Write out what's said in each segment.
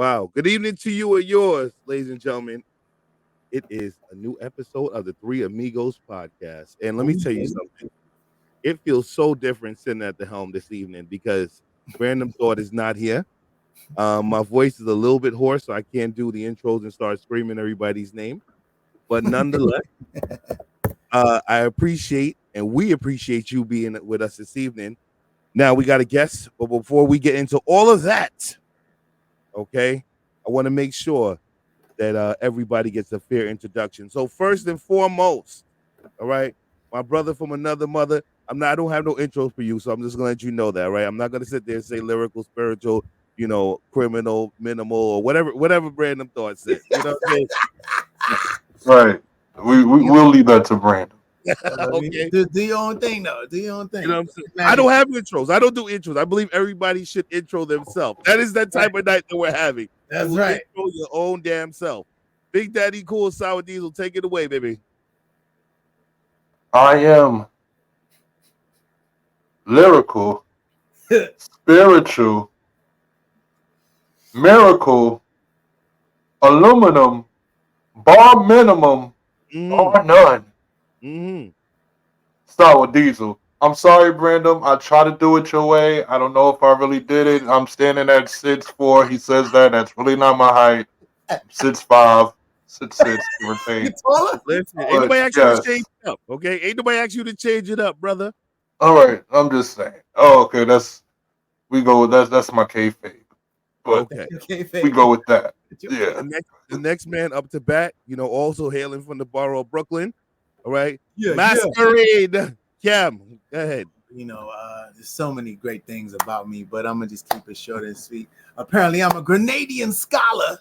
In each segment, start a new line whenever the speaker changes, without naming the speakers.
Wow. Good evening to you and yours, ladies and gentlemen. It is a new episode of the Three Amigos Podcast. And let me tell you something. It feels so different sitting at the helm this evening because BrandomThoughts is not here. My voice is a little bit hoarse, so I can't do the intros and start screaming everybody's name. But nonetheless, I appreciate and we appreciate you being with us this evening. Now we got a guest, but before we get into all of that, okay, I want to make sure that everybody gets a fair introduction. So first and foremost, all right, my brother from another mother. I don't have no intros for you, so I'm just gonna let you know that, right? I'm not gonna sit there and say lyrical, spiritual, criminal, minimal, or whatever BrandomThoughts said. You know what I'm saying?
Right. We'll leave that to Brandon.
Okay. Do your own thing, though. Do your own thing.
You know what I'm saying? I don't have intros. I don't do intros. I believe everybody should intro themselves. That is that type of night that we're having.
That's right.
Intro your own damn self. Big Daddy Cool SourDiesel, take it away, baby.
I am lyrical, spiritual, miracle, aluminum, bar minimum, bar none. SourDiesel. I'm sorry, Brandon. I try to do it your way. I don't know if I really did it. I'm standing at 6'4". He says that. That's really not my height. 6'5", 6'6", give or take.
Listen, ain't nobody ask you to change it up, okay? Ain't nobody ask you to change it up, brother.
All right, I'm just saying. Oh, okay, that's my kayfabe. But
okay.
We go with that. Yeah.
The next man up to bat, also hailing from the borough of Brooklyn. All right.
Yeah,
Masquerade Cam. Go ahead.
There's so many great things about me, but I'm gonna just keep it short and sweet. Apparently, I'm a Grenadian scholar.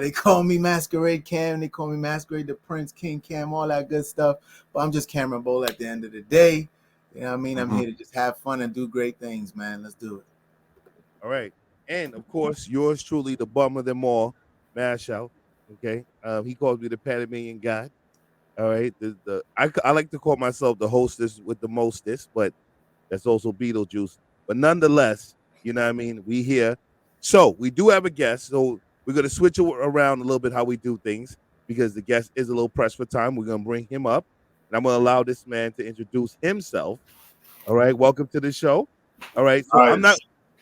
They call me Masquerade Cam. They call me Masquerade the Prince, King Cam, all that good stuff. But I'm just Cameron Bowl at the end of the day. You know what I mean? I'm here to just have fun and do great things, man. Let's do it.
All right. And, of course, yours truly, the bum of them all, MashOut. Okay? He calls me the Panamanian God. All right? I like to call myself the hostess with the mostest, but that's also Beetlejuice. But nonetheless, you know what I mean? We here. So, we do have a guest. So, we're going to switch around a little bit how we do things because the guest is a little pressed for time. We're going to bring him up, and I'm going to allow this man to introduce himself. All right? Welcome to the show. All right? So,
nice.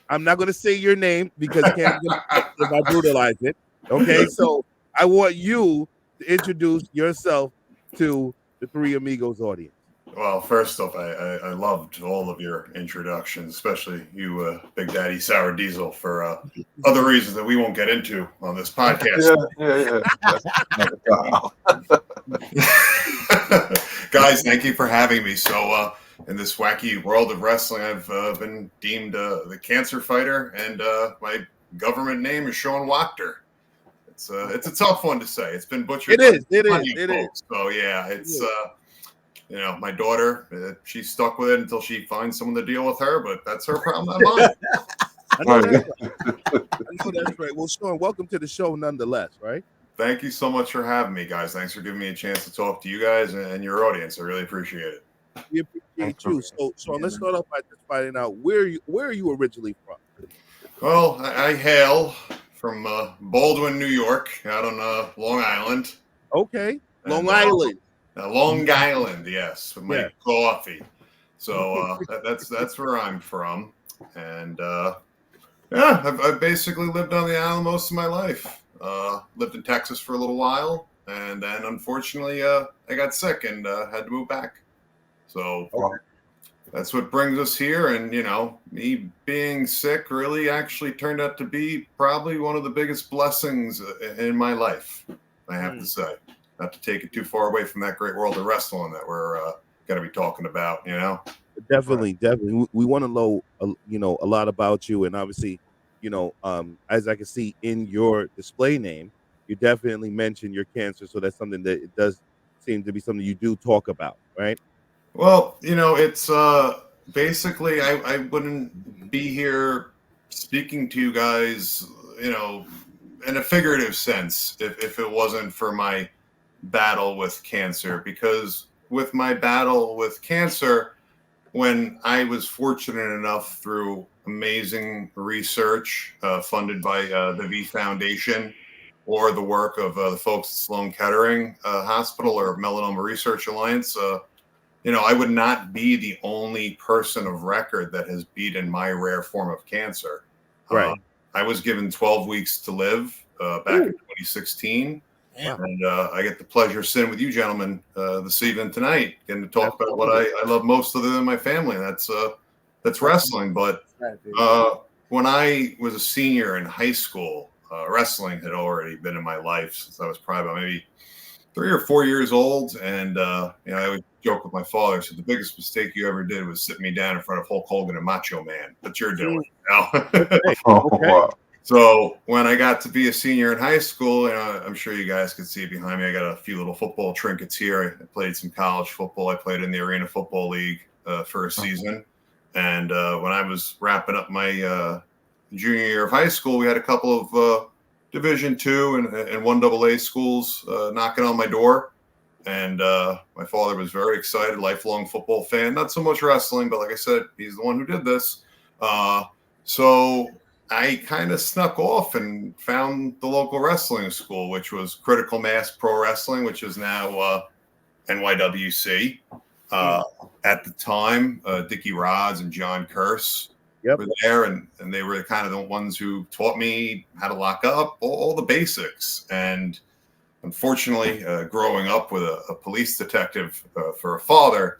I'm not going to say your name because Cam's going to if I brutalize it. Okay, so I want you to introduce yourself to the Three Amigos audience.
Well, first off, I loved all of your introductions, especially you, Big Daddy SourDiesel, for other reasons that we won't get into on this podcast.
Yeah.
Guys, thank you for having me. So, in this wacky world of wrestling, I've been deemed the cancer fighter, and my government name is Sean Wacther. It's a tough one to say. It's been butchered.
It is.
So yeah, it's my daughter. She's stuck with it until she finds someone to deal with her, but that's her problem, not mine.
I know that's right. Well, Sean, welcome to the show, nonetheless. Right.
Thank you so much for having me, guys. Thanks for giving me a chance to talk to you guys and your audience. I really appreciate it.
We appreciate you. So let's start off by just finding out where are you originally from?
Well, I hail from Baldwin, New York, out on Long Island.
Okay, Long Island.
Long Island, yes, with my coffee. So that's where I'm from, and I've basically lived on the island most of my life. Lived in Texas for a little while, and then unfortunately I got sick and had to move back. So that's what brings us here. And, me being sick really actually turned out to be probably one of the biggest blessings in my life, I have to say. Not to take it too far away from that great world of wrestling that we're going to be talking about,
Definitely. We want to know, a lot about you. And obviously, as I can see in your display name, you definitely mentioned your cancer. So that's something that it does seem to be something you do talk about, right?
Well, it's basically I wouldn't be here speaking to you guys, in a figurative sense if it wasn't for my battle with cancer. Because with my battle with cancer, when I was fortunate enough through amazing research funded by the V Foundation or the work of the folks at Sloan Kettering Hospital or Melanoma Research Alliance, I would not be the only person of record that has beaten my rare form of cancer.
Right.
I was given 12 weeks to live back in 2016.
Damn.
And I get the pleasure of sitting with you gentlemen this evening tonight, getting to talk about what I love most other than my family, and that's wrestling. But when I was a senior in high school, wrestling had already been in my life since I was probably about maybe 3 or 4 years old. And I would joke with my father. I said, the biggest mistake you ever did was sit me down in front of Hulk Hogan and Macho Man. That's you're doing.
Wow.
So when I got to be a senior in high school, I'm sure you guys can see behind me, I got a few little football trinkets here. I played some college football. I played in the Arena Football League for a season. And when I was wrapping up my junior year of high school, we had a couple of Division II and 1AA schools knocking on my door. And my father was very excited, lifelong football fan. Not so much wrestling, but like I said, he's the one who did this. So I kind of snuck off and found the local wrestling school, which was Critical Mass Pro Wrestling, which is now NYWC. At the time, Dickie Rods and John Curse were there, and they were kind of the ones who taught me how to lock up, all the basics. And unfortunately, growing up with a police detective for a father,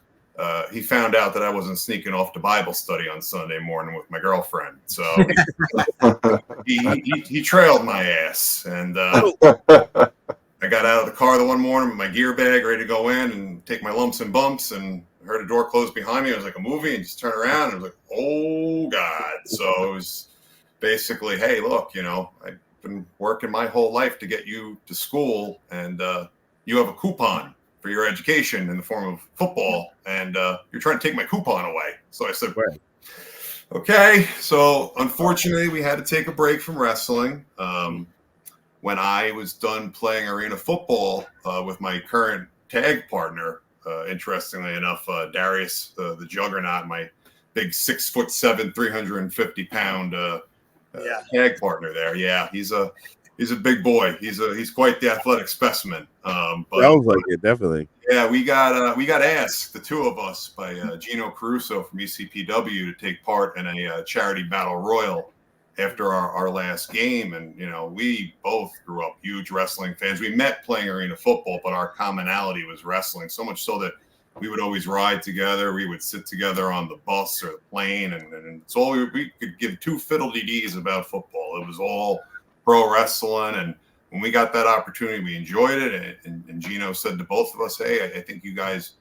he found out that I wasn't sneaking off to Bible study on Sunday morning with my girlfriend. So he trailed my ass. And I got out of the car the one morning with my gear bag, ready to go in and take my lumps and bumps, and I heard a door close behind me. It was like a movie, and just turn around, and it was like, oh, God. So it was basically, hey, look, I've been working my whole life to get you to school, and you have a coupon for your education in the form of football, and you're trying to take my coupon away. So I said, okay. So unfortunately, we had to take a break from wrestling. When I was done playing arena football with my current tag partner, interestingly enough, Darius, the Juggernaut, my big 6'7", 350-pound tag partner there. Yeah, he's a big boy. He's quite the athletic specimen. But
sounds like it, definitely.
Yeah, we got asked, the two of us, by Gino Caruso from ECPW to take part in a charity battle royal after our last game. And we both grew up huge wrestling fans. We met playing arena football, but our commonality was wrestling, so much so that we would always ride together. We would sit together on the bus or the plane, and it's all we could give two fiddle-dee-dees about football. It was all pro wrestling, and when we got that opportunity, we enjoyed it. And Gino said to both of us, hey, I think you guys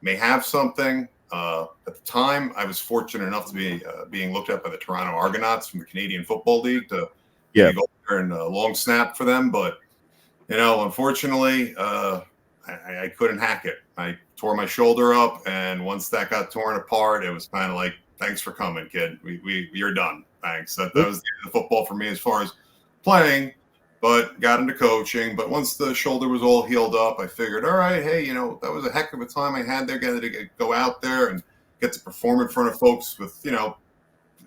may have something. At the time, I was fortunate enough to be being looked at by the Toronto Argonauts from the Canadian Football League to go there and long snap for them. But, unfortunately, I couldn't hack it. I tore my shoulder up, and once that got torn apart, it was kind of like, thanks for coming, kid. You're done. Thanks. That was the end of the football for me as far as playing, but got into coaching. But once the shoulder was all healed up, I figured, all right, hey, that was a heck of a time I had there, getting to go out there and get to perform in front of folks with,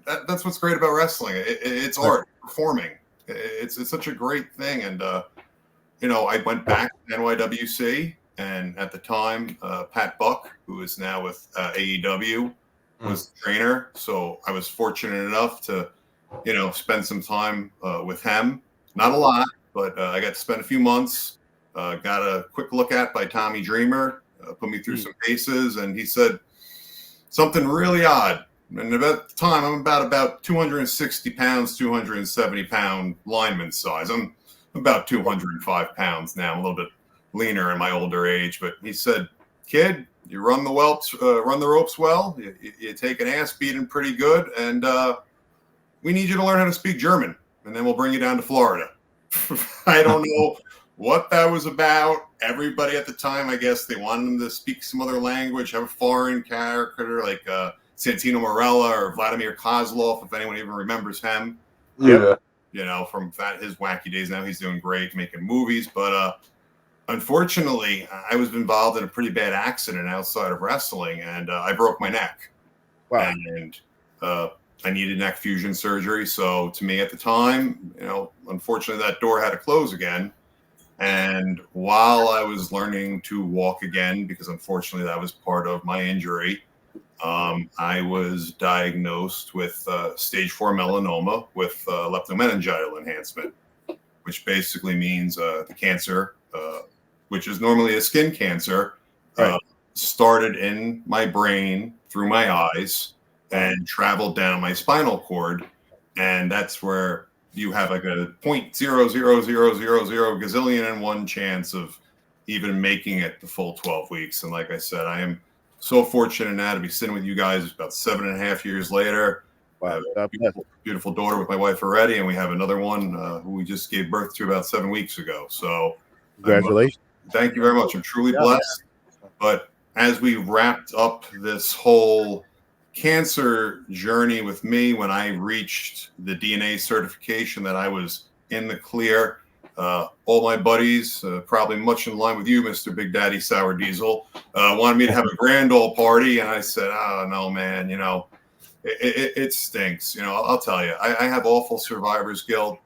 that's what's great about wrestling. It's art, performing. It's such a great thing. And, I went back to NYWC, and at the time, Pat Buck, who is now with AEW, was the trainer. So I was fortunate enough to spend some time with him. Not a lot, but I got to spend a few months. Got a quick look at by Tommy Dreamer, put me through some paces, and he said something really odd. And at the time, I'm about 260 pounds, 270 pound lineman size. I'm about 205 pounds now. I'm a little bit leaner in my older age, but he said, kid, you run the ropes well. You take an ass beating pretty good, and we need you to learn how to speak German, and then we'll bring you down to Florida. I don't know what that was about. Everybody at the time, I guess, they wanted him to speak some other language, have a foreign character like Santino Marella or Vladimir Kozlov, if anyone even remembers him.
Yeah.
From his wacky days. Now he's doing great, making movies. But unfortunately, I was involved in a pretty bad accident outside of wrestling, and I broke my neck.
Wow.
And I needed neck fusion surgery. So to me at the time, unfortunately that door had to close again. And while I was learning to walk again, because unfortunately that was part of my injury, I was diagnosed with stage 4 melanoma with leptomeningeal enhancement, which basically means the cancer, which is normally a skin cancer, started in my brain through my eyes and traveled down my spinal cord. And that's where you have like a 0.00000 gazillion and one chance of even making it the full 12 weeks. And like I said, I am so fortunate now to be sitting with you guys about 7.5 years later. Wow. I have a beautiful daughter with my wife already, and we have another one who we just gave birth to about 7 weeks ago. So
congratulations.
Thank you very much. I'm truly blessed. But as we wrapped up this whole cancer journey with me, when I reached the DNA certification that I was in the clear, all my buddies, probably much in line with you, Mr. Big Daddy SourDiesel, wanted me to have a grand old party. And I said, oh, no, man, it stinks. I'll tell you, I have awful survivor's guilt.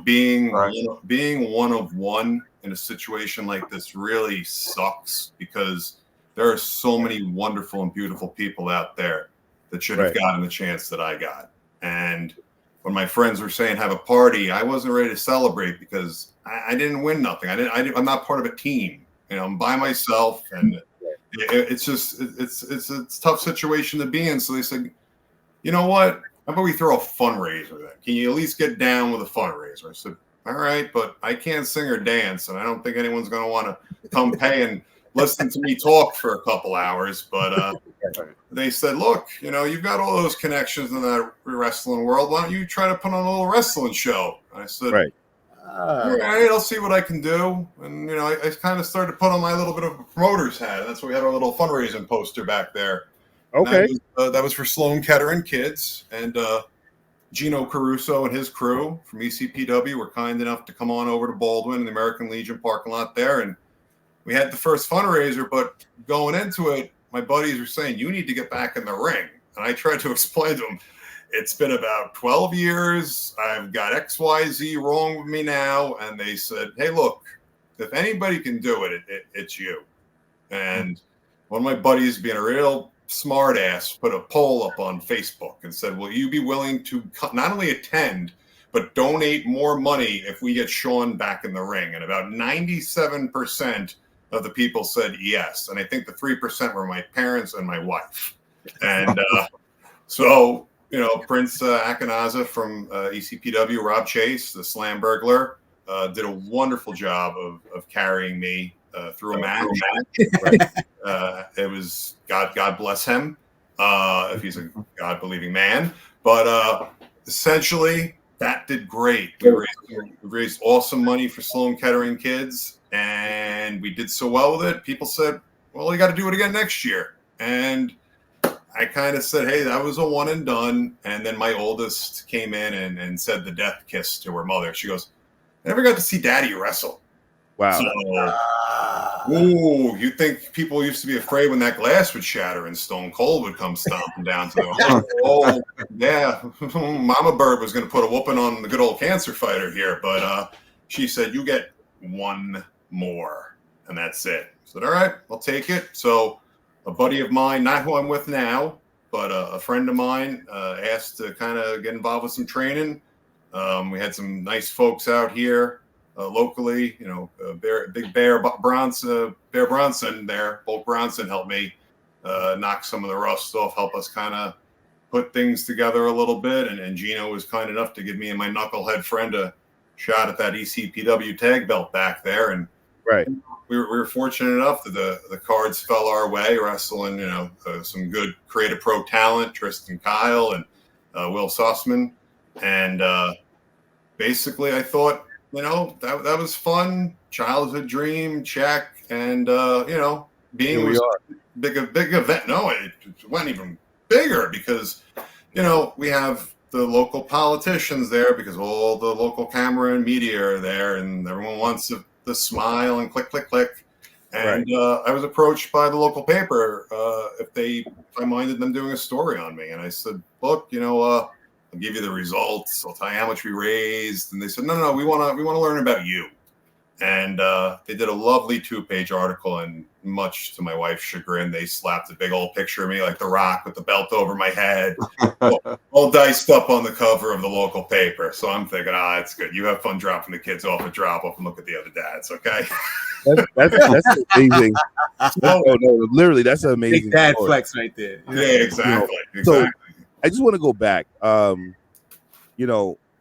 Being one of one in a situation like this really sucks, because there are so many wonderful and beautiful people out there that should have gotten the chance that I got. And when my friends were saying have a party, I wasn't ready to celebrate because I didn't win nothing. I'm not part of a team. I'm by myself, and it's a tough situation to be in. So they said, you know what? How about we throw a fundraiser then? Can you at least get down with a fundraiser? I said, all right, but I can't sing or dance, and I don't think anyone's going to want to come pay and listen to me talk for a couple hours. But they said, look, you've got all those connections in that wrestling world. Why don't you try to put on a little wrestling show? And I said, all right, I'll see what I can do. And, I kind of started to put on my little bit of a promoter's hat. That's why we had our little fundraising poster back there.
Okay.
That was for Sloan Kettering kids. And Gino Caruso and his crew from ECPW were kind enough to come on over to Baldwin in the American Legion parking lot there. And we had the first fundraiser, but going into it, my buddies were saying, you need to get back in the ring. And I tried to explain to them, it's been about 12 years. I've got XYZ wrong with me now. And they said, hey, look, if anybody can do it, it's you. And one of my buddies, being a real smart ass, put a poll up on Facebook and said, will you be willing to not only attend, but donate more money if we get Sean back in the ring? And about 97% of the people said yes. And I think the 3% were my parents and my wife. And so, Prince Akinaza from ECPW, Rob Chase, the Slam Burglar, did a wonderful job of carrying me through a match. It was God bless him, if he's a God-believing man. But essentially, that did great. We raised awesome money for Sloan Kettering kids, and we did so well with it. People said, well, you got to do it again next year. And I kind of said, hey, that was a one and done. And then my oldest came in and said the death kiss to her mother. She goes, I never got to see Daddy wrestle.
Wow.
So, you think people used to be afraid when that glass would shatter and Stone Cold would come stomping down to them? Oh, yeah. Mama Bird was going to put a whooping on the good old cancer fighter here. But she said, you get one more, and that's it. I said, all right, I'll take it. So a buddy of mine, not who I'm with now, but a friend of mine asked to kind of get involved with some training. We had some nice folks out here locally, Big Bear Bronson there. Bolt Bronson helped me knock some of the rust off, help us kind of put things together a little bit. And Gino was kind enough to give me and my knucklehead friend a shot at that ECPW tag belt back there. And we were fortunate enough that the cards fell our way, wrestling, some good Creative Pro talent, Tristan Kyle and Will Sussman. And basically I thought, that was fun. Childhood dream, check. And, being was a big event. No, it went even bigger because, we have the local politicians there because all the local camera and media are there and everyone wants to smile and click, click, click. And I was approached by the local paper if I minded them doing a story on me. And I said, look, I'll give you the results. I'll tell you how much we raised. And they said, no, we want to learn about you. And they did a lovely 2-page article, and much to my wife's chagrin, they slapped a big old picture of me like The Rock with the belt over my head, all diced up on the cover of the local paper. So I'm thinking, it's good. You have fun dropping the kids off at drop-off and look at the other dads, okay?
That's amazing. No, literally, that's an amazing
big dad
story.
flex right there.
Yeah, exactly.
So I just want to go back.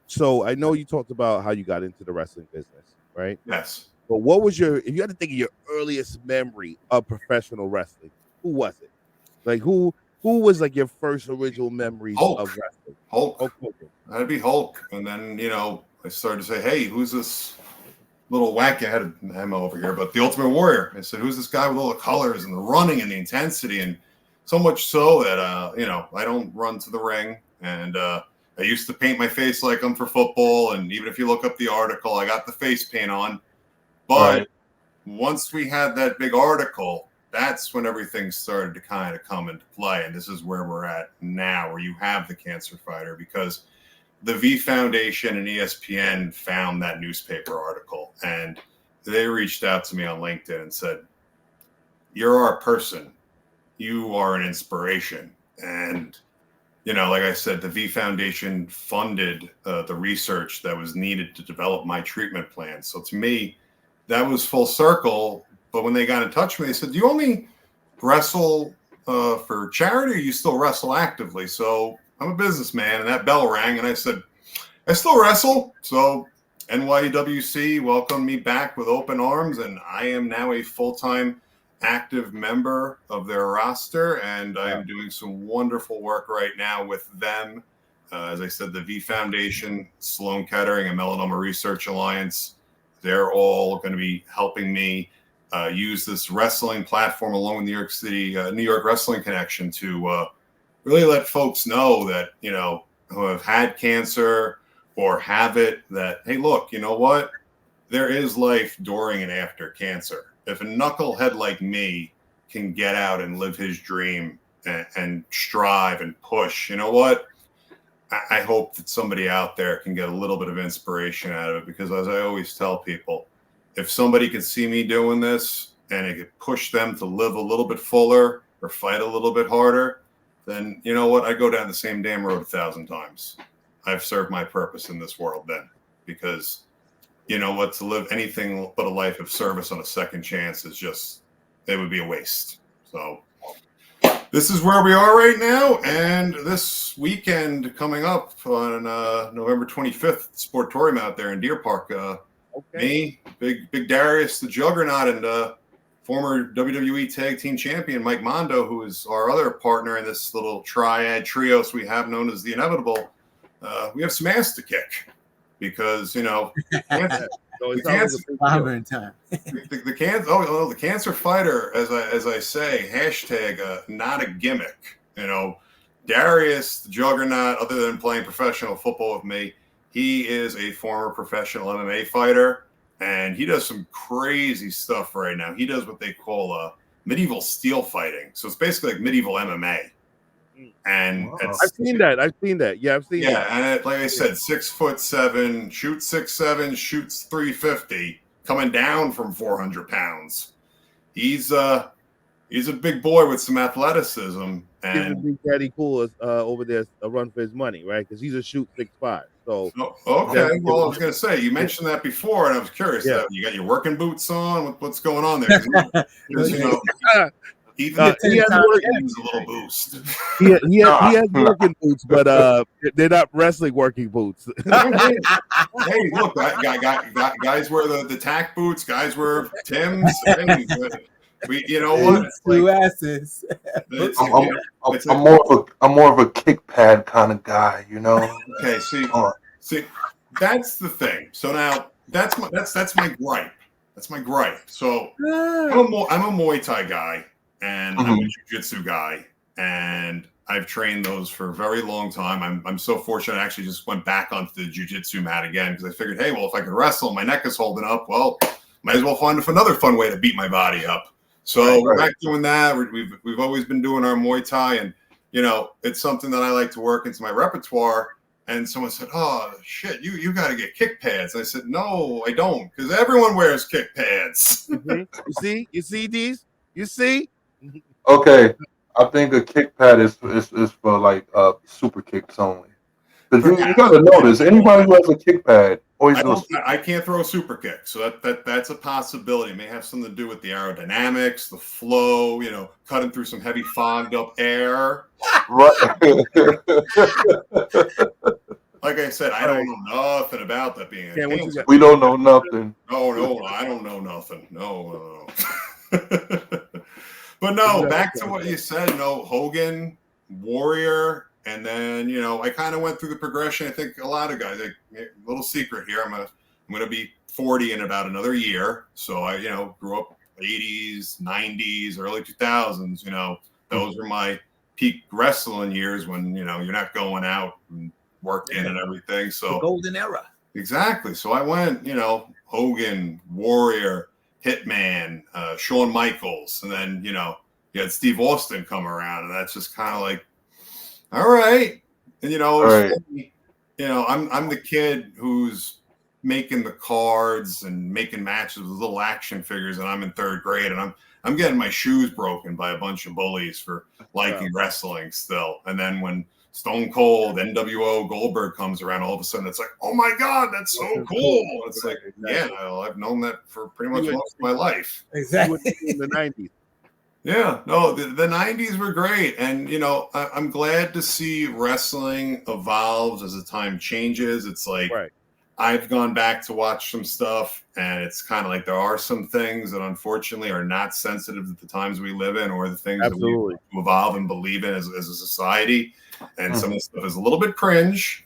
So I know you talked about how you got into the wrestling business, right?
Yes.
But if you had to think of your earliest memory of professional wrestling, who was it? Like who was like your first original memories of wrestling?
Hulk. That'd be Hulk. And then, I started to say, hey, who's this little wacky? I had an ammo over here, but the Ultimate Warrior. I said, who's this guy with all the colors and the running and the intensity? And so much so that, I don't run to the ring. And I used to paint my face like I'm for football. And even if you look up the article, I got the face paint on. But once we had that big article, that's when everything started to kind of come into play. And this is where we're at now, where you have the cancer fighter, because the V Foundation and ESPN found that newspaper article, and they reached out to me on LinkedIn and said, you're our person. You are an inspiration. And, like I said, the V Foundation funded the research that was needed to develop my treatment plan. So to me, that was full circle. But when they got in touch with me, they said, do you only wrestle for charity, or you still wrestle actively? So I'm a businessman, and that bell rang, and I said, I still wrestle. So NYWC welcomed me back with open arms, and I am now a full-time active member of their roster, and I am doing some wonderful work right now with them. As I said, the V Foundation, Sloan Kettering, and Melanoma Research Alliance, they're all going to be helping me use this wrestling platform along with New York Wrestling Connection to really let folks know that, who have had cancer or have it, that, hey, look, you know what? There is life during and after cancer. If a knucklehead like me can get out and live his dream and strive and push, you know what? I hope that somebody out there can get a little bit of inspiration out of it, because as I always tell people, if somebody can see me doing this and it could push them to live a little bit fuller or fight a little bit harder, then you know what? I go down the same damn road 1,000 times. I've served my purpose in this world then, because you know what? To live anything but a life of service on a second chance it would be a waste. So this is where we are right now. And this weekend coming up on November 25th, Sportorium out there in Deer Park, me, Big Darius, the Juggernaut, and former WWE Tag Team Champion Mike Mondo, who is our other partner in this little triad trios we have known as the Inevitable. We have some ass to kick, because the cancer fighter, as I say, hashtag not a gimmick. Darius, the Juggernaut, other than playing professional football with me, he is a former professional MMA fighter, and he does some crazy stuff right now. He does what they call medieval steel fighting. So it's basically like medieval MMA. And
I've seen that. Yeah, I've seen that.
Yeah, and like I said, 6'7", shoots 6'7", shoots 350, coming down from 400 pounds. He's a big boy with some athleticism. And
Big Daddy Cool is over there a run for his money, right? Because he's a shoot 6'5". So
okay. Well, I was going to say, you mentioned that before, and I was curious.
Yeah.
You got your working boots on. What's going on there? Even
he has
a little boost.
He has working boots, but they're not wrestling working boots.
Hey, look, guys wear the tack boots. Guys wear Timbs. You know what?
Two asses.
I'm more of a kick pad kind of guy,
Okay, see, that's the thing. So now that's my gripe. That's my gripe. So I'm a Muay Thai guy, and I'm a Jiu-Jitsu guy, and I've trained those for a very long time. I'm so fortunate. I actually just went back onto the Jiu-Jitsu mat again, because I figured, hey, well, if I could wrestle, my neck is holding up. Well, might as well find another fun way to beat my body up. So we're back doing that. We've always been doing our Muay Thai, and it's something that I like to work into my repertoire. And someone said, "Oh shit, you got to get kick pads." I said, "No, I don't, because everyone wears kick pads."
Mm-hmm. You see these? You see?
Okay, I think a kick pad is for like super kicks only. Because you got to notice, anybody who has a kick pad always
I can't throw a super kick, so that's a possibility. It may have something to do with the aerodynamics, the flow, cutting through some heavy fogged up air.
Right.
Like I said, I don't know nothing about that being a cancer.
We don't know nothing.
No, I don't know nothing. No. But no, back to what you said, Hogan, Warrior, and then, I kind of went through the progression. I think a lot of guys, a little secret here, I'm going to be 40 in about another year. So I, grew up 80s, 90s, early 2000s, those were my peak wrestling years when, you're not going out and working and everything. So
the golden era.
Exactly. So I went, Hogan, Warrior, Hitman, Shawn Michaels, and then, you had Steve Austin come around, and that's just kind of like, all right. And, funny, I'm the kid who's making the cards and making matches with little action figures, and I'm in third grade, and I'm getting my shoes broken by a bunch of bullies for liking wrestling still. And then when Stone Cold, NWO, Goldberg comes around, all of a sudden it's like, oh my God, that's so cool. It's like, I've known that for pretty much most of my life.
Exactly.
In the 90s.
Yeah, no, the 90s were great. And, I'm glad to see wrestling evolves as the time changes. It's like, I've gone back to watch some stuff, and it's kind of like there are some things that unfortunately are not sensitive to the times we live in, or the things that we evolve and believe in as a society. And some of the stuff is a little bit cringe,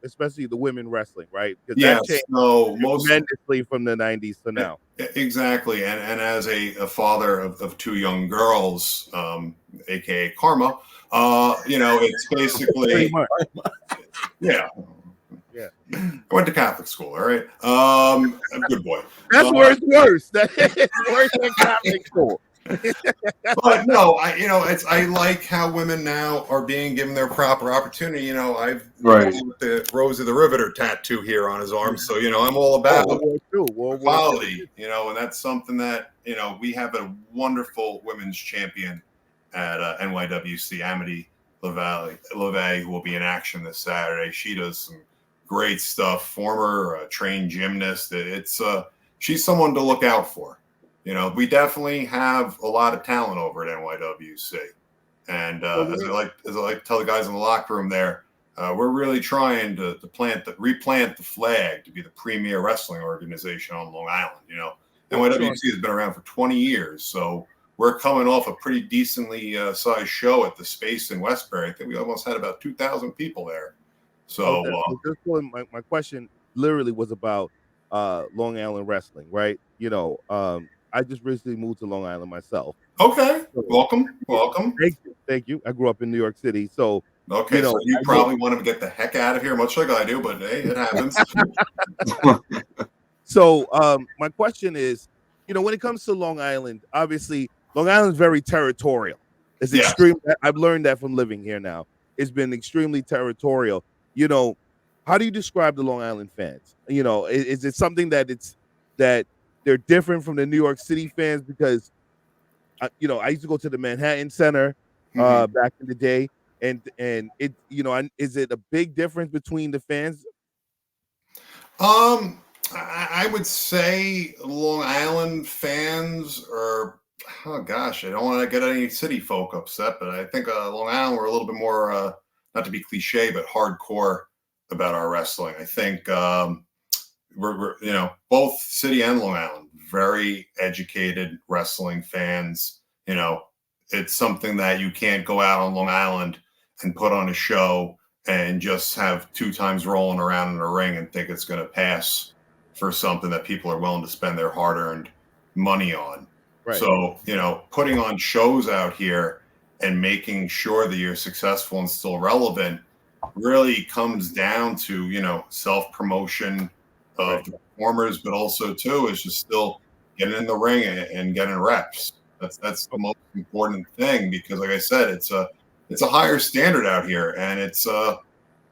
especially the women wrestling, right?
Yeah,
that changed tremendously from the 90s to now.
Exactly, and as a father of two young girls, aka Karma, it's basically Yeah. I went to Catholic school, all right? A good boy.
That's where it's worse. That's worse than Catholic school.
But no, I like how women now are being given their proper opportunity. I've with the Rose of the Riveter tattoo here on his arm, so I'm all about equality. And that's something that we have a wonderful women's champion at NYWC, Amity LeVay, who will be in action this Saturday. She does some great stuff. Former trained gymnast. She's someone to look out for. We definitely have a lot of talent over at NYWC, and as I like to tell the guys in the locker room there, we're really trying to replant the flag to be the premier wrestling organization on Long Island. NYWC has been around for 20 years, so we're coming off a pretty decently sized show at the Space in Westbury. I think we almost had about 2,000 people there. So
my question literally was about Long Island wrestling, right? I just recently moved to Long Island myself.
Okay. Welcome.
Thank you. I grew up in New York City. So,
so you probably want to get the heck out of here, much like I do, but hey, it happens.
So, my question is, when it comes to Long Island, obviously, Long Island's very territorial. It's extreme. I've learned that from living here now. It's been extremely territorial. How do you describe the Long Island fans? Is it something that they're different from the New York City fans? Because, I used to go to the Manhattan Center back in the day, and it, is it a big difference between the fans?
I would say Long Island fans are, I don't want to get any city folk upset, but I think Long Island we're a little bit more, not to be cliche, but hardcore about our wrestling. I think we're both city and Long Island, very educated wrestling fans. It's something that you can't go out on Long Island and put on a show and just have 2 times rolling around in a ring and think it's going to pass for something that people are willing to spend their hard-earned money on. Right. So, putting on shows out here and making sure that you're successful and still relevant really comes down to, self-promotion, of the performers, but also too is just still getting in the ring and getting reps. That's the most important thing, because like I said, it's a higher standard out here, and it's you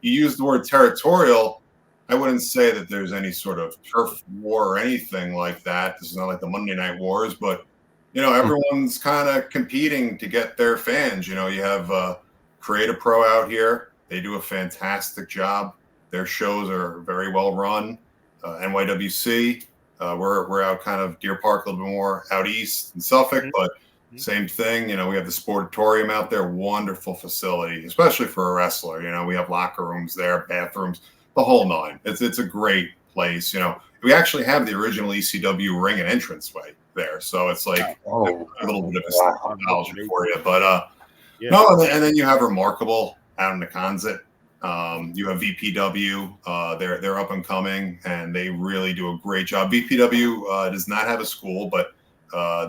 use the word territorial. I wouldn't say that there's any sort of turf war or anything like that. This is not like the Monday Night Wars, but everyone's kind of competing to get their fans. You have Create a Pro out here. They do a fantastic job. Their shows are very well run. NYWC, we're out kind of Deer Park, a little bit more out east in Suffolk, but same thing. We have the Sportatorium out there, wonderful facility, especially for a wrestler. We have locker rooms there, bathrooms, the whole nine. It's a great place. We actually have the original ECW ring and entranceway there, so it's like a little bit of nostalgia for you. But no, and then you have Remarkable out in Neconset. You have VPW. They're up and coming, and they really do a great job. VPW does not have a school, but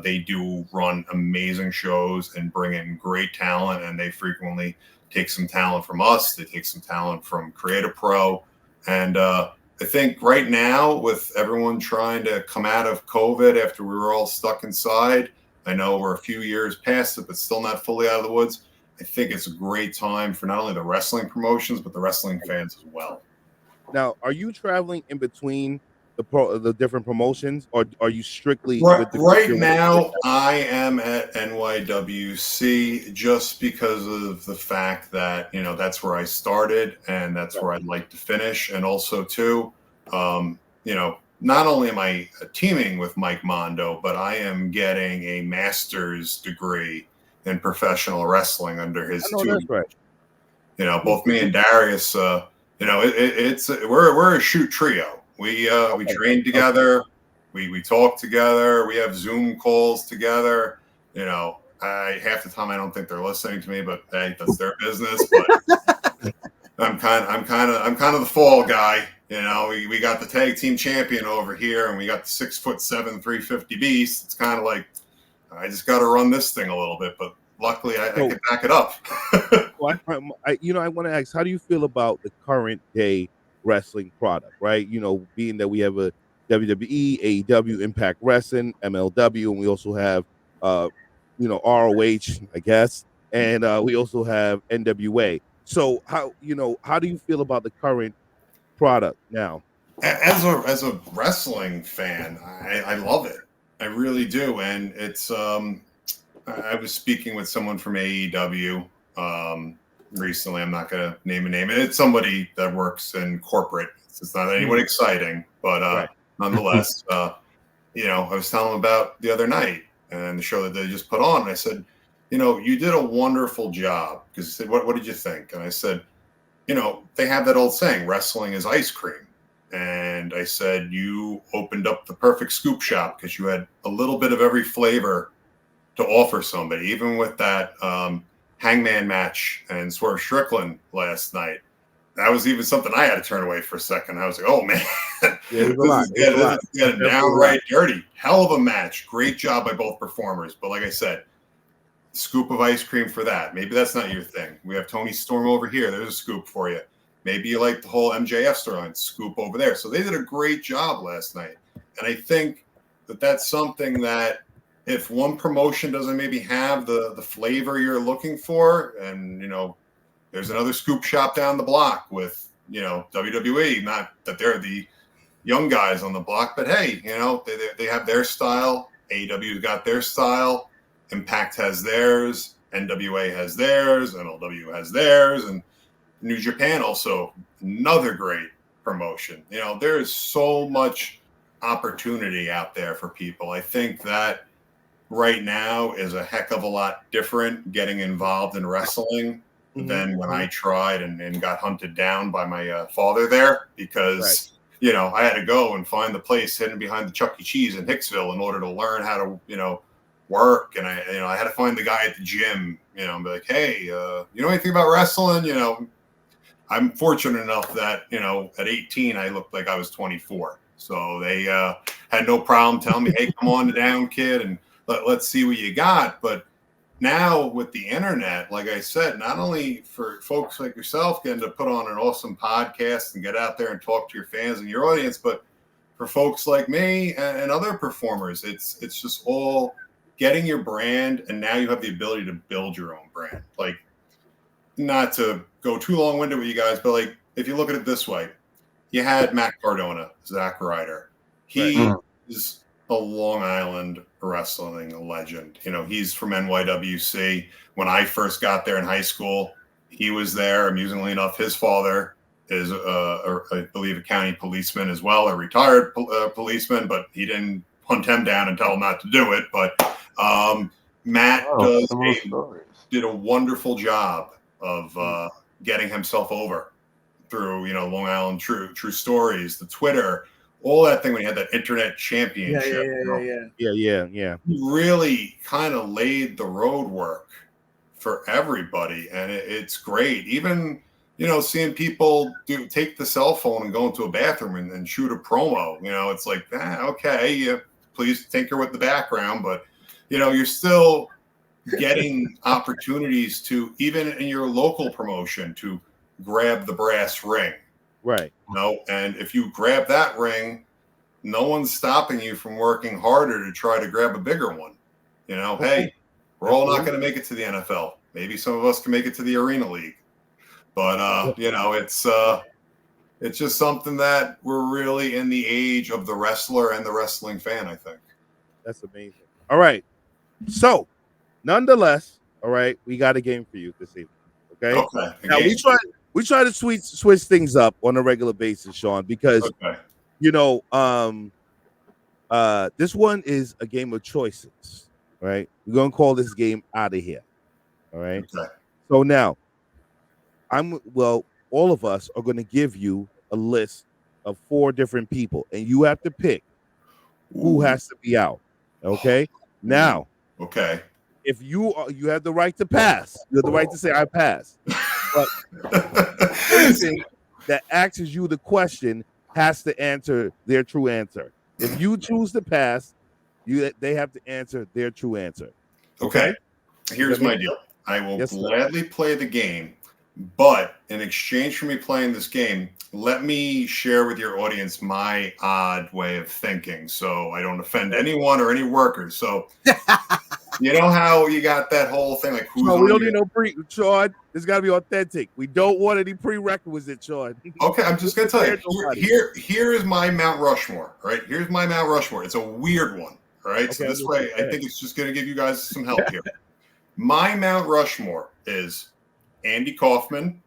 they do run amazing shows and bring in great talent, and they frequently take some talent from us. They take some talent from Create a Pro. And I think right now, with everyone trying to come out of COVID after we were all stuck inside, I know we're a few years past it, but still not fully out of the woods. I think it's a great time for not only the wrestling promotions, but the wrestling fans as well.
Now, are you traveling in between the different promotions, or are you strictly
right now? I am at NYWC just because of the fact that that's where I started, and that's where I'd like to finish. And also too, not only am I teaming with Mike Mondo, but I am getting a master's degree in professional wrestling under his tutelage.
That's right.
Both me and Darius, we're a shoot trio. We train together, we talk together, we have Zoom calls together. Half the time I don't think they're listening to me, but hey, that's their business. But I'm kind of the fall guy. We got the tag team champion over here, and we got the 6'7", 350 beast. It's kind of like, I just got to run this thing a little bit, but luckily I can back it up.
Well, I want to ask, how do you feel about the current day wrestling product, right? Being that we have a WWE, AEW, Impact Wrestling, MLW, and we also have, ROH, I guess, and we also have NWA. So how do you feel about the current product now?
As a wrestling fan, I love it. I really do. And it's, I was speaking with someone from AEW recently. I'm not going to name a name. It's somebody that works in corporate. It's not anyone exciting, but nonetheless, I was telling them about the other night and the show that they just put on. And I said, you did a wonderful job. Because he said, what did you think? And I said, they have that old saying, wrestling is ice cream. And I said, you opened up the perfect scoop shop because you had a little bit of every flavor to offer somebody, even with that Hangman match and Swerve Strickland last night. That was even something I had to turn away for a second. I was like, oh, man, this is getting downright dirty. Hell of a match. Great job by both performers. But like I said, scoop of ice cream for that. Maybe that's not your thing. We have Tony Storm over here. There's a scoop for you. Maybe you like the whole MJF storyline, scoop over there. So they did a great job last night. And I think that that's something that if one promotion doesn't maybe have the flavor you're looking for, and, there's another scoop shop down the block with, WWE, not that they're the young guys on the block, but hey, they have their style. AEW's got their style. Impact has theirs. NWA has theirs. MLW has theirs. And New Japan also, another great promotion. There is so much opportunity out there for people. I think that right now is a heck of a lot different getting involved in wrestling than when I tried and got hunted down by my father there, because, I had to go and find the place hidden behind the Chuck E. Cheese in Hicksville in order to learn how to, work. And I had to find the guy at the gym, and be like, hey, you know anything about wrestling? I'm fortunate enough that, at 18, I looked like I was 24. So they had no problem telling me, hey, come on down, kid, and let's see what you got. But now with the internet, like I said, not only for folks like yourself getting to put on an awesome podcast and get out there and talk to your fans and your audience, but for folks like me and other performers. It's just all getting your brand, and now you have the ability to build your own brand. Like, not to go too long-winded with you guys, but like, if you look at it this way, you had Matt Cardona, Zack Ryder. He is a Long Island wrestling legend. You know, he's from NYWC. When I first got there in high school, he was there. Amusingly enough, his father is, I believe, a county policeman as well, a retired policeman, but he didn't hunt him down and tell him not to do it. But Matt did a wonderful job of getting himself over through, you know, Long Island True Stories, the Twitter, all that thing when he had that internet championship.
Yeah.
He really kind of laid the road work for everybody, and it's great. Even, you know, seeing people take the cell phone and go into a bathroom and shoot a promo, you know, it's like, okay, please tinker with the background, but, you know, you're still getting opportunities to, even in your local promotion, to grab the brass ring.
Right.
You know, and if you grab that ring, no one's stopping you from working harder to try to grab a bigger one. You know, hey, we're all not going to make it to the NFL. Maybe some of us can make it to the Arena League. But, you know, it's just something that we're really in the age of the wrestler and the wrestling fan, I think.
That's amazing. All right. So, nonetheless, all right, we got a game for you this evening. Okay. Now, we try to switch things up on a regular basis, Sean, because, you know, this one is a game of choices, right? We're going to call this game Outta Here. All right.
Okay.
So now, all of us are going to give you a list of 4 different people, and you have to pick who has to be out. Okay. Now,
okay.
If you have the right to pass, you have the right to say I pass. But anything that asks you the question has to answer their true answer. If you choose to pass, they have to answer their true answer.
Okay. Here's my deal. I will gladly play the game, but in exchange for me playing this game, let me share with your audience my odd way of thinking so I don't offend anyone or any workers. So you know how you got that whole thing like who's
we don't need no Sean. It's got to be authentic. We don't want any prerequisites, Sean.
Okay, I'm just gonna tell you. Here is my Mount Rushmore. Right, here's my Mount Rushmore. It's a weird one. All right, so this way I think it's just gonna give you guys some help here. My Mount Rushmore is Andy Kaufman,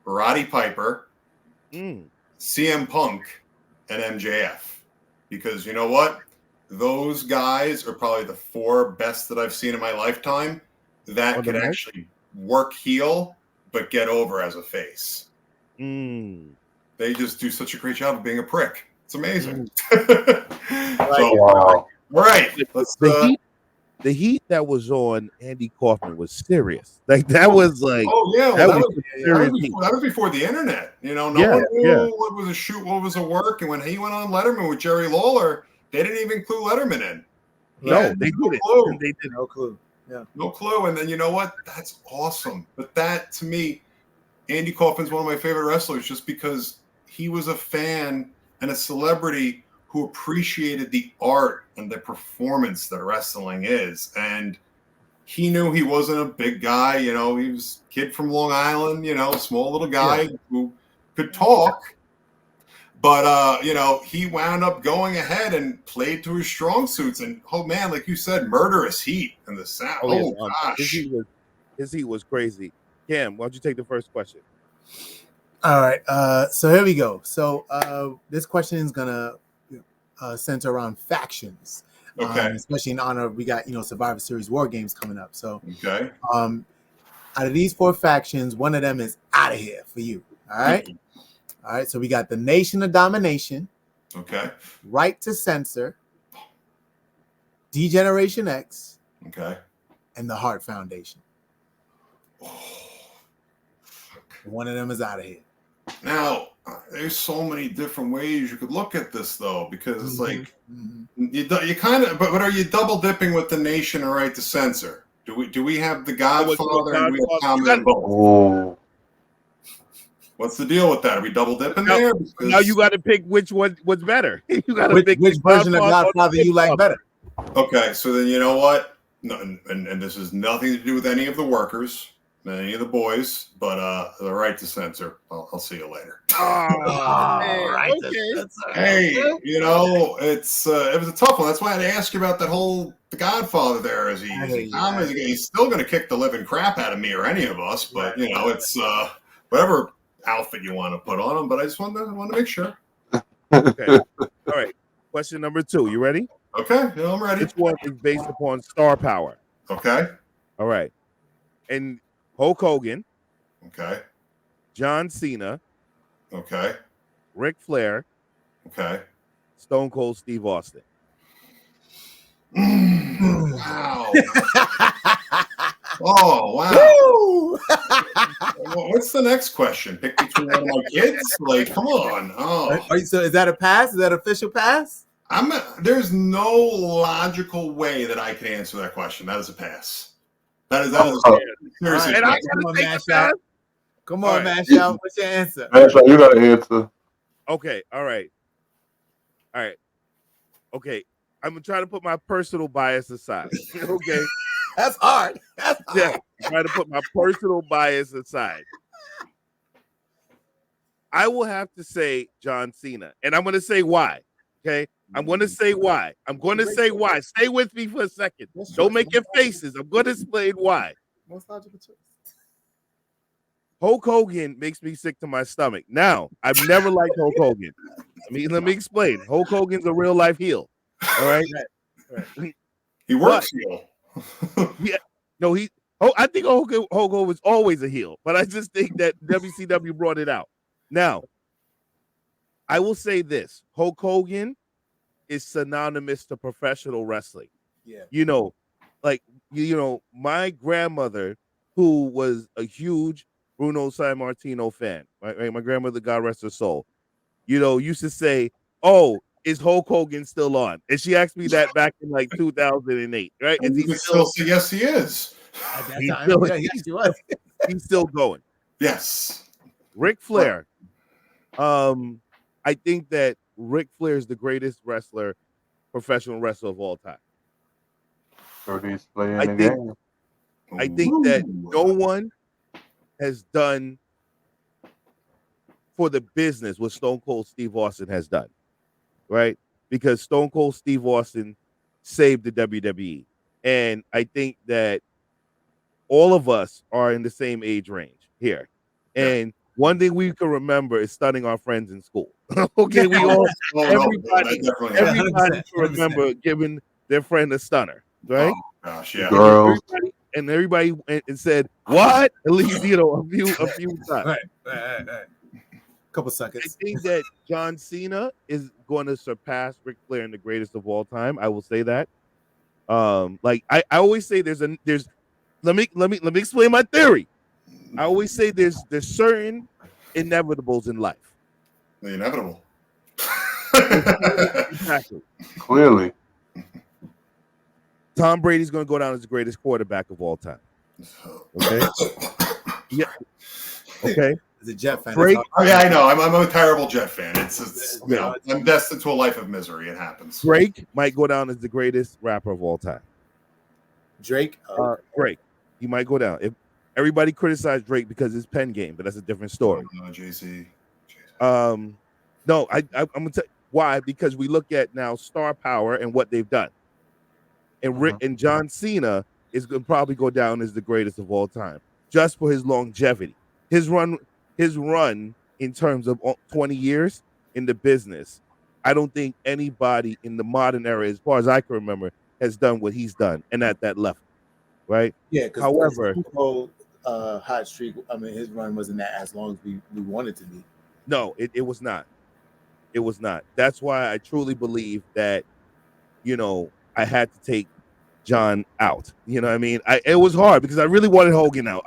Roddy Piper, CM Punk, and MJF. Because you know what? Those guys are probably the 4 best that I've seen in my lifetime that can actually work heel, but get over as a face. They just do such a great job of being a prick. It's amazing. All right. Let's,
the heat that was on Andy Kaufman was serious. Like that was like,
that was before the internet. You know, no one knew what was a shoot, what was a work. And when he went on Letterman with Jerry Lawler, they didn't even clue Letterman in.
No, they didn't. They did
no clue. Yeah,
no clue. And then you know what? That's awesome. But that to me, Andy Kaufman's one of my favorite wrestlers, just because he was a fan and a celebrity who appreciated the art and the performance that wrestling is. And he knew he wasn't a big guy, you know, he was a kid from Long Island, you know, small little guy who could talk. But, you know, he wound up going ahead and played to his strong suits. And, oh, man, like you said, murderous heat in the sound. Gosh.
His heat was crazy. Cam, why don't you take the first question?
All right. So here we go. So this question is going to center around factions, especially in honor of we got Survivor Series War Games coming up. So out of these 4 factions, one of them is Outta Here for you. All right. All right. So we got the Nation of Domination.
Okay.
Right to Censor. D-Generation X.
Okay.
And the Hart Foundation. One of them is Outta Here.
Now, there's so many different ways you could look at this, though, because it's like you kind of. But are you double dipping with the Nation or Right to Censor? Do we have the Godfather? And do we have Tom Lambeau? What's the deal with that? Are we double dipping
now,
there?
Now you got to pick which one was better. You got to pick
which version of Godfather you like better.
Okay, so then you know what? No, and this has nothing to do with any of the workers, any of the boys, but the right to censor. I'll see you later.
Right.
Okay.
Hey, you know, it was a tough one. That's why I had to ask you about the Godfather there. Is he's still going to kick the living crap out of me or any of us, but you know, it's whatever outfit you want to put on him. But I just want to make sure.
Okay. All right. Question number 2. You ready?
Okay. Yeah, I'm ready.
This one is based upon star power.
Okay.
All right. And Hulk Hogan.
Okay.
John Cena.
Okay.
Ric Flair.
Okay.
Stone Cold Steve Austin.
Wow. Oh, wow. What's the next question? Pick between one of my kids? Like, come on. Oh.
So is that a pass? Is that official pass?
There's no logical way that I can answer that question. That is a pass. That is seriously.
And
Come on, MashOut. Come on,
Right.
MashOut. What's your answer?
MashOut, you got to answer.
Okay. All right. Okay. I'm gonna try to put my personal bias aside. Okay.
That's hard. That's hard.
Yeah. Try to put my personal bias aside. I will have to say John Cena, and I'm gonna say why. Okay. I'm going to say why. Stay with me for a second. Don't make your faces. I'm going to explain why.
Most logical choice.
Hulk Hogan makes me sick to my stomach. Now, I've never liked Hulk Hogan. Let me explain. Hulk Hogan's a real life heel. All right.
He works heel.
Yeah. No, I think Hulk Hogan was always a heel, but I just think that WCW brought it out. Now, I will say this: Hulk Hogan is synonymous to professional wrestling.
Yeah.
My grandmother, who was a huge Bruno Sammartino fan, right? My grandmother, God rest her soul, used to say, "Oh, is Hulk Hogan still on?" And she asked me that back in like 2008, right? And
he still say yes, he is.
At that time, yes, he was.
He's still going.
Yes.
Ric Flair. I think that Ric Flair is the greatest professional wrestler of all time. I think that no one has done for the business what Stone Cold Steve Austin has done, right? Because Stone Cold Steve Austin saved the WWE. And I think that all of us are in the same age range here. And one thing we can remember is stunning our friends in school. Okay, everybody can remember giving their friend a stunner, right?
Oh, gosh, yeah.
Girls.
Everybody went and said, "What?" At least a few times.
Right. Couple seconds.
I think that John Cena is going to surpass Ric Flair in the greatest of all time. I will say that. Like I always say, let me explain my theory. I always say there's certain inevitables in life.
The inevitable.
Exactly.
Clearly.
Tom Brady's going to go down as the greatest quarterback of all time. Okay. Yeah. Okay.
As a Jet fan.
Drake.
Yeah, I know. I'm a terrible Jet fan. I'm destined to a life of misery. It happens.
Drake might go down as the greatest rapper of all time.
Drake.
Drake. He might go down. If everybody criticized Drake because of his pen game, but that's a different story.
JC.
No, I'm gonna tell you why, because we look at now star power and what they've done. And and John Cena is going to probably go down as the greatest of all time, just for his longevity. His run in terms of 20 years in the business, I don't think anybody in the modern era, as far as I can remember, has done what he's done and at that level, right?
Yeah.
However,
hot streak. I mean, his run wasn't that as long as we wanted to be.
No, it was not. It was not. That's why I truly believe that, I had to take John out. You know what I mean? It was hard because I really wanted Hogan out.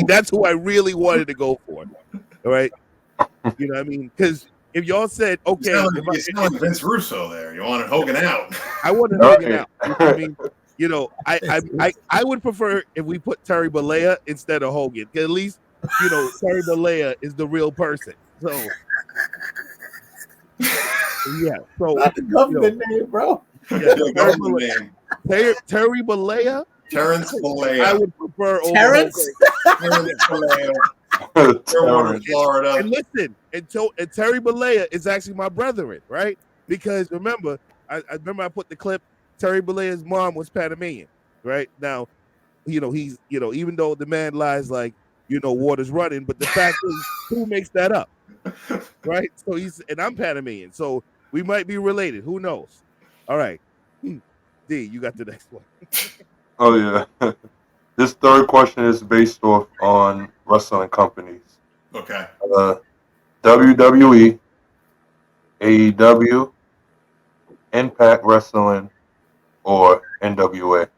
That's who I really wanted to go for. All right. You know what I mean? Because if y'all said, okay,
you sound like Vince Russo there. You wanted Hogan out.
I wanted Hogan out. You know what I mean? I would prefer if we put Terry Bollea instead of Hogan. At least Terry Bollea is the real person. So yeah, so
Not the government name, bro.
Yeah, Terry Bollea.
Terrence Bollea.
I would prefer over
Terrence.
Terrence Bollea. Clearwater, Florida.
And listen, and Terry Bollea is actually my brethren, right? Because remember, I remember I put the clip. Terry Bollea's mom was Panamanian, right? Now, he's even though the man lies like water's running, but the fact is, who makes that up, right? So and I'm Panamanian, so we might be related. Who knows? All right, D, you got the next one.
Oh yeah. This third question is based off on wrestling companies.
Okay.
WWE, AEW, Impact Wrestling, or NWA.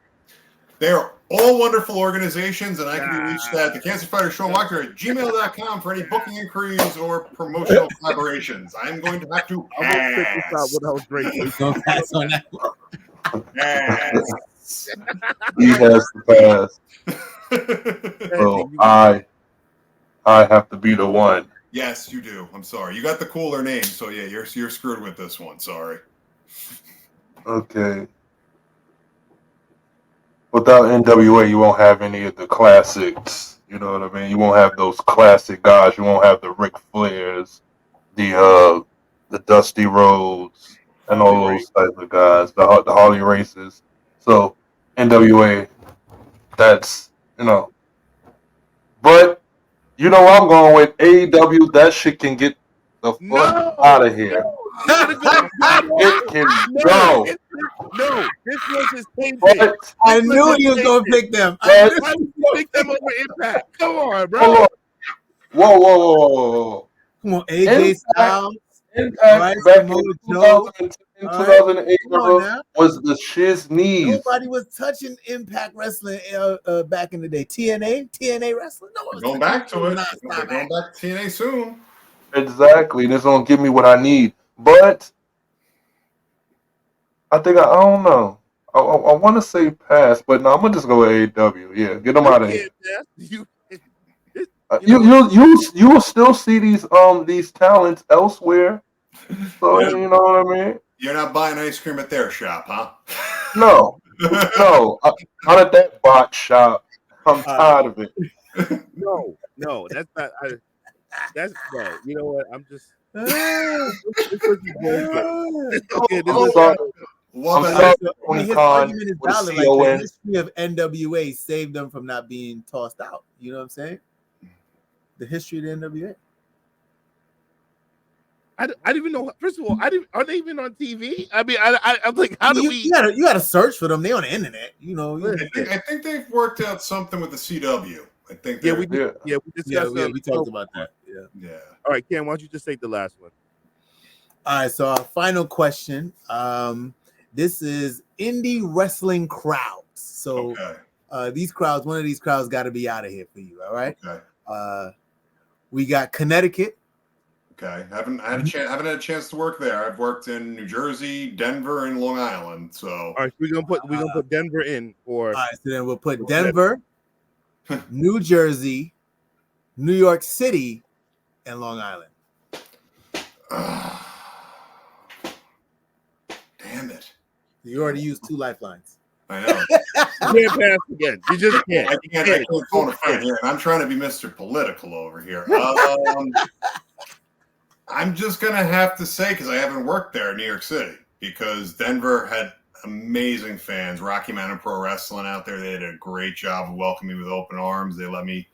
They're all wonderful organizations, and I can be reached at the Cancer Fighter Sean Wacther at gmail.com for any booking inquiries or promotional collaborations. I'm going to have to
I'm gonna pick this out when I was great.
Don't pass on that one.
He has to pass. So I have to be the one.
Yes, you do. I'm sorry. You got the cooler name, so yeah, you're screwed with this one. Sorry.
Okay. Without NWA, you won't have any of the classics. You know what I mean? You won't have those classic guys. You won't have the Ric Flairs, the Dusty Rhodes, and all those types of guys. The Harley Races. So NWA, that's But I'm going with AEW. That shit can get the fuck out of here. It can go.
No, this was his paycheck.
I knew you was gonna pick them.
Pick them over Impact. Come on, bro.
Whoa.
Come on, AJ Styles.
Impact back in 2008 was the shiz knees.
Nobody was touching Impact Wrestling back in the day. TNA Wrestling. No one was
going back to it. We're going back to TNA soon.
Exactly. This gonna give me what I need. But I think I don't know. I want to say pass, but no, I'm gonna just go with AEW. Yeah, get them out of here. You will still see these talents elsewhere. So you know what I mean.
You're not buying ice cream at their shop, huh?
No, not at that bot shop. I'm tired of it.
No, that's not. That's no. You know what? I'm just.
I'm sorry, his argument is valid. Like the history of NWA saved them from not being tossed out. You know what I'm saying? The history of the NWA.
I didn't even know. First of all, are they even on TV? I mean, I'm like, how do we?
You gotta search for them. They're on the internet.
I think they've worked out something with the CW. I think.
We discussed.
We talked about that.
Yeah.
All right, Cam, why don't you just take the last one?
All right, so our final question. This is indie wrestling crowds. So these crowds, one of these crowds got to be out of here for you. All right.
Okay.
We got Connecticut.
Okay. Haven't had a chance to work there. I've worked in New Jersey, Denver, and Long Island. So
all right, we're gonna put Denver in for.
All right, so then we'll put Denver, New Jersey, New York City, and Long Island.
Damn it!
You already used 2 lifelines.
I know.
You can't pass again. You just can't.
I can't phone a friend here, and I'm trying to be Mr. Political over here. I'm just gonna have to say, because I haven't worked there in New York City, because Denver had amazing fans. Rocky Mountain Pro Wrestling out there, they did a great job of welcoming me with open arms. They let me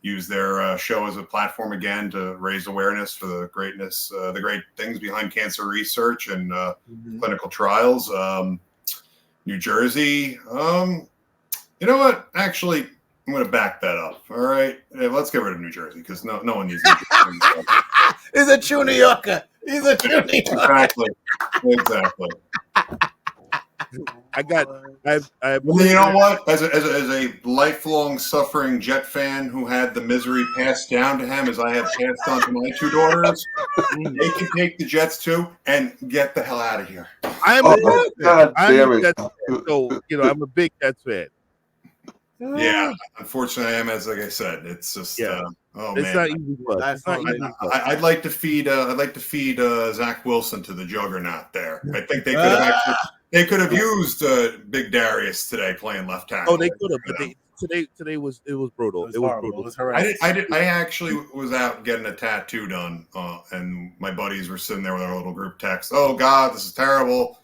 use their show as a platform again to raise awareness for the greatness, the great things behind cancer research and clinical trials. New Jersey, you know what? Actually, I'm going to back that up. All right, let's get rid of New Jersey because no one needs New Jersey.
He's a true New Yorker. He's a true New Yorker.
Exactly.
Well,
you know what? As a lifelong suffering Jet fan who had the misery passed down to him, as I have passed on to my 2 daughters, they can take the Jets too and get the hell out of here.
I'm a Jets fan, so I'm a big Jets fan.
Yeah, unfortunately, I am. As like I said, it's just Oh
It's
man,
not easy gloves. It's not easy gloves.
I'd like to feed Zach Wilson to the Juggernaut there. I think they could have used Big Darius today playing left tackle.
Oh, they could have, but today was brutal. It was brutal.
It was horrendous.
I actually was out getting a tattoo done, and my buddies were sitting there with our little group text. Oh God, this is terrible.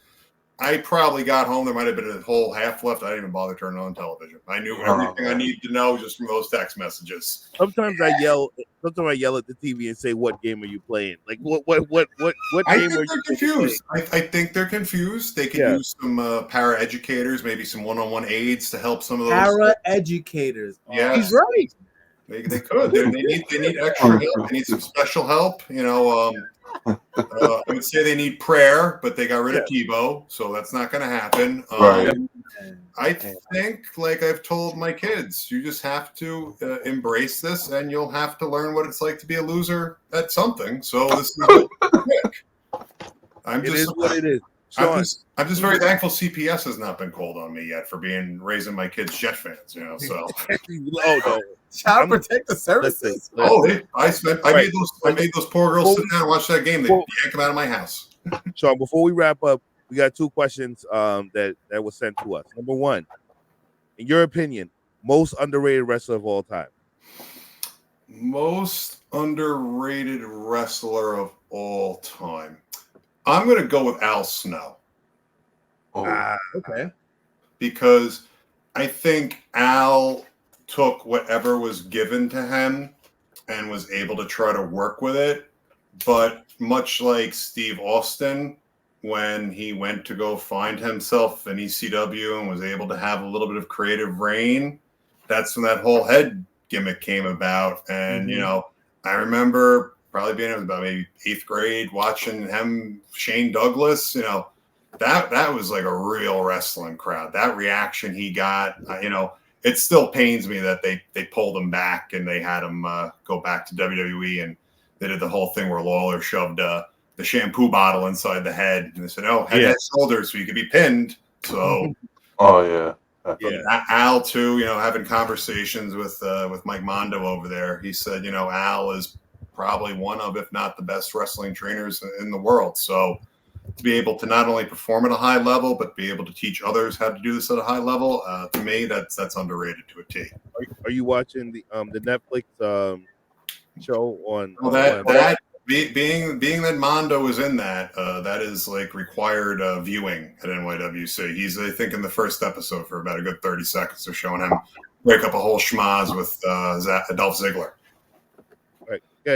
I probably got home. There might have been a whole half left. I didn't even bother turning on television. I knew everything I needed to know just from those text messages.
Sometimes I yell at the TV and say, "What game are you playing? Like what game
I
are
think
you
they're confused. I think they're confused. They could use some para-educators, maybe some one-on-one aids to help some of those
para-educators.
Yeah,
he's right.
They could. They need extra help. They need some special help. I would say they need prayer, but they got rid of Tebow, so that's not going to happen. I think, like I've told my kids, you just have to embrace this, and you'll have to learn what it's like to be a loser at something. So this is what
it is what it is.
I'm just very thankful CPS has not been called on me yet for raising my kids Jet fans. So
oh no.
Child Protective Services.
I made those poor girls sit down and watch that game. They yank them out of my house.
Sean, before we wrap up, we got 2 questions that were sent to us. Number 1, in your opinion, most underrated wrestler of all time.
Most underrated wrestler of all time. I'm going to go with Al Snow.
Okay.
Because I think Al took whatever was given to him and was able to try to work with it. But much like Steve Austin, when he went to go find himself in ECW and was able to have a little bit of creative reign, that's when that whole head gimmick came about. And, I remember probably being about maybe 8th grade watching him, Shane Douglas, that was like a real wrestling crowd. That reaction he got, it still pains me that they pulled him back and they had him go back to WWE, and they did the whole thing where Lawler shoved the shampoo bottle inside the head, and they said, "Oh, head and shoulders, so you could be pinned." So, Al too, having conversations with Mike Mondo over there, he said, Al is probably one of, if not the best wrestling trainers in the world. So, to be able to not only perform at a high level, but be able to teach others how to do this at a high level, to me, that's underrated to a T.
Are you watching the Netflix show on?
Well, being that Mondo is in that, that is like required viewing at NYWC. He's, I think, in the first episode for about a good 30 seconds. They're showing him break up a whole schmaz with Dolph Ziggler.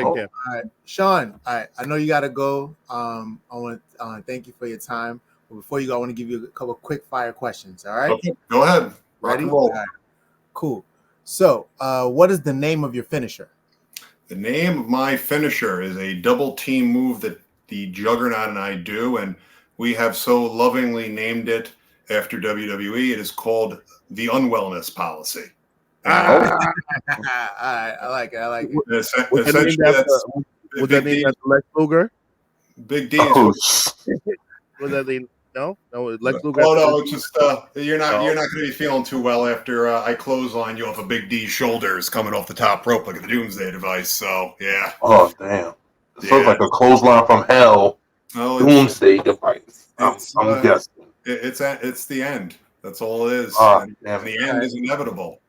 All
right, Sean. I know you got to go. I want to thank you for your time. But before you go, I want to give you a couple of quick fire questions. All right.
Okay, go ahead.
Ready? All right. Cool. So, what is the name of your finisher?
The name of my finisher is a double team move that the Juggernaut and I do, and we have so lovingly named it after WWE. It is called the Unwellness Policy.
All right, I like it.
Was that named after Lex Luger?
Big D.
Was that the no? Lex Luger.
Oh no, it's just you're not going to be feeling too well after I clothesline you off of Big D's shoulders coming off the top rope like the Doomsday Device. So yeah.
Oh damn! It sounds like a clothesline from hell.
Oh,
Doomsday Device. I'm guessing.
It's the end. That's all it is. The end is inevitable.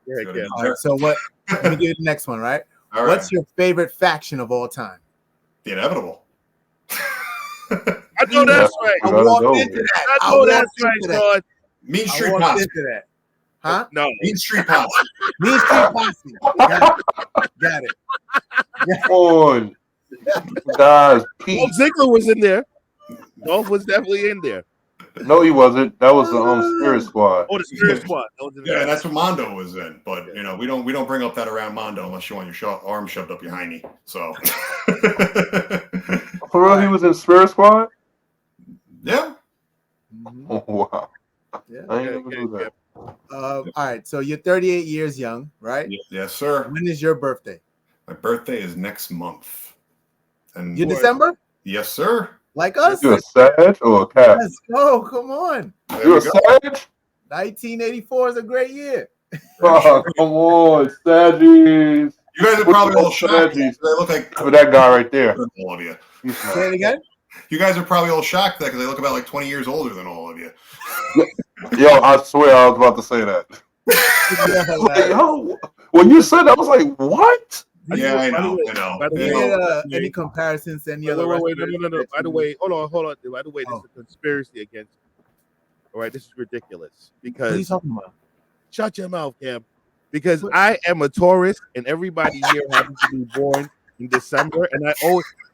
Yeah. All right, so what? Let me give you the next one, right?
All right.
What's your favorite faction of all time?
The Inevitable.
I know that's right.
I walked into that.
I know that's right, Sean.
Mean Street Posse.
Huh?
No.
Mean Street Posse.
Mean Street Posse. Got it.
Come on. Guys,
Dolph Ziggler was in there. Dolph was definitely in there.
No, he wasn't. That was the Spirit Squad.
Oh, the Spirit Squad.
Yeah, that's what Mondo was in. But we don't bring up that around Mondo unless you want your arm shoved up behind you. So
for real, he was in Spirit Squad.
Yeah.
Oh, wow.
Yeah.
I ain't never knew that.
All right, so you're 38 years young, right?
Yes, sir.
When is your birthday?
My birthday is next month. And
You December?
Yes, sir.
Like us?
You a Sag or a Cat?
Let's go. Come on.
You a Sag?
1984 is a great year.
Oh, come on, Saggies.
You guys are probably all shocked. They look like
that guy right there.
All of you.
Say it again.
You guys are probably all shocked because they look about like 20 years older than all of you.
Yo, I swear I was about to say that. Like, yo, when you said that, I was like, what?
Yeah, I know.
By the way,
Any comparisons to any other?
Wait, no. By the way, hold on. By the way, this is a conspiracy against you. All right, this is ridiculous. Because
What are you talking about?
Shut your mouth, Cam. Because I am a Taurus, and everybody here happens to be born in December, and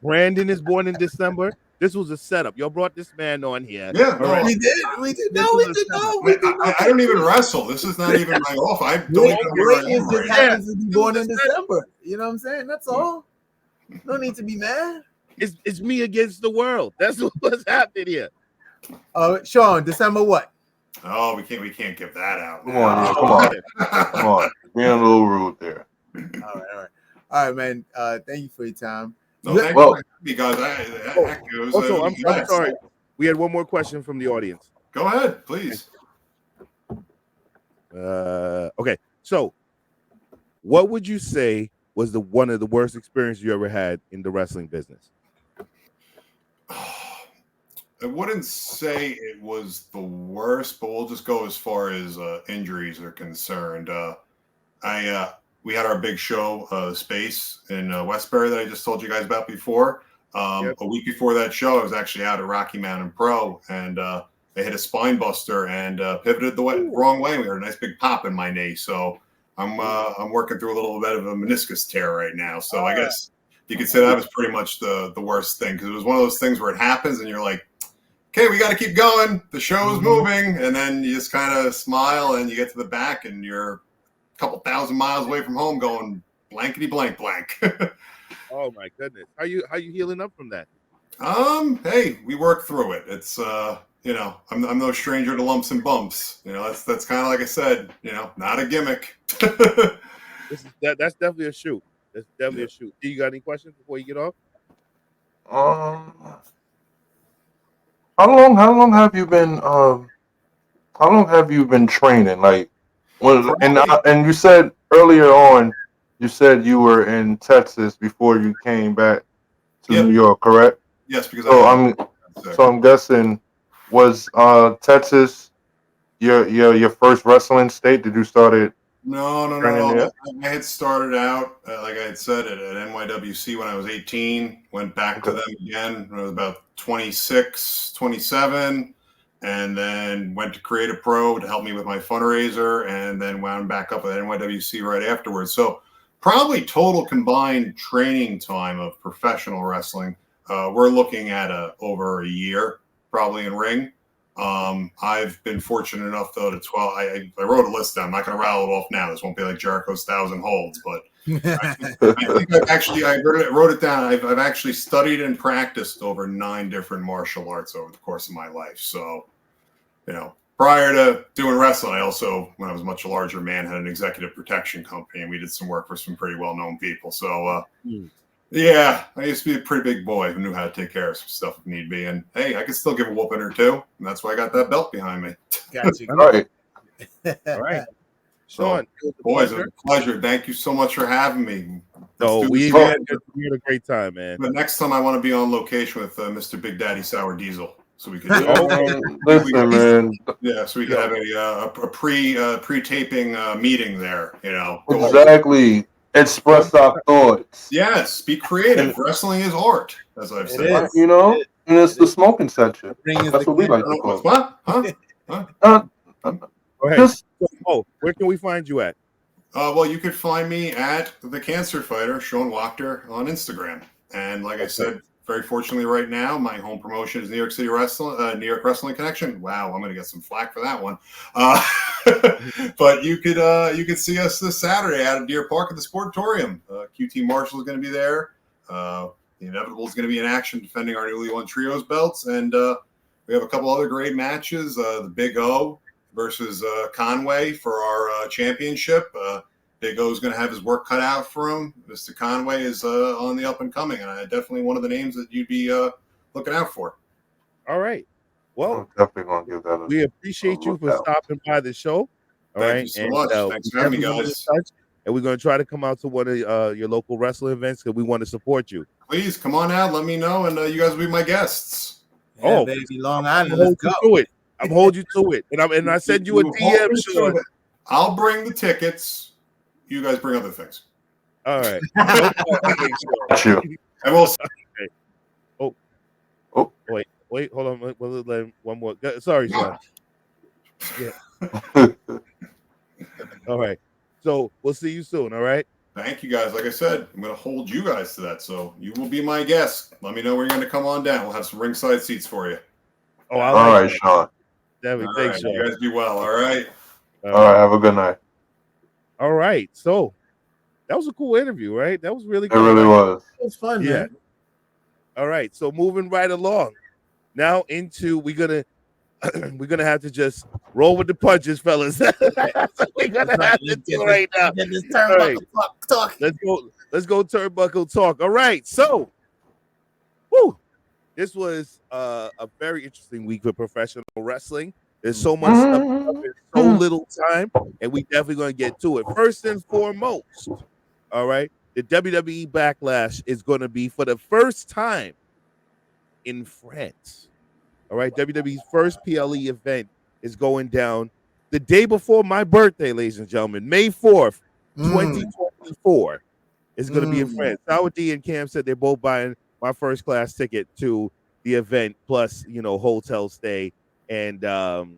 Brandon is born in December. This was a setup. Y'all brought this man on here.
Yeah,
right. We did.
I don't even wrestle. This is not even my off. I don't even
Greatness just happens to be born in December. You know what I'm saying? That's all. No need to be mad.
It's me against the world. That's what's happening here.
Sean, December what?
Oh, we can't give that out.
Come on. Being a little rude there.
All right, man. Thank you for your time.
No, thank you because
I'm sorry. We had one more question from the audience.
Go ahead, please.
Okay. So, what would you say was one of the worst experiences you ever had in the wrestling business?
I wouldn't say it was the worst, but we'll just go as far as injuries are concerned. We had our big show, Space, in Westbury that I just told you guys about before. A week before that show, I was actually out at Rocky Mountain Pro, and I hit a spine buster and pivoted the wrong way. We had a nice big pop in my knee, so I'm working through a little bit of a meniscus tear right now. So I guess you could say that was pretty much the worst thing, because it was one of those things where it happens and you're like, okay, we got to keep going. The show is moving, and then you just kind of smile and you get to the back and you're couple thousand miles away from home going blankety blank.
Oh my goodness. How you healing up from that?
Hey, we work through it. It's I'm no stranger to lumps and bumps. That's kind of like I said, not a gimmick.
That's definitely a shoot. That's definitely a shoot. Do you got any questions before you get off?
How long have you been training? Like, and you said earlier on, you said you were in Texas before you came back to New York, correct?
Yes, because
I'm guessing, was Texas your first wrestling state? Did you start it?
No. I had started out, like I had said, at NYWC when I was 18, went back to them again when I was about 26, 27, and then went to Creative Pro to help me with my fundraiser, and then wound back up at NYWC right afterwards. So probably total combined training time of professional wrestling, we're looking at over a year, probably in ring. I've been fortunate enough though to 12. I wrote a list down. I'm not going to rattle it off now. This won't be like Jericho's 1,000 holds, but I think I wrote it down. I've actually studied and practiced over 9 different martial arts over the course of my life. So, prior to doing wrestling, I also, when I was a much larger man, had an executive protection company, and we did some work for some pretty well-known people. So, yeah, I used to be a pretty big boy who knew how to take care of some stuff if need be. And hey, I could still give a whooping or two. And that's why I got that belt behind me.
Gotcha.
All right.
Sean,
boys, it's a pleasure. Thank you so much for having me.
We had a great time, man.
But next time I want to be on location with Mr. Big Daddy SourDiesel. So we could
listen, man.
Yeah, so we could have a pre-taping meeting there,
Exactly. Express our thoughts.
Yes, be creative. Wrestling is art, as I've said.
And it's the smoking section. That's what we like to call it.
What?
Go ahead. Where can we find you at?
Well, you could find me at The Cancer Fighter, Sean Wacther, on Instagram. And like I said, very fortunately right now, my home promotion is New York City Wrestling, New York Wrestling Connection. Wow, I'm going to get some flack for that one. But you could see us this Saturday out of Deer Park at the Sportatorium. QT Marshall is going to be there. The Inevitable is going to be in action defending our newly won trios belts. And we have a couple other great matches. The Big O versus Conway for our championship. Big O is going to have his work cut out for him. Mr. Conway is on the up and coming, and definitely one of the names that you'd be looking out for.
All right. Well,
I'm definitely going to give that
we appreciate you for stopping by the show.
Thank you so much. Thanks for having me, guys.
and we're going to try to come out to one of your local wrestling events because we want to support you.
Please come on out. Let me know, and you guys will be my guests.
Yeah, baby, Long Island. Let's go.
I'm holding you to it, and I send you a DM. Sean.
I'll bring the tickets. You guys bring other things.
All right.
And we'll.
Oh, wait, hold on. We'll let one more. Sorry, Sean. Yeah. All right. So we'll see you soon. All right.
Thank you, guys. Like I said, I'm going to hold you guys to that. So you will be my guest. Let me know when you're going to come on down. We'll have some ringside seats for you.
Oh, all right, Sean.
Thanks, Sean.
You guys be well. All right.
All right. Have a good night.
All right. So that was a cool interview, right? That was really
good. It really was.
It was fun,
yeah.
Man.
All right. So moving right along. Now into we're gonna have to just roll with the punches, fellas. We're gonna have to do right now.
This turnbuckle talk.
Let's go turnbuckle talk. All right. So this was a very interesting week for professional wrestling. There's so much stuff in so little time, and we definitely gonna get to it. First and foremost, all right, the WWE Backlash is gonna be for the first time in France. All right, WWE's first PLE event is going down the day before my birthday, ladies and gentlemen. May 4th, 2024 is going to be in France. Sour D and Cam said they're both buying my first class ticket to the event, plus hotel stay and hotel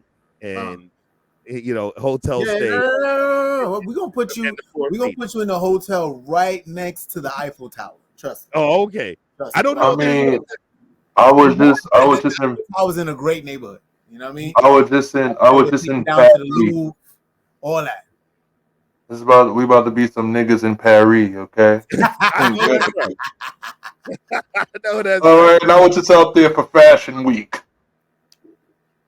stay.
No. We're gonna put you. We're gonna put you in a hotel right next to the Eiffel Tower. Trust me.
Oh, okay. I don't know.
I mean, I was
in a great neighborhood. You know what I mean?
I was just in
down to the Louvre, all that.
We about to be some niggas in Paris, okay?
No, that's
all right. Now what's out there for Fashion Week?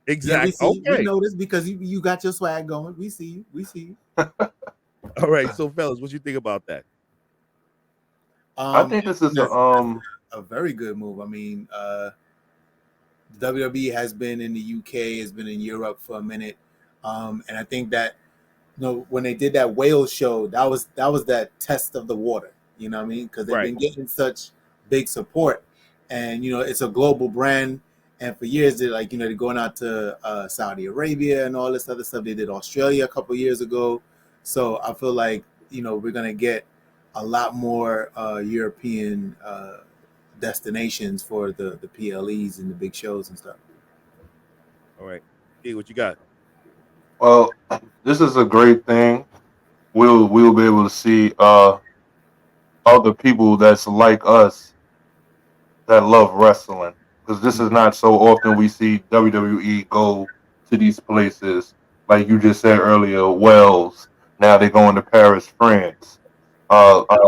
Exactly.
We notice because you got your swag going. We see you.
All right. So, fellas, what you think about that?
I think this is
a very good move. I mean, WWE has been in the UK, has been in Europe for a minute, and I think that when they did that Wales show, that was that test of the water. You know what I mean? Because they've been getting such big support, and it's a global brand. And for years, they're they're going out to Saudi Arabia and all this other stuff. They did Australia a couple years ago, so I feel like we're gonna get a lot more European destinations for the PLEs and the big shows and stuff.
All right, hey, what you got?
Well, this is a great thing. We'll be able to see other people that's like us that love wrestling, because this is not so often we see WWE go to these places. Like you just said earlier, Wales. Now they're going to Paris, France. The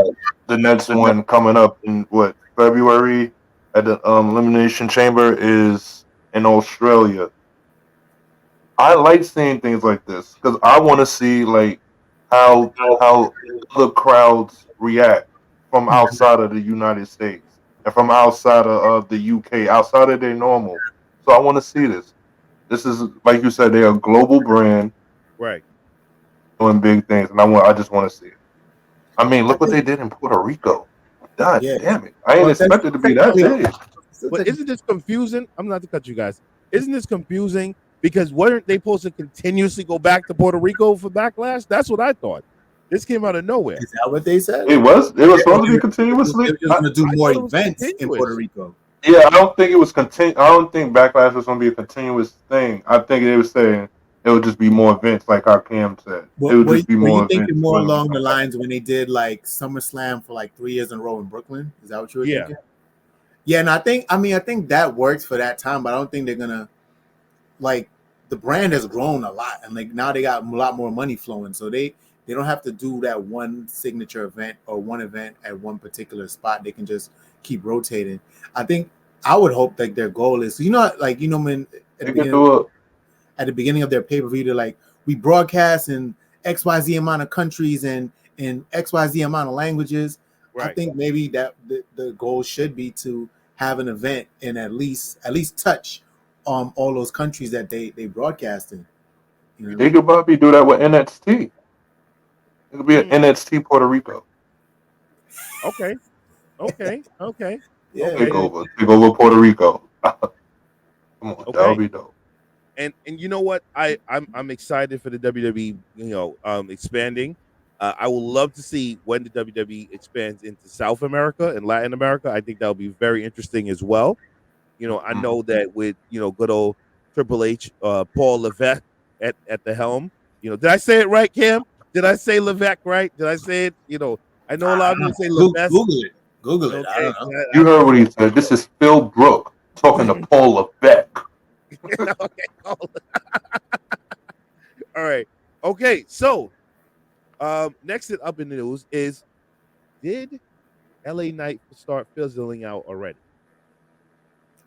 next one coming up in February at the Elimination Chamber is in Australia. I like seeing things like this because I want to see how the crowds react from outside of the United States and from outside of the UK, outside of their normal. So I want to see this. This is, like you said, they're a global brand,
right?
Doing big things, and I just want to see it. I mean, look what they did in Puerto Rico. God damn it! I ain't expected to be that big.
But isn't this confusing? I'm not to cut you guys. Isn't this confusing? Because weren't they supposed to continuously go back to Puerto Rico for Backlash? That's what I thought. This came out of nowhere.
Is that what they said?
It was supposed to be continuously.
They were going to do more events in Puerto Rico.
Yeah, I don't think it was I don't think Backlash was going to be a continuous thing. I think they were saying it would just be more events, like our Cam said. It would just be more events.
Thinking more along the lines when they did SummerSlam for 3 years in a row in Brooklyn? Is that what you were thinking? Yeah, and I think that works for that time, but I don't think they're gonna the brand has grown a lot, and now they got a lot more money flowing, so they don't have to do that one signature event or one event at one particular spot. They can just keep rotating. I think I would hope their goal is when at the beginning of their pay-per-view, they're we broadcast in XYZ amount of countries and in XYZ amount of languages. Right. I think maybe that the goal should be to have an event and at least touch all those countries that they broadcast in.
They could probably do that with NXT. It could be an NXT Puerto Rico.
Okay.
Yeah.
Take over Puerto Rico. Come on,
Okay.
that'll be dope.
And you know what? I'm excited for the WWE, expanding. I would love to see when the WWE expands into South America and Latin America. I think that would be very interesting as well. I know that with good old Triple H, Paul Levesque at the helm. Did I say it right, Cam? Did I say Levesque right? Did I say it? I know a lot of people say Levesque.
Google it. I
Okay.
don't know.
You heard what he said. This is Phil Brook talking to Paul Levesque.
Okay. All right. Okay. So, next up in the news is, did LA Knight start fizzling out already?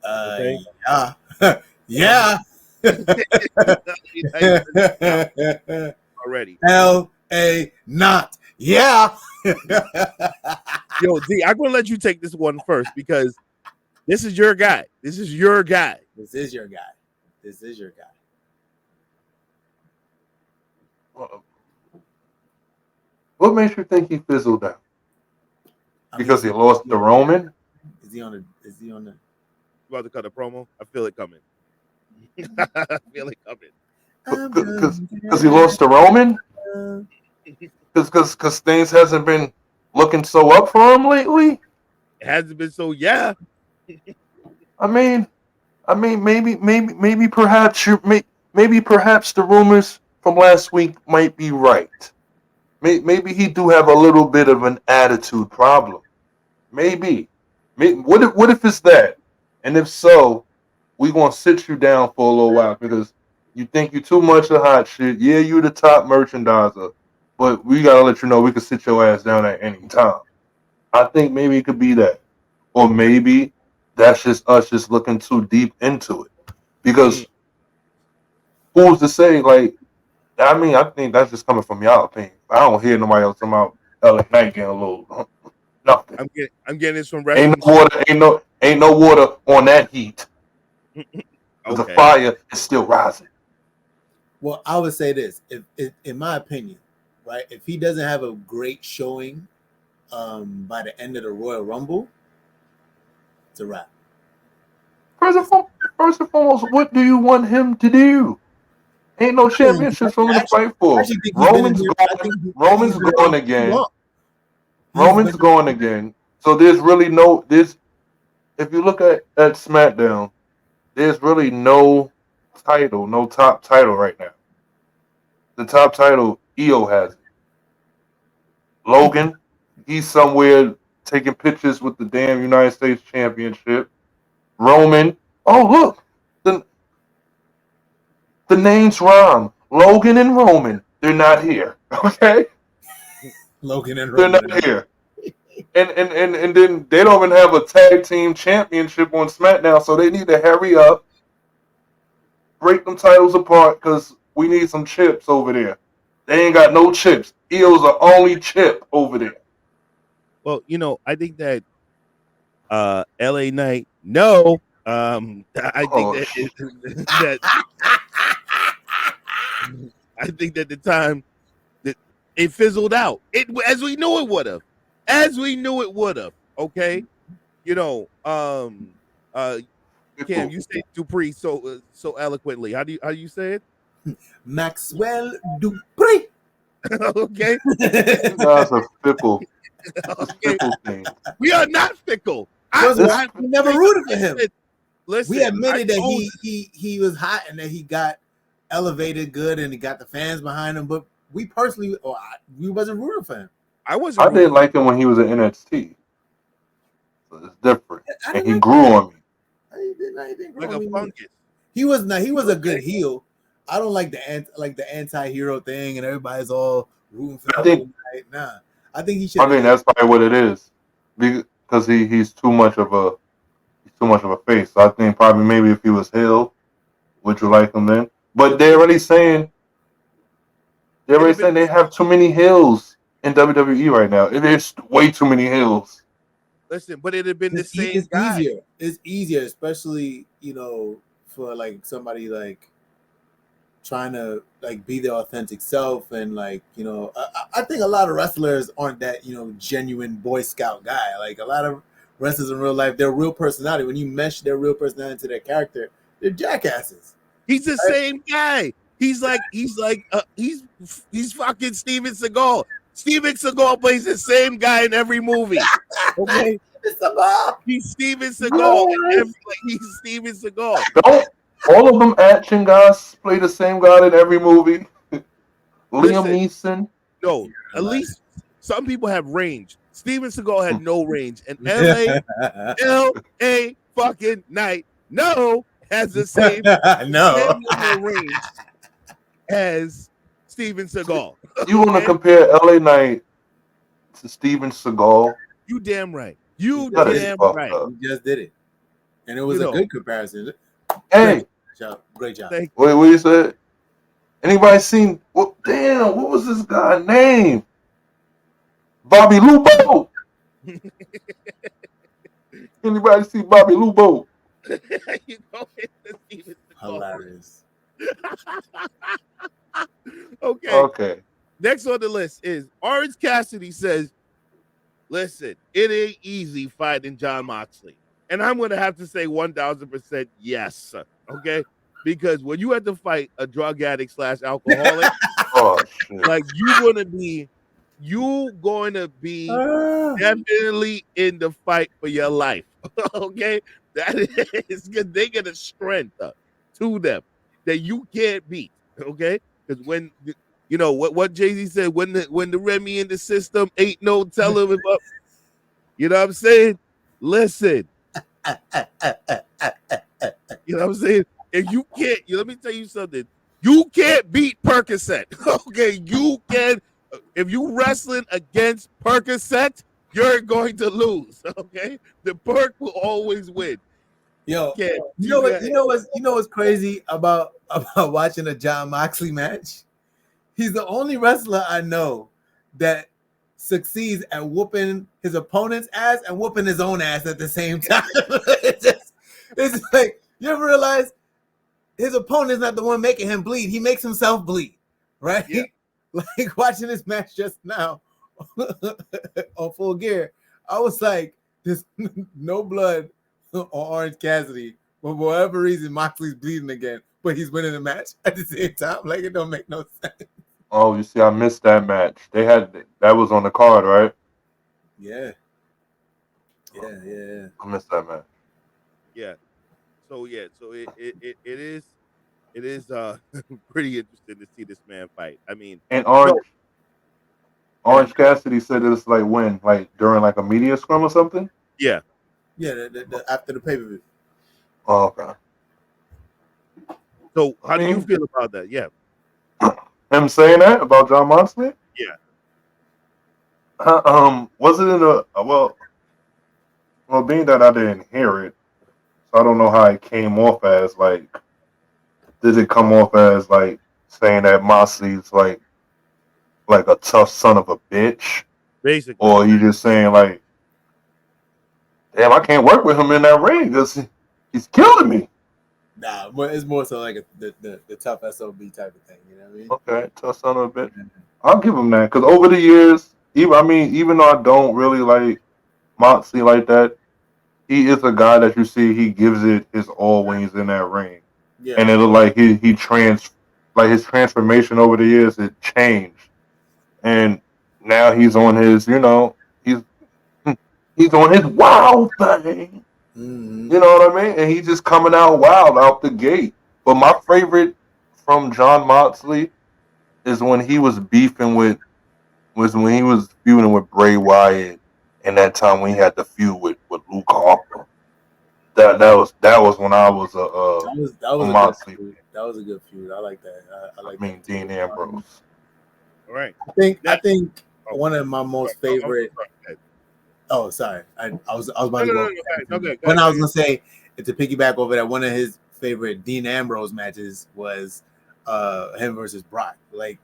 Okay.
Yeah.
Already.
L.A. not. Yeah.
Yo, D, I'm gonna let you take this one first because this is your guy.
This is your guy.
What makes you think he fizzled out? Because he lost to Roman?
Is he on the
You about to cut a promo? I feel it coming. I feel it coming.
Because he lost to Roman? Because things hasn't been looking so up for him lately?
It hasn't been so, yeah.
I mean, maybe perhaps the rumors from last week might be right. Maybe he do have a little bit of an attitude problem. Maybe. What if it's that? And if so, we gonna sit you down for a little while because you think you too much of hot shit. Yeah, you the top merchandiser, but we gotta let you know we can sit your ass down at any time. I think maybe it could be that, or maybe that's just us just looking too deep into it. Because who's to say? Like, I mean, I think that's just coming from y'all opinion. I don't hear nobody else talking about LA Knight getting a little nothing.
I'm getting this from
Ain't no water on that heat. The fire is still rising.
Well, I would say this, if in my opinion, right? If he doesn't have a great showing by the end of the Royal Rumble, it's a wrap.
First and foremost, what do you want him to do? Ain't no championships for him to fight for. Roman's going again. Roman's going again. So there's really no this. If you look at SmackDown, there's really no title, no top title right now. The top title, EO has it. Logan, he's somewhere taking pictures with the damn United States Championship. Roman, oh look, the names rhyme. Logan and Roman, they're not here. Okay,
Logan and Roman,
they're not here. And then they don't even have a tag team championship on SmackDown, so they need to hurry up, break them titles apart because we need some chips over there. They ain't got no chips. EO's the only chip over there.
Well, I think that LA Knight, no. I think that I think that the time that it fizzled out, as we knew it would have. Okay, Cam, you say Dupree so eloquently. How do you say it?
Maxwell Dupree.
Okay,
That's a fickle.
Okay.
Thing.
We are not fickle.
We never rooted for him.
Listen,
we admitted that he was hot and that he got elevated good and he got the fans behind him, but we personally, we wasn't rooting for him.
I didn't like him when he was at NXT. So it's different, and he grew on me.
I didn't
like a fungus.
He was a good heel. I don't like the anti-hero thing and everybody's all rooting for him. Nah, I think he should.
I think that's probably what it is, because he's too much of a face. So I think probably maybe if he was heel, would you like him then? But they're already saying they have too many heels in WWE right now. There's way too many heels.
Listen, but it'd have been the same guy.
It's easier, especially for like somebody like trying to like be their authentic self, and like, you know, I think a lot of wrestlers aren't that, you know, genuine Boy Scout guy. Like a lot of wrestlers in real life, their real personality, when you mesh their real personality to their character, they're jackasses.
He's the same guy. He's fucking Steven Seagal. Steven Seagal plays the same guy in every movie. Okay, he's Steven Seagal. He's Steven Seagal.
Don't all of them action guys play the same guy in every movie? Liam Neeson.
No, at least some people have range. Steven Seagal had no range, and L.A. fucking Night has the same range as Steven Seagal.
You want to compare L.A. Knight to Steven Seagal?
You damn right. You damn right.
You just did it, and it was a good comparison.
Hey,
great job.
Wait, what you said? Anybody seen? What was this guy's name? Bobby Lubo. Anybody see Bobby Lubo?
You know,
hilarious.
Okay. Next on the list is Orange Cassidy says, listen, it ain't easy fighting Jon Moxley. And I'm going to have to say 1,000% yes. Okay? Because when you have to fight a drug addict / alcoholic, like you're going to be definitely in the fight for your life. Okay? That is good. They get a strength to them that you can't beat. Okay? Because when you know what Jay-Z said, when the Remy in the system ain't no telling him up. You know what I'm saying? Listen. You know what I'm saying? If you can't, let me tell you something. You can't beat Percocet. Okay, you can. If you wrestling against Percocet, you're going to lose. Okay, the perk will always win.
Yo, you know what's crazy about watching a Jon Moxley match? He's the only wrestler I know that succeeds at whooping his opponent's ass and whooping his own ass at the same time. It's like, you ever realize his opponent's not the one making him bleed. He makes himself bleed, right? Yeah. Like watching this match just now on Full Gear, I was like, there's no blood on Orange Cassidy, but for whatever reason, Moxley's bleeding again, but he's winning the match at the same time. Like, it don't make no sense.
Oh, you see, I missed that match. They had that was on the card, right?
Yeah.
I missed that match.
Yeah. So it is pretty interesting to see this man fight. I mean,
and Orange Cassidy said it's like when, like during like a media scrum or something.
Yeah.
Yeah, after the pay-per-view.
Oh, okay.
So how do you feel about that? Yeah.
Him saying that about Jon Moxley?
Yeah.
Was it in a well, being that I didn't hear it, so I don't know how it came off as. Like, did it come off as like saying that Moxley's like a tough son of a bitch,
basically,
or you just saying like, damn, I can't work with him in that ring because he's killing me?
Nah, it's more so like the tough SOB type of thing. You know what I mean?
Okay, tough son of a bitch. I'll give him that because over the years, even though I don't really like Moxley like that, he is a guy that you see he gives it his all when he's in that ring. Yeah. And it looked like his transformation over the years, it changed. And now he's on his, he's on his wild thing. Mm-hmm. You know what I mean? And he's just coming out wild out the gate. But my favorite from Jon Moxley is when he was feuding with Bray Wyatt, and that time when he had the feud with Luke Harper. That was when I was Moxley.
That was a good feud. I like that. I
mean, Dean Ambrose.
All right.
I think one of my most favorite. Oh, sorry. I was about to go. When I was gonna say, to piggyback over that, one of his favorite Dean Ambrose matches was him versus Brock. Like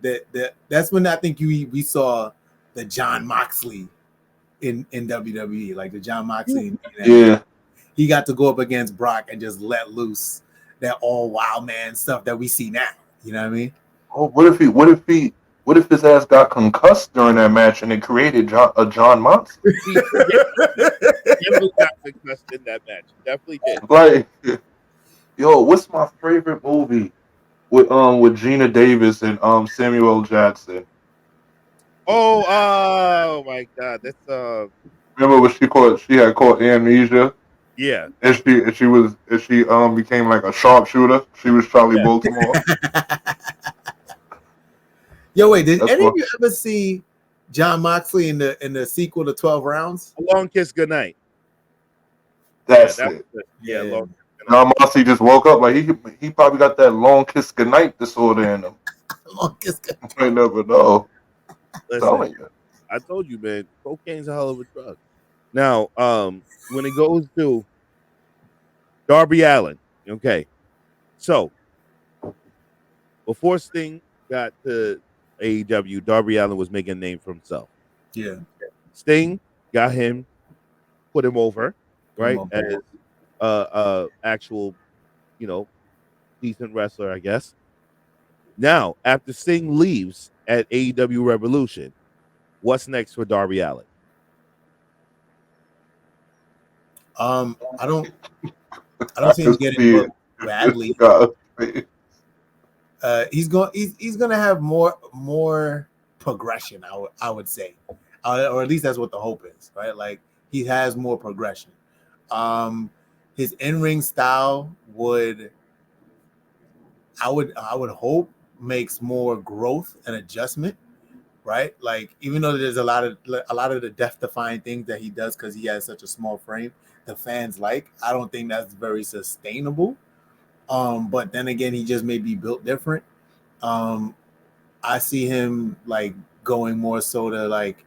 that's when I think we saw the Jon Moxley in WWE, like the Jon Moxley.
Yeah.
He got to go up against Brock and just let loose that all wild man stuff that we see now. You know what I mean?
Oh, what if his ass got concussed during that match and it created a John Moxley?
Definitely got concussed in that match. Definitely did.
Like, yo, what's my favorite movie with Gina Davis and Samuel L. Jackson?
Oh my God, that's
Remember what she had caught amnesia?
yeah.
And she became like a sharpshooter. She was Charlie Baltimore.
Yo, wait, did any of you ever see John Moxley in the sequel to 12 Rounds?
A Long Kiss Goodnight.
That's it.
Yeah, Long Kiss Goodnight.
John Moxley just woke up like he probably got that long kiss goodnight disorder in him.
Long Kiss Goodnight.
I never know.
Listen, I told you, man, cocaine's a hell of a drug. Now, when it goes to Darby Allin, okay, so before Sting got to AEW, Darby Allin was making a name for himself.
Yeah.
Sting got him, put him over, right? As actual, decent wrestler, I guess. Now, after Sting leaves at AEW Revolution, what's next for Darby Allin?
I don't see him getting booked badly. He's gonna have more progression. I would say, or at least that's what the hope is, right? Like he has more progression. His in-ring style I would hope makes more growth and adjustment, right? Like even though there's a lot of the death-defying things that he does because he has such a small frame, the fans like. I don't think that's very sustainable. But then again, he just may be built different. I see him like going more so to like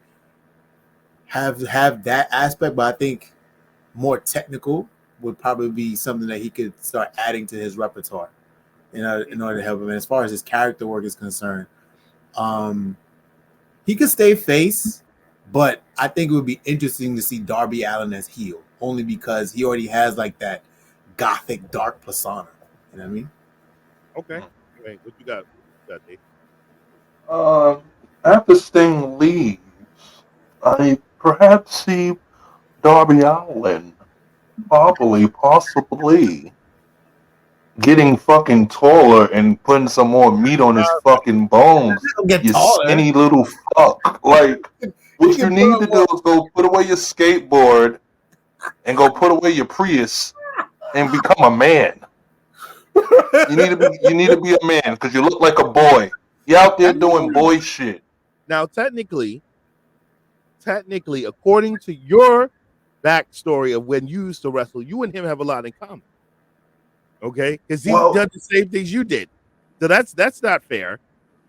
have that aspect, but I think more technical would probably be something that he could start adding to his repertoire in order to help him. And as far as his character work is concerned, he could stay face, but I think it would be interesting to see Darby Allin as heel, only because he already has like that gothic dark persona. You know what I mean?
Okay. Wait, what you got, Dave?
After Sting leaves, I perhaps see Darby Allin possibly getting fucking taller and putting some more meat on his fucking bones. You skinny little fuck. Like, what you need to do is go put away your skateboard and go put away your Prius and become a man. You need to be a man because you look like a boy. You're out there doing boy shit.
Now, technically, according to your backstory of when you used to wrestle, you and him have a lot in common. Okay, because he done the same things you did. So that's not fair.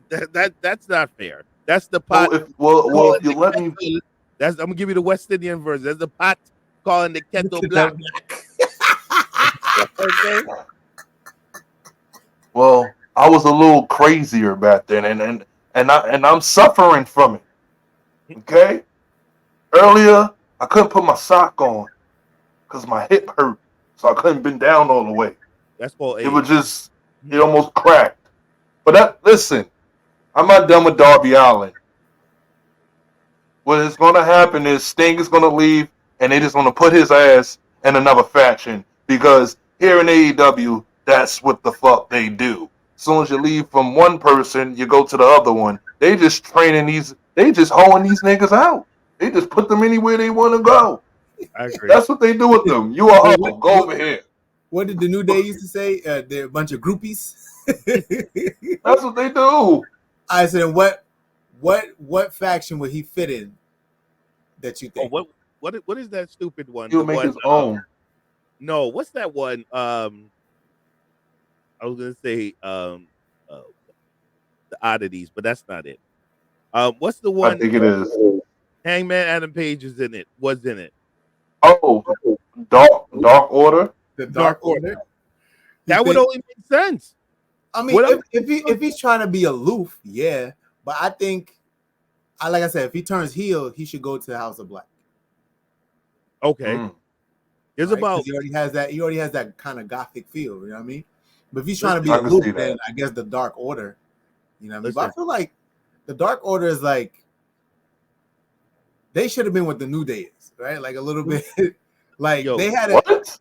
That's not fair. That's the pot.
If you let me,
I'm gonna give you the West Indian version. That's the pot calling the kettle black. Okay.
Well, I was a little crazier back then, and I'm suffering from it. Okay. Earlier, I couldn't put my sock on because my hip hurt, so I couldn't bend down all the way.
That's called
it almost cracked. But listen, I'm not done with Darby Allin. What is going to happen is Sting is going to leave, and they're just going to put his ass in another faction because here in AEW, that's what the fuck they do. As soon as you leave from one person, you go to the other one. They just hoeing these niggas out. They just put them anywhere they want to go.
I agree.
That's what they do with them. You are go over here.
What did the New Day used to say? They're a bunch of groupies.
That's what they do.
I said, what faction would he fit in? That you think?
Oh, what is that stupid one?
He'll make his own.
No, what's that one? I was gonna say the oddities, but that's not it. What's the one?
I think it is.
Hangman Adam Page is in it. Was in it.
Oh, Dark Order.
The Dark Order.
That would only make sense.
I mean, if he's trying to be aloof, yeah. But I think, like I said, if he turns heel, he should go to the House of Black.
Okay. There's
right?
about
He already has that kind of gothic feel. You know what I mean? But if he's trying to be
I can see
aloof,
that.
then I guess the Dark Order. You know what I mean? But I
Listen.
feel like the Dark Order is like they should have been what the New Day is, right? Like a little bit like
Yo,
they had
What?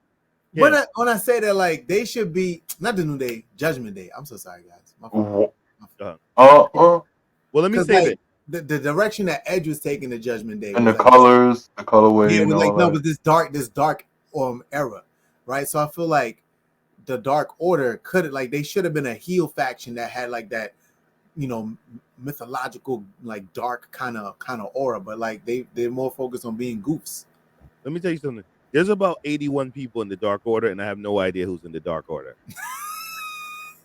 Yeah.
when I say that, like they should be not the New Day, Judgment Day. I'm so sorry, guys. My fault.
Well, let me
'Cause,
say
like,
that.
the direction that Edge was taking the Judgment Day
And
was
the
like,
colors, the colorway,
yeah,
and
with
all
like no,
that.
with this dark era, right? So I feel like the Dark Order could like they should have been a heel faction that had like that, you know, mythological like dark kind of aura, but like they're more focused on being goofs.
Let me tell you something. There's about 81 people in the Dark Order, and I have no idea who's in the Dark Order.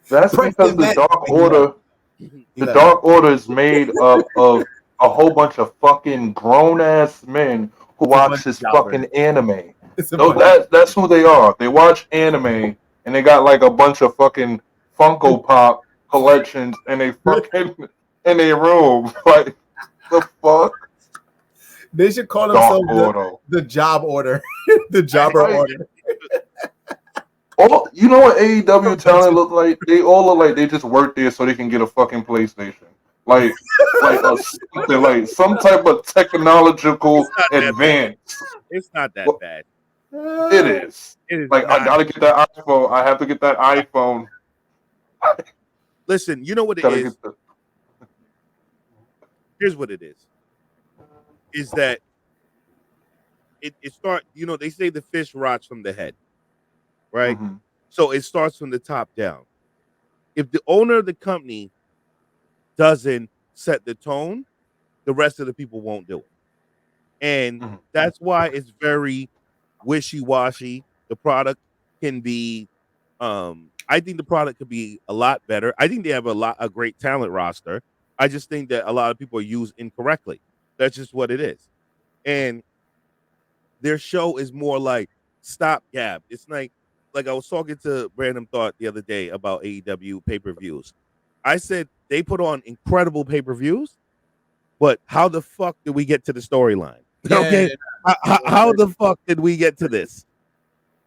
That's because the Dark Order,
You got
Dark Order is made up of a whole bunch of fucking grown ass men who
a
watch
bunch
this
of
fucking anime.
it's a
No,
bunch-
that's who they are. They watch anime and they got like a bunch of fucking Funko Pop collections in a fucking in a room. Like the fuck?
they should call
Dark
themselves
Order.
the Job Order, the Jobber
Right.
Order.
All you know what AEW talent look like? They all look like they just work there so they can get a fucking PlayStation. Like something like some type of technological advance.
It's not that
Well,
bad.
It is.
It is
Like I
not.
gotta get that iPhone. I have to get that iPhone.
Listen, you know what it
Gotta
is?
get the
Here's what it is that it start, you know, they say the fish rots from the head, right?
Mhm.
So it starts from the top down. If the owner of the company doesn't set the tone, the rest of the people won't do it. And
Mhm.
that's why it's very wishy-washy. The product can be I think the product could be a lot better. I think they have a great talent roster. I just think that a lot of people are used incorrectly. That's just what it is. And their show is more like stopgap. It's like I was talking to Brandom Thought the other day about AEW pay-per-views. I said they put on incredible pay-per-views, but how the fuck did we get to the storyline?
Yeah,
Okay, how the fuck did we get to this?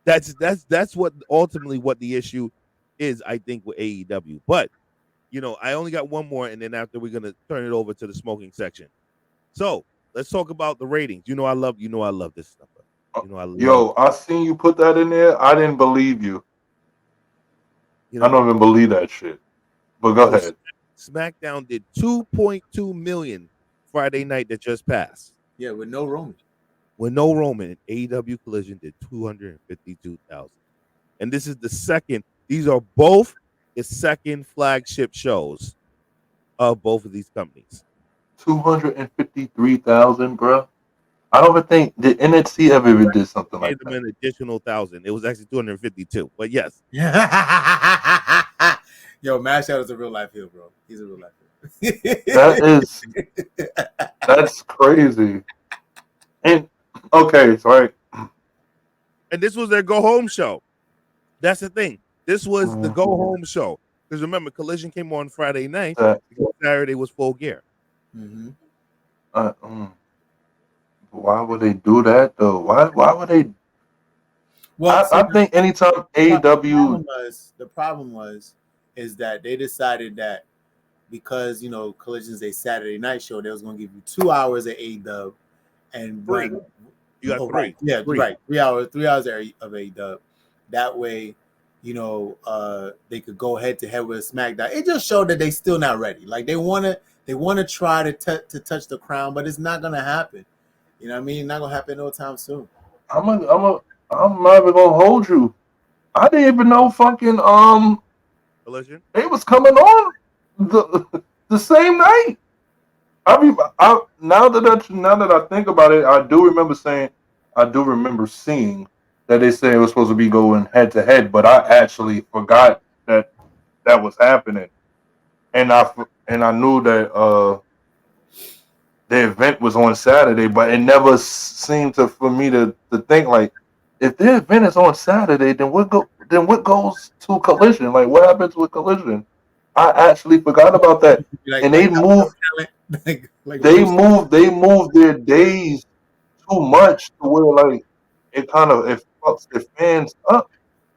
That's what ultimately what the issue is, I think, with AEW. But you know, I only got one more, and then after we're gonna turn it over to the smoking section. So let's talk about the ratings. You know, I love this stuff. You know, I love.
Yo, I seen you put that in there. I didn't believe you.
You
I
know,
don't even believe that shit. But go
so
ahead.
SmackDown did 2.2 million Friday night that just passed.
yeah, with no Roman.
With no Roman, AEW Collision did 252,000. And this is the second. These are both the second flagship shows of both of these companies.
253,000, bro. I don't even think did NXT ever did something like
Gave them
that.
an additional 1,000. It was actually 252. But yes,
Yo, MashOut is a real life heel, bro. He's a real life heel.
That's crazy. And okay, sorry.
and this was their go home show. That's the thing. This was the go home show. Because remember, Collision came on Friday night. Because Saturday was Full Gear.
Mm-hmm.
Why would they do that though? Why would they?
Well,
I think anytime AEW,
the problem was is that they decided that because you know Collision's a Saturday night show, they was going to give you 2 hours of AEW and
Three. You got
oh,
three.
right. Yeah,
Three.
right. 3 hours of AEW. That way, you know, they could go head to head with SmackDown. It just showed that they still not ready. Like they want to try to touch the crown, but it's not gonna happen. You know what I mean? Not gonna happen no time soon.
I'm not even gonna hold you. I didn't even know fucking
Collision.
they was coming on the same night. Now that I think about it, I do remember seeing that they said it was supposed to be going head to head, but I actually forgot that was happening, and I knew that the event was on Saturday, but it never seemed for me to think like if the event is on Saturday, then what goes to Collision? Like what happens with Collision? I actually forgot about that, and they moved. They moved their days too much to where like it fucks the fans up.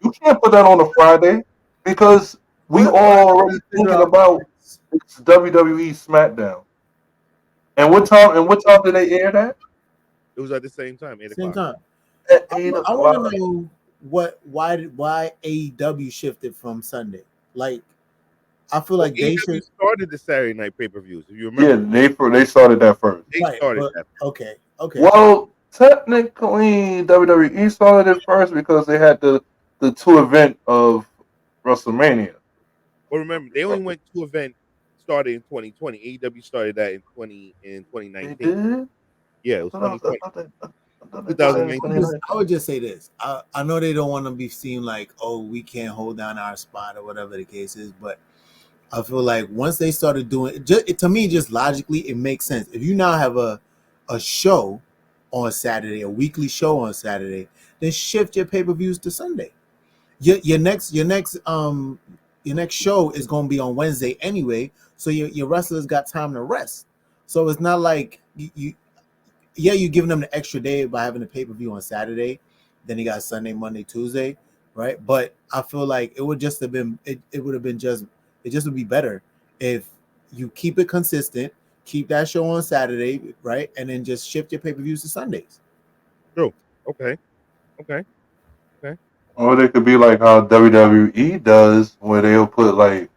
You can't put that on a Friday. because we all already thinking about it's WWE SmackDown. And what time did they air that?
It was at the same time, 8
Same
o'clock.
time.
At
I
8
want
o'clock.
to know why AEW shifted from Sunday. Like, I feel like they should.
started the Saturday night pay-per-views. If you remember,
They started that first.
they
Right,
started
but-
that.
Okay.
Well, technically, WWE started it first because they had the 2 event of WrestleMania.
Well, remember, they only went 2 events started in 2020. AEW started that in 2019.
They did?
Yeah, it was 2020.
2019.
I would just say this. I know they don't want to be seen like, oh, we can't hold down our spot or whatever the case is, but I feel like once they started doing it, to me, just logically, it makes sense. If you now have a show on Saturday, a weekly show on Saturday, then shift your pay-per-views to Sunday. Your next show is going to be on Wednesday anyway, so your wrestlers got time to rest. So it's not like you're giving them the extra day by having the pay-per-view on Saturday, then you got Sunday, Monday, Tuesday, right? But I feel like it would just have been it would be better if you keep it consistent, keep that show on Saturday, right? And then just shift your pay-per-views to Sundays.
True. Okay.
Or they could be like how WWE does, where they'll put like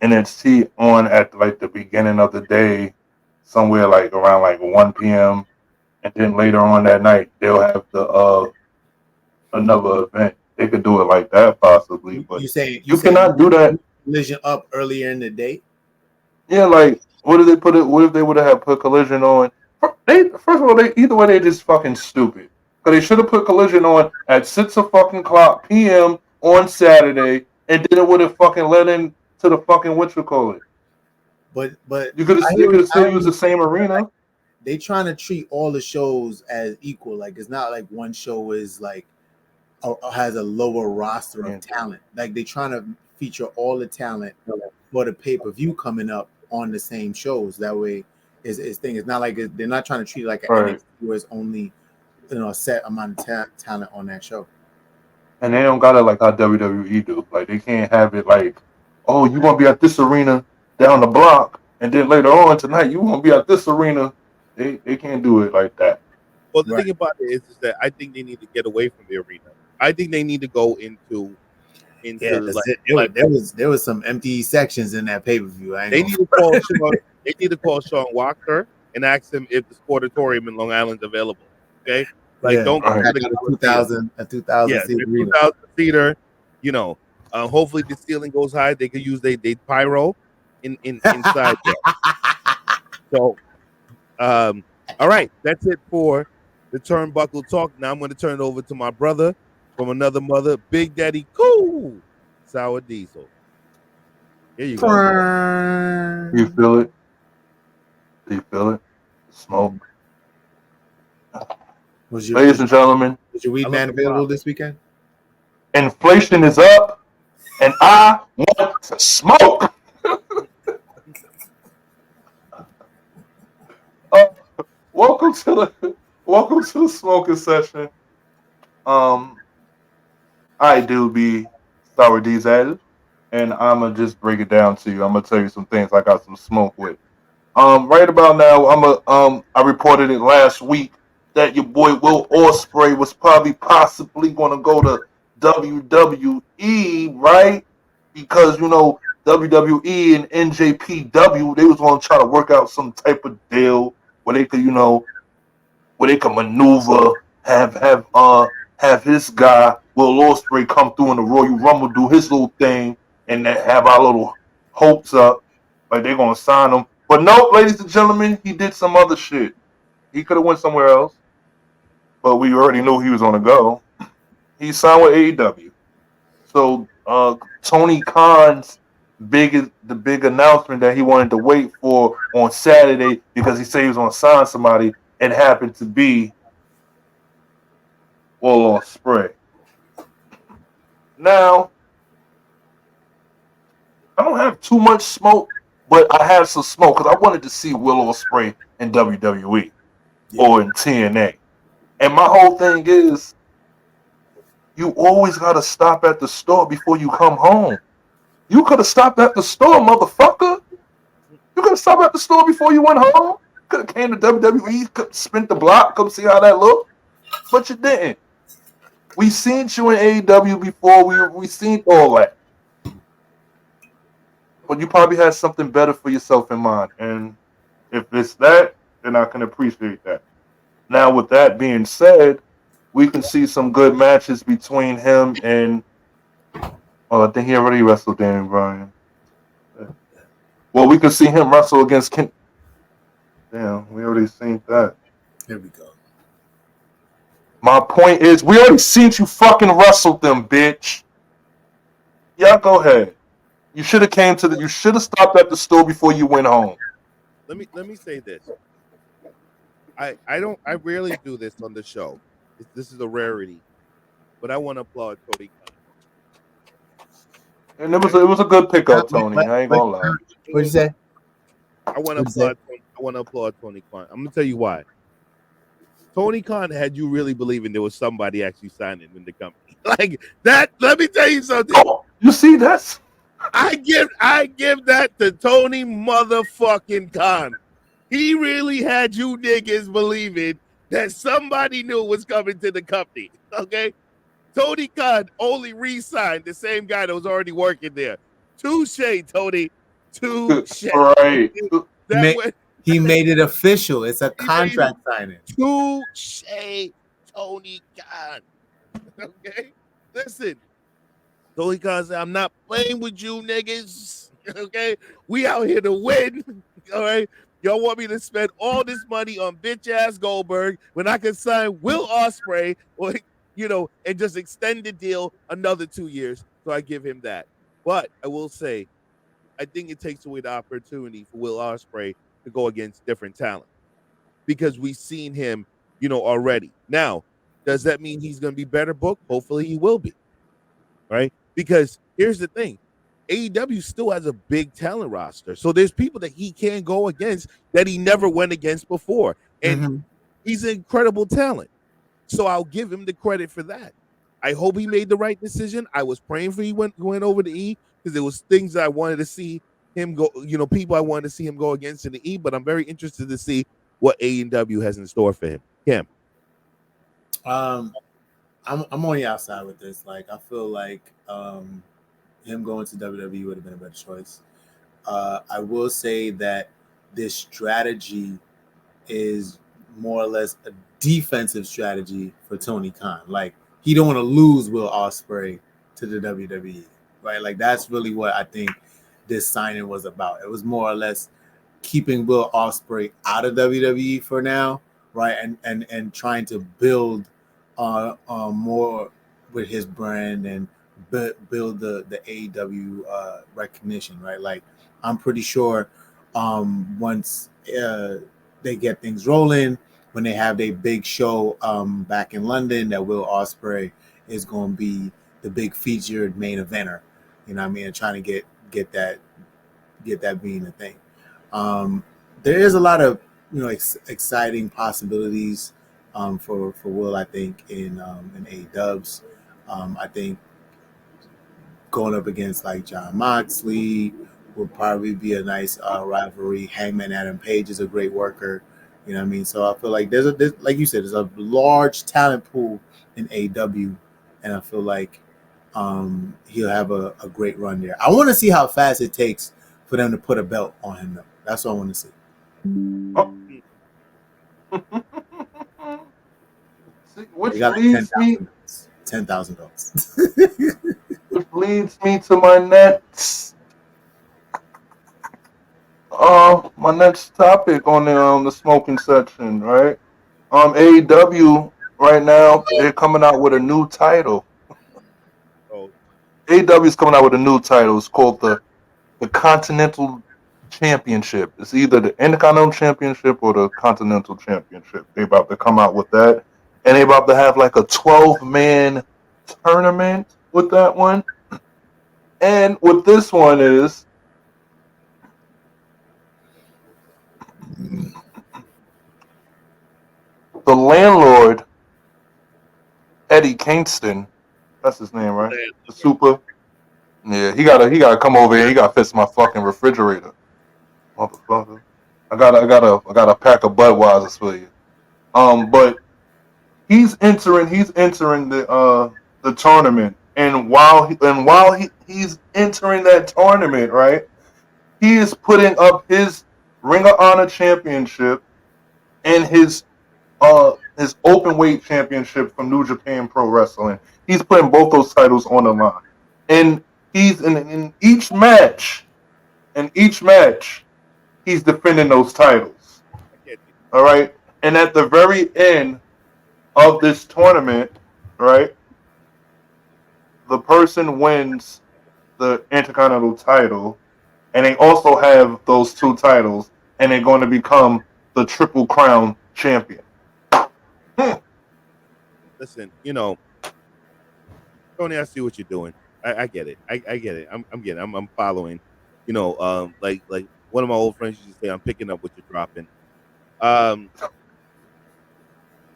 NXT on at like the beginning of the day, somewhere like around like 1 p.m. and then later on that night they'll have the another event. They could do it like that possibly, but you cannot do that.
Collision up earlier in the day.
Yeah, like what if they put it? What if they would have put Collision on? First of all, either way they're just fucking stupid. Because they should have put Collision on at 6:00 p.m. on Saturday, and then it would have fucking led into the fucking whatchamacallit.
But
you could have still used the same arena.
They trying to treat all the shows as equal. Like it's not like one show is like has a lower roster of talent. Like they trying to feature all the talent for the pay-per-view coming up on the same shows. That way, it's not like they're not trying to treat it like an NXT where it's only a set amount of talent on that show.
And they don't got it like how WWE do. Like they can't have it like, oh, you gonna be at this arena down the block, and then later on tonight you gonna be at this arena. They can't do it like that.
Well, the thing about it is that I think they need to get away from the arena. I think they need to go into
there was some empty sections in that pay-per-view.
They need to call Sean Wacther and ask him if the Sportatorium in Long Island's available. Okay, don't
a 2,000
seater. Hopefully the ceiling goes high. They could use they pyro inside there. So, all right, that's it for the Turnbuckle Talk. Now I'm going to turn it over to my brother from another mother, Big Daddy Cool, SourDiesel. Here you go.
Do you feel it? Do you feel it? Smoke. Ladies and gentlemen,
was your weed man available this weekend?
Inflation is up, and I want to smoke. Welcome to the smoking session. I do be SourDiesel, and I'ma just break it down to you. I'm gonna tell you some things I got some smoke with. Right about now, I reported it last week that your boy Will Ospreay was possibly gonna go to WWE, right? Because WWE and NJPW, they was gonna try to work out some type of deal where they could, maneuver, have his guy Will Ospreay come through in the Royal Rumble, do his little thing, and then have our little hopes up, like they're gonna sign him. But no, ladies and gentlemen, he did some other shit. He could have went somewhere else, but we already knew he was on the go. He signed with AEW. So Tony Khan's big announcement that he wanted to wait for on Saturday because he said he was going to sign somebody, and happened to be Will Ospreay. Now, I don't have too much smoke, but I have some smoke because I wanted to see Will Ospreay in WWE or in TNA. And my whole thing is, You always gotta stop at the store before you come home. You could have stopped at the store, motherfucker. You could have stopped at the store before you went home. Could have came to WWE, could have spent the block, come see how that looked. But you didn't. We seen you in AEW before. We seen all that. But you probably had something better for yourself in mind. And if it's that, then I can appreciate that. Now, with that being said, we can see some good matches between him and I think he already wrestled Daniel Bryan. Well, we can see him wrestle against Ken. Damn, we already seen that.
Here we go.
My point is, we already seen you fucking wrestle them, bitch. Yeah, go ahead. You should have you should have stopped at the store before you went home.
Let me say this. I rarely do this on the show. This is a rarity, but I want to applaud Tony Khan.
And it was a good pickup, Tony. I ain't gonna lie.
What'd you say?
I want to applaud Tony Khan. I'm gonna tell you why. Tony Khan had you really believing there was somebody actually signing in the company like that. Let me tell you something.
Oh, you see that's.
I give that to Tony motherfucking Khan. He really had you niggas believing that somebody new was coming to the company. Okay, Tony Khan only re-signed the same guy that was already working there. Touche, Tony. Touche.
Right.
He made it official. It's a contract signing.
Touche, Tony Khan. Okay, listen. Tony Khan said, I'm not playing with you niggas. Okay, we out here to win. All right. Y'all want me to spend all this money on bitch ass Goldberg when I can sign Will Ospreay or and just extend the deal another 2 years. So I give him that. But I will say, I think it takes away the opportunity for Will Ospreay to go against different talent because we've seen him, already. Now, does that mean he's going to be better booked? Hopefully he will be. Right? Because here's the thing. AEW still has a big talent roster. So there's people that he can go against that he never went against before. And he's an incredible talent. So I'll give him the credit for that. I hope he made the right decision. I was praying for he went over to E because there was things I wanted to see him go, people I wanted to see him go against in the E, but I'm very interested to see what AEW has in store for him. Cam.
I'm on the outside with this. Like, I feel like him going to WWE would have been a better choice. I will say that this strategy is more or less a defensive strategy for Tony Khan. Like, he don't want to lose Will Ospreay to the WWE, right? Like, that's really what I think this signing was about. It was more or less keeping Will Ospreay out of WWE for now, right? And trying to build more with his brand and build the AEW recognition, right? Like, I'm pretty sure once they get things rolling, when they have their big show back in London, that Will Ospreay is going to be the big featured main eventer. You know what I mean? And trying to get that being a thing. There is a lot of exciting possibilities for Will, I think, in AEWs. I think going up against like John Moxley would probably be a nice rivalry. Hangman Adam Page is a great worker. You know what I mean? So I feel like there's like you said, there's a large talent pool in AEW, and I feel like he'll have a great run there. I want to see how fast it takes for them to put a belt on him, though. That's what I want to see.
Which leads me
10,000 belts.
Which leads me to my next topic on the smoking section, right? AEW right now, they're coming out with a new title. AEW is coming out with a new title. It's called the Continental Championship. It's either the Intercontinental Championship or the Continental Championship. They're about to come out with that. And they're about to have like a 12-man tournament with that one. And what this one is, the landlord, Eddie Kingston, That's his name, right? The Super. Yeah, he gotta come over here. He gotta fix my fucking refrigerator, motherfucker. I gotta pack a Budweiser for you. But he's entering the tournament, and while he's entering that tournament, right, he is putting up his Ring of Honor championship and his open weight championship from New Japan Pro Wrestling. He's putting both those titles on the line, and he's in each match. In each match, he's defending those titles. All right, and at the very end of this tournament, right, the person wins the Intercontinental title, and they also have those two titles, and they're going to become the Triple Crown champion.
Listen, Tony, I see what you're doing. I get it. I get it. I'm following. Like one of my old friends used to say, I'm picking up what you're dropping.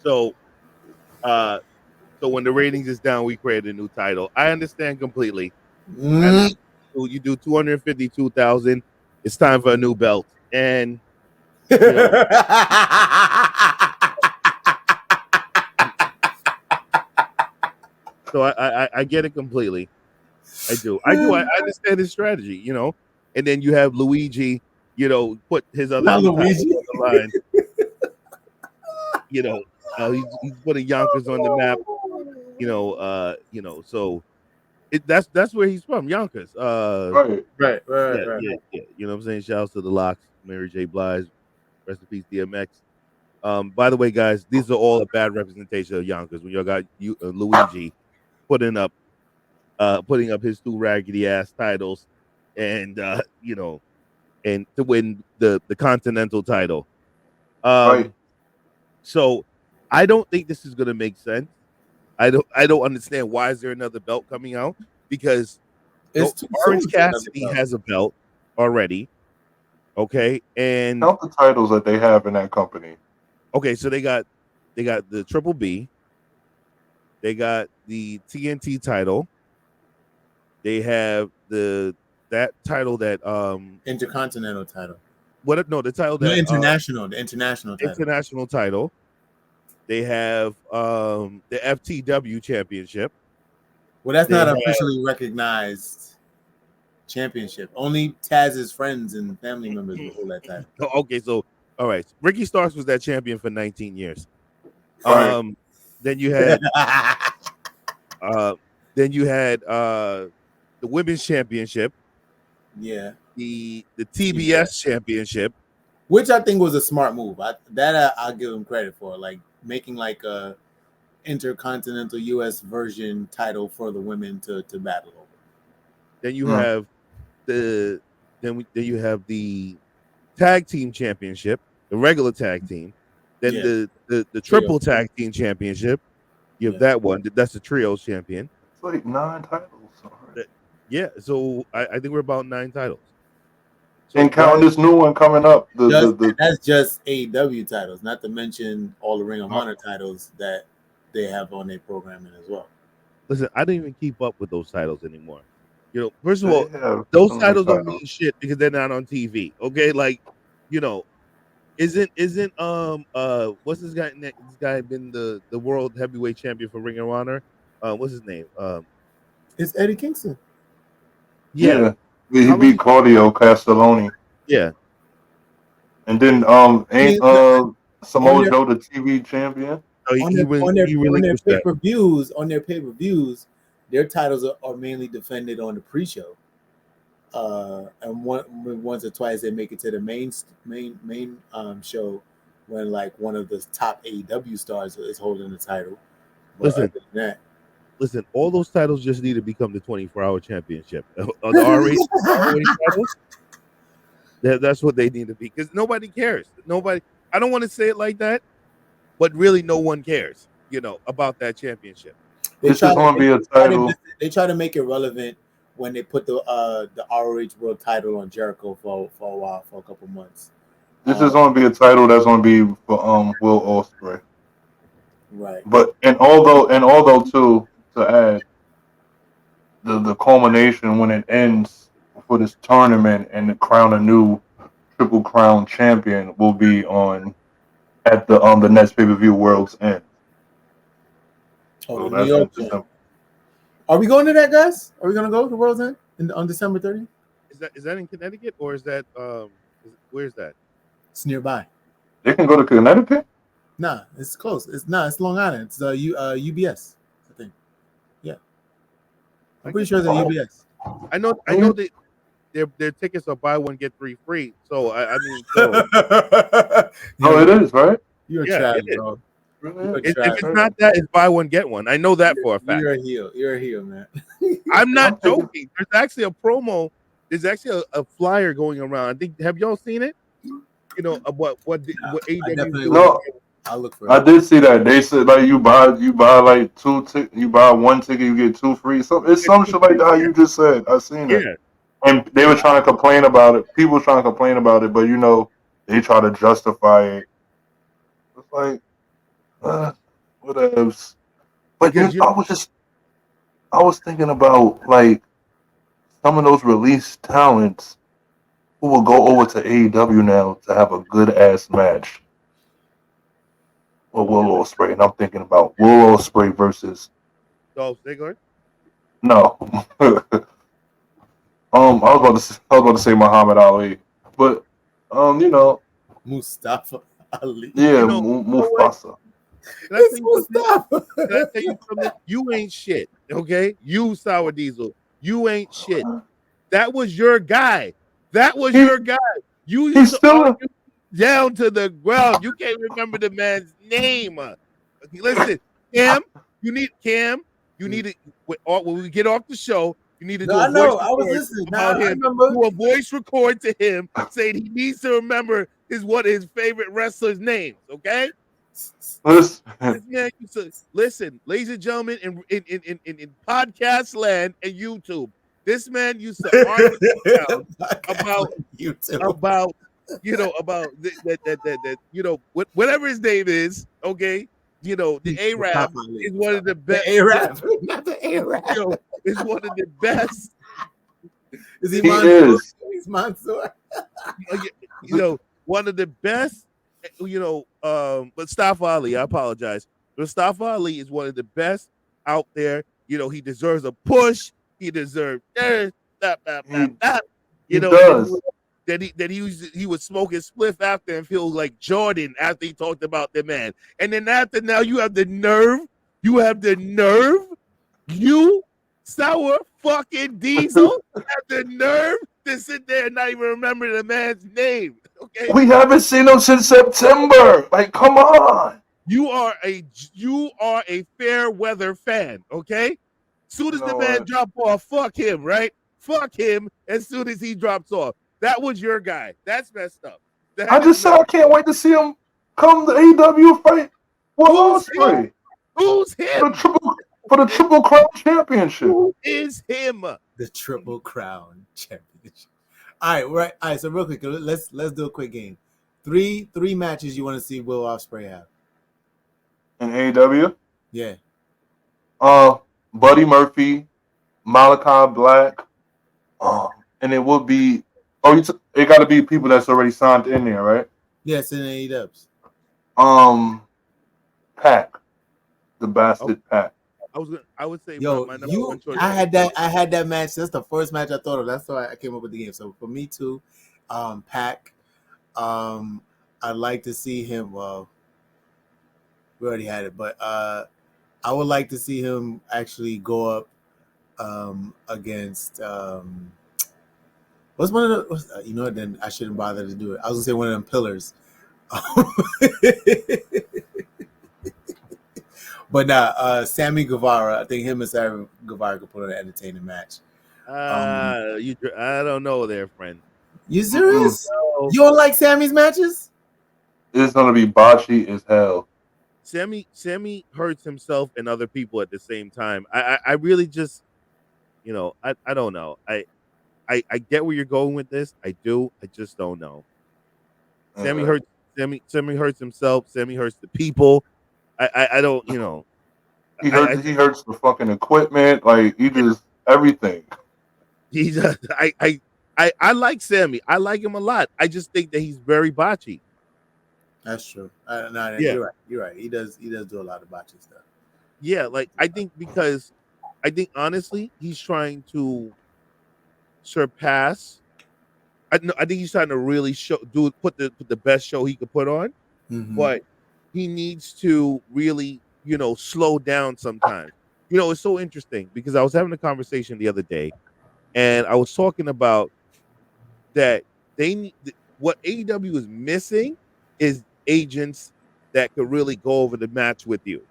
So when the ratings is down, we create a new title. I understand completely. You do 252,000. It's time for a new belt, and so I get it completely. I do. I understand his strategy, And then you have Luigi, put his other
Luigi
on the line. He's putting Yonkers on the map. So that's where he's from, Yonkers.
Right.
Yeah. You know what I'm saying? Shout out to the Locks, Mary J. Blige, rest in peace, DMX. By the way, guys, these are all a bad representation of Yonkers. When y'all got Luigi putting up his two raggedy ass titles, and and to win the Continental title.
Right.
So I don't think this is gonna make sense. I don't understand why is there another belt coming out, because Orange Cassidy has a belt already. Okay, and
count the titles that they have in that company.
Okay, so they got the Triple B, they got the TNT title, they have that title that
Intercontinental title.
The title that
the international
title. They have the FTW championship.
Well, that's not officially recognized championship. Only Taz's friends and family members will hold that title.
Okay, so all right, Ricky Starks was that champion for 19 years.
Right.
Then you had the women's championship.
Yeah.
The TBS championship,
which I think was a smart move. I'll give him credit for, like making like a intercontinental US version title for the women to battle over.
Then you have the tag team championship, the regular tag team. Then the triple tag team championship. You have that one. That's the trios champion.
It's like 9 titles.
Yeah, so I think we're about 9 titles.
So and counting this new one coming up.
That's just AEW titles, not to mention all the Ring of Honor titles that they have on their programming as well.
Listen, I don't even keep up with those titles anymore. First of all, those titles don't mean shit because they're not on TV. Okay, isn't what's this guy? This guy been the world heavyweight champion for Ring of Honor? What's his name?
It's Eddie Kingston.
Yeah. He beat Claudio Castelloni.
Yeah.
And then Samoa Joe the TV champion.
On their pay-per-views, their titles are mainly defended on the pre-show. And once or twice they make it to the main show when like one of the top AEW stars is holding the title. But
Listen, all those titles just need to become the 24-hour championship. The R8 titles, that's what they need to be, because nobody cares. Nobody. I don't want to say it like that, but really, no one cares. About that championship.
This is going to be a title.
They try to make it relevant when they put the ROH World title on Jericho for a while, for a couple months.
This is going to be a title that's going to be for Will Ospreay.
Right.
But and although too, to add, the culmination when it ends for this tournament and to crown a new Triple Crown champion will be at the next pay-per-view World's End.
Oh,
So
the
that's
New York
in
one.
December.
Are we going to that, guys? Are we going to go to World's End on December 30th?
Is that in Connecticut or is that where's that?
It's nearby.
They can go to Connecticut?
Nah, it's close. It's Long Island. It's UBS, I think. Yeah. I'm pretty sure it's at UBS.
I know that their tickets are buy one get three free. So I mean, so,
No, it is, right?
You're
Yeah,
trash,
it is.
bro.
if it's not that, it's buy one get one. I know that for a fact.
You're a heel. You're a heel, man.
I'm not joking. There's actually a promo. There's actually a flyer going around. I think. Have y'all seen it? You know what AEW
definitely
is
No,
I'll look for it.
I did see that. They said like you buy like you buy one ticket, you get two free. So it's some shit like that you just said. I seen it.
Yeah.
And they were trying to complain about it. People were trying to complain about it, but they try to justify it. It's like whatever. But I was thinking about like some of those released talents who will go over to AEW now to have a good ass match. Or Will Ospreay, and I'm thinking about Will Ospreay versus
Dolph Ziggler.
no. I was about to say Muhammad Ali, but
Mustafa Ali.
yeah,
Can
Mufasa.
I
It's
tell you something?
Mustafa.
Can I tell you something? You ain't shit. Okay, you SourDiesel. You ain't shit. That was your guy. That was your guy. You
He's
used to
still
argue down to the ground. You can't remember the man's name. Listen, Cam. You need to when we get off the show. You need to do
No,
a
I know.
voice
I was
record
listening.
about
Now I
him.
remember.
Do a voice record to him saying he needs to remember his favorite wrestlers' names. Okay. This man used to listen, ladies and gentlemen, in podcast land and YouTube. This man used to argue about whatever his name is. Okay, the Arab is one of the best.
The Arab, not the Arab.
Is one of the best.
Is he
He
Mansoor?
is.
He's Mansoor.
One of the best. But Mustafa Ali, I apologize. Mustafa Ali is one of the best out there. He deserves a push. He deserves
He does.
He would smoke his spliff after and feel like Jordan after he talked about the man. And then now you have the nerve. You sour fucking Diesel have the nerve to sit there and not even remember the man's name. Okay,
We haven't seen him since September. Like, come on.
you are a fair weather fan. Okay, soon as the man drop off, fuck him, right? Fuck him as soon as he drops off. That was your guy. That's messed up.
I just said I can't wait to see him come to AEW fight Will Ospreay
Who's him?
for the Triple Crown Championship.
Who is him?
The Triple Crown Championship. All right. So real quick, let's do a quick game. Three matches you want to see Will Ospreay have?
In AEW,
Yeah.
Buddy Murphy, Malachi Black, and it would be it got to be people that's already signed in there, right?
Yes, in AEWs.
Pac, the bastard Pac.
I would say
Yo,
my number one choice.
I had that match. That's the first match I thought of. That's why I came up with the game. So for me too, Pac. I'd like to see him. Well, we already had it, but I would like to see him actually go up against. What's one of the? Then I shouldn't bother to do it. I was gonna say one of them pillars. But Sammy Guevara, I think him and Sammy Guevara could put on an entertaining match.
I don't know there, friend.
You serious? You don't like Sammy's matches?
It's gonna be botchy as hell.
Sammy hurts himself and other people at the same time. I really just, I don't know. I get where you're going with this. I do. I just don't know. Sammy hurts himself. Sammy hurts the people. I don't,
He hurts the fucking equipment. Like he just everything.
He's I like Sammy. I like him a lot. I just think that he's very botchy.
That's true. No,
Yeah.
You're right. He does do a lot of botchy stuff.
Yeah, like I think honestly he's trying to surpass. I think he's trying to really put the best show he could put on, but he needs to really slow down sometimes. It's so interesting because I was having a conversation the other day, and I was talking about that what AEW is missing is agents that could really go over the match with you,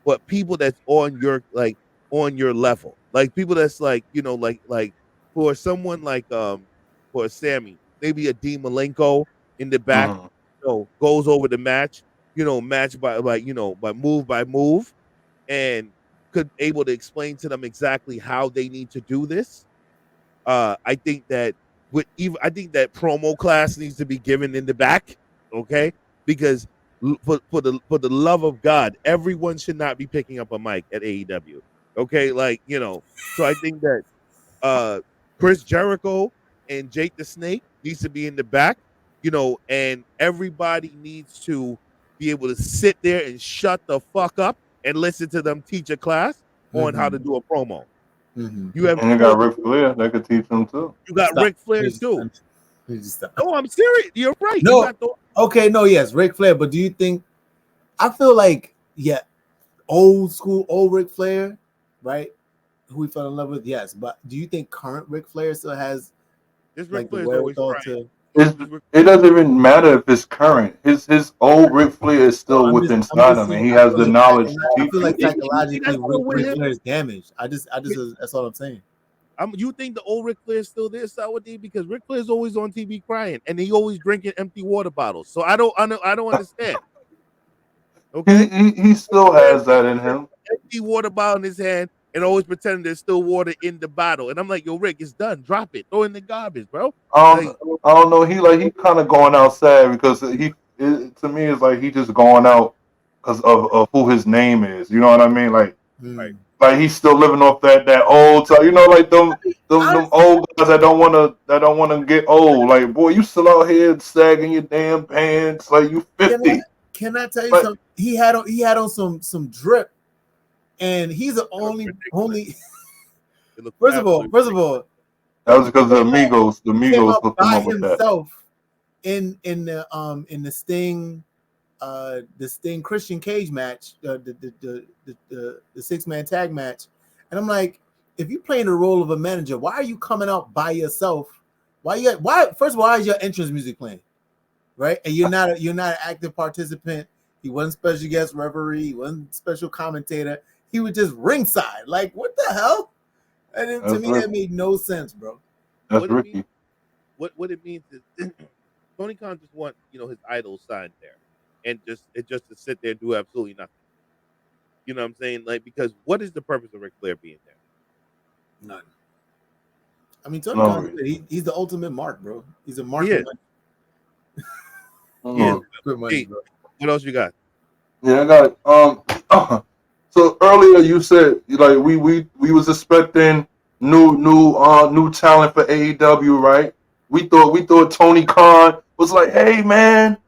but people that's on your level, like people that's like for someone like for Sammy, maybe a Dean Malenko in the back, goes over the match, match by move, and could able to explain to them exactly how they need to do this. I think that promo class needs to be given in the back, okay? Because for the love of God, everyone should not be picking up a mic at AEW, okay? So I think that Chris Jericho and Jake the Snake needs to be in the back, and everybody needs to be able to sit there and shut the fuck up and listen to them teach a class on how to do a promo. You have,
and you got Ric Flair that could teach them too.
You got Ric Flair too. No, I'm serious. You're right.
No, yes, Ric Flair. But do you think? I feel like old school, old Ric Flair, right? Who we fell in love with, yes. But do you think current Ric Flair still has
this Ric Flair always trying?
It doesn't even matter if it's current. His old Ric Flair is still within him, and he has the knowledge.
I feel like psychologically, Ric Flair is damaged. I just, that's all I'm saying.
You think the old Ric Flair is still there, Sawadee? Because Ric Flair is always on TV crying, and he always drinking empty water bottles. So I don't understand.
Okay, he still has that in him.
Empty water bottle in his hand, and always pretending there's still water in the bottle. And I'm like, yo, Rick, it's done. Drop it. Throw it in the garbage, bro.
I don't know. He kind of going outside because to me it's like he just going out because of who his name is. You know what I mean? Like he's still living off that old time. Like them old guys that don't want to get old. Like, boy, you still out here sagging your damn pants like you 50.
Can I tell you something? He had on some drip. And he's the only. First of all,
that was because the Amigos. The Amigos hooked him up with that.
In the Sting Christian Cage match, the 6-man tag match, and I'm like, if you're playing the role of a manager, why are you coming out by yourself? Why first of all, why is your entrance music playing, right? And you're not an active participant. He wasn't special guest referee. He wasn't special commentator. He was just ringside. Like, what the hell? And to me, that made no sense, bro.
That's Ricky.
What it means is Tony Khan just want his idols signed there, and just to sit there and do absolutely nothing. You know what I'm saying? Like, because what is the purpose of Ric Flair being there?
None. I mean, Tony Khan, he's the ultimate mark, bro. He's a mark.
Yeah. Good money, bro. What else you got?
Yeah, I got So earlier you said like we was expecting new talent for AEW, right? We thought Tony Khan was like, hey man,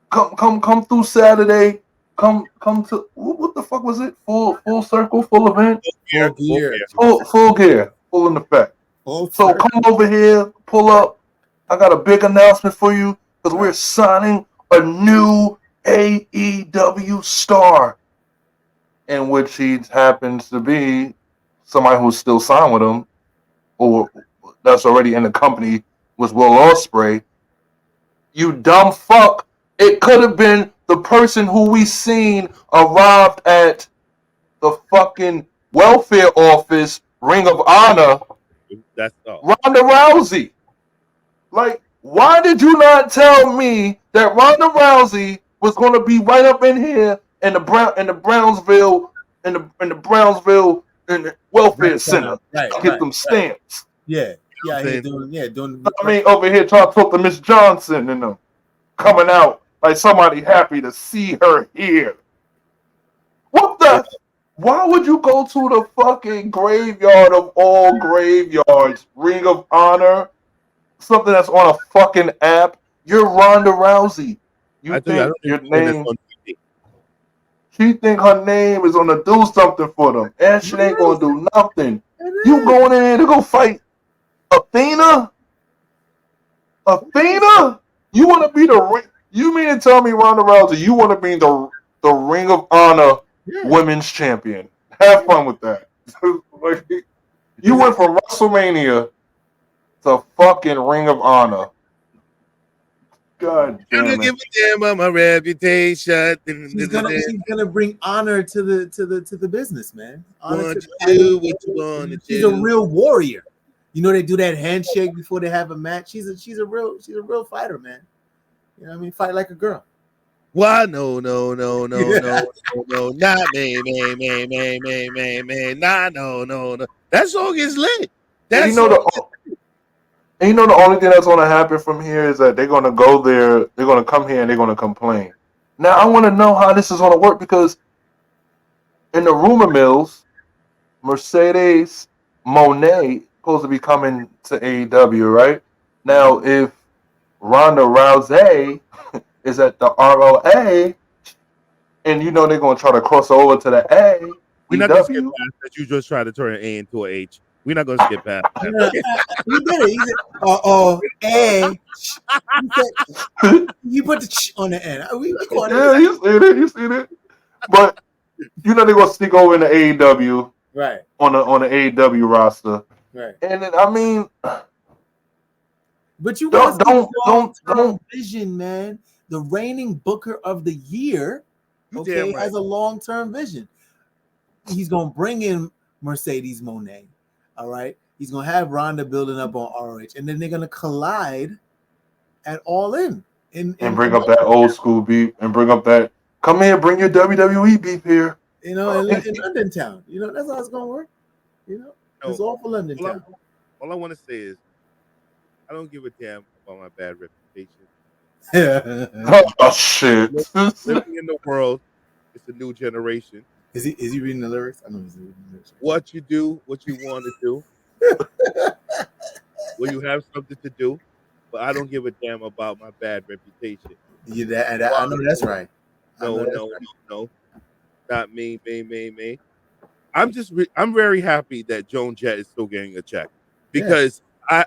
come through Saturday, come to what the fuck was it? Full circle, full event, full gear, full in effect. So come over here, pull up. I got a big announcement for you because we're signing a new AEW star. In which he happens to be somebody who's still signed with him, or that's already in the company, was Will Ospreay. You dumb fuck! It could have been the person who we seen arrived at the fucking welfare office, Ring of Honor.
That's
Rhonda Rousey. Like, why did you not tell me that Rhonda Rousey was going to be right up in here? In the Brownsville welfare center, get them stamps.
Yeah, doing.
I mean, over here trying to talk to Miss Johnson and them coming out like somebody happy to see her here. What the? Why would you go to the fucking graveyard of all graveyards, Ring of Honor, something that's on a fucking app? You're Rhonda Rousey. You think your name? She think her name is gonna do something for them, and she ain't gonna do nothing. You going in there to go fight Athena? Athena? You want to be the ring? You mean to tell me, Rhonda Rousey, you want to be the Ring of Honor Women's Champion? Have fun with that. Like, you went from WrestleMania to fucking Ring of Honor. God damn it!
I don't give a damn about my reputation.
She's gonna bring honor to the business, man. Honor
What you want to do?
She's a real warrior. You know, they do that handshake before they have a match. She's a real fighter, man. You know what I mean? Fight like a girl.
Why? No, not me. Nah, no. That song is lit.
You know the only thing that's gonna happen from here is that they're gonna go there, they're gonna come here and they're gonna complain. Now I want to know how this is gonna work because in the rumor mills, Mercedes Moné supposed to be coming to AEW, right? Now if Rhonda Rousey is at the ROA, and you know they're gonna try to cross over to the A.
We're not gonna skip past that. You just try to turn an A into an H. We're not gonna skip past that.
He did it. You put the ch on the end.
You seen it. But you know they're gonna sneak over in the AEW,
right?
On the AEW roster,
right?
And then, I mean,
but you don't vision, man. The reigning Booker of the Year, okay, has a long-term vision. He's gonna bring in Mercedes Moné. All right, he's gonna have Rhonda building up on ROH, and then they're gonna collide at All In and
bring up that old school beat, and bring up that come here, bring your WWE beat here.
You know, in London Town. You know, that's how it's gonna work. You know, it's all for London Town.
All I want to say is, I don't give a damn about my bad reputation.
Oh shit!
Living in the world, it's a new generation.
Is he reading the lyrics? I know he's reading the lyrics.
What you do, what you want to do, when you have something to do, but I don't give a damn about my bad reputation.
I know that's right.
No, not me. I'm very happy that Joan Jett is still getting a check because I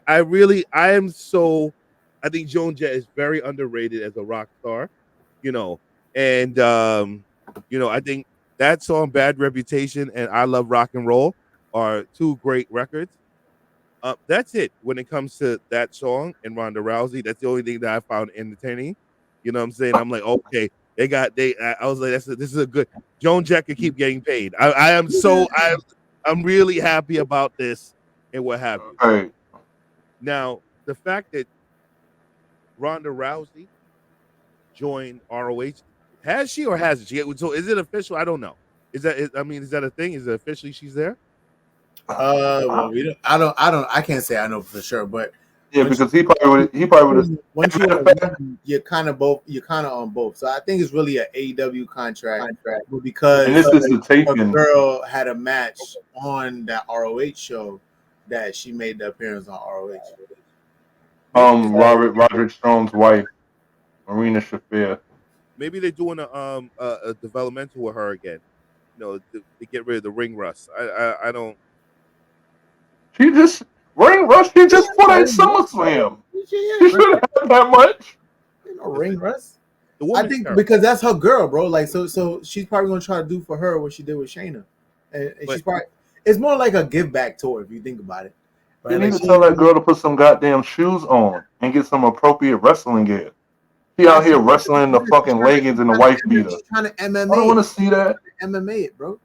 think Joan Jett is very underrated as a rock star, you know, and I think that song Bad Reputation and I Love Rock and Roll are two great records. That's it when it comes to that song and Rhonda Rousey. That's the only thing that I found entertaining. You know what I'm saying? I'm like, okay, I was like, this is a good Joan Jett could keep getting paid. I'm really happy about this and what happened.
Right.
Now, the fact that Rhonda Rousey joined ROH, has she or hasn't she? So is it official? I don't know. Is that a thing? Is it officially she's there?
Well, I can't say I know for sure, but
because he probably would.
Once you're kind of on both. So I think it's really an AEW contract because
the
girl had a match on that ROH show that she made the appearance on ROH.
Roderick Strong's wife, Marina Shafir.
Maybe they're doing a developmental with her again, you know, to get rid of the ring rust. I don't.
She just ring rust. She just put at SummerSlam. She shouldn't have that much.
No ring rust. I think because that's her girl, bro. Like so she's probably gonna try to do for her what she did with Shayna, and she's probably it's more like a give back tour if you think about it.
Right? You need to tell that girl to put some goddamn shoes on and get some appropriate wrestling gear. She out here wrestling the fucking leggings and the wife beater.
She's trying to MMA.
I don't want to see that.
MMA it, bro.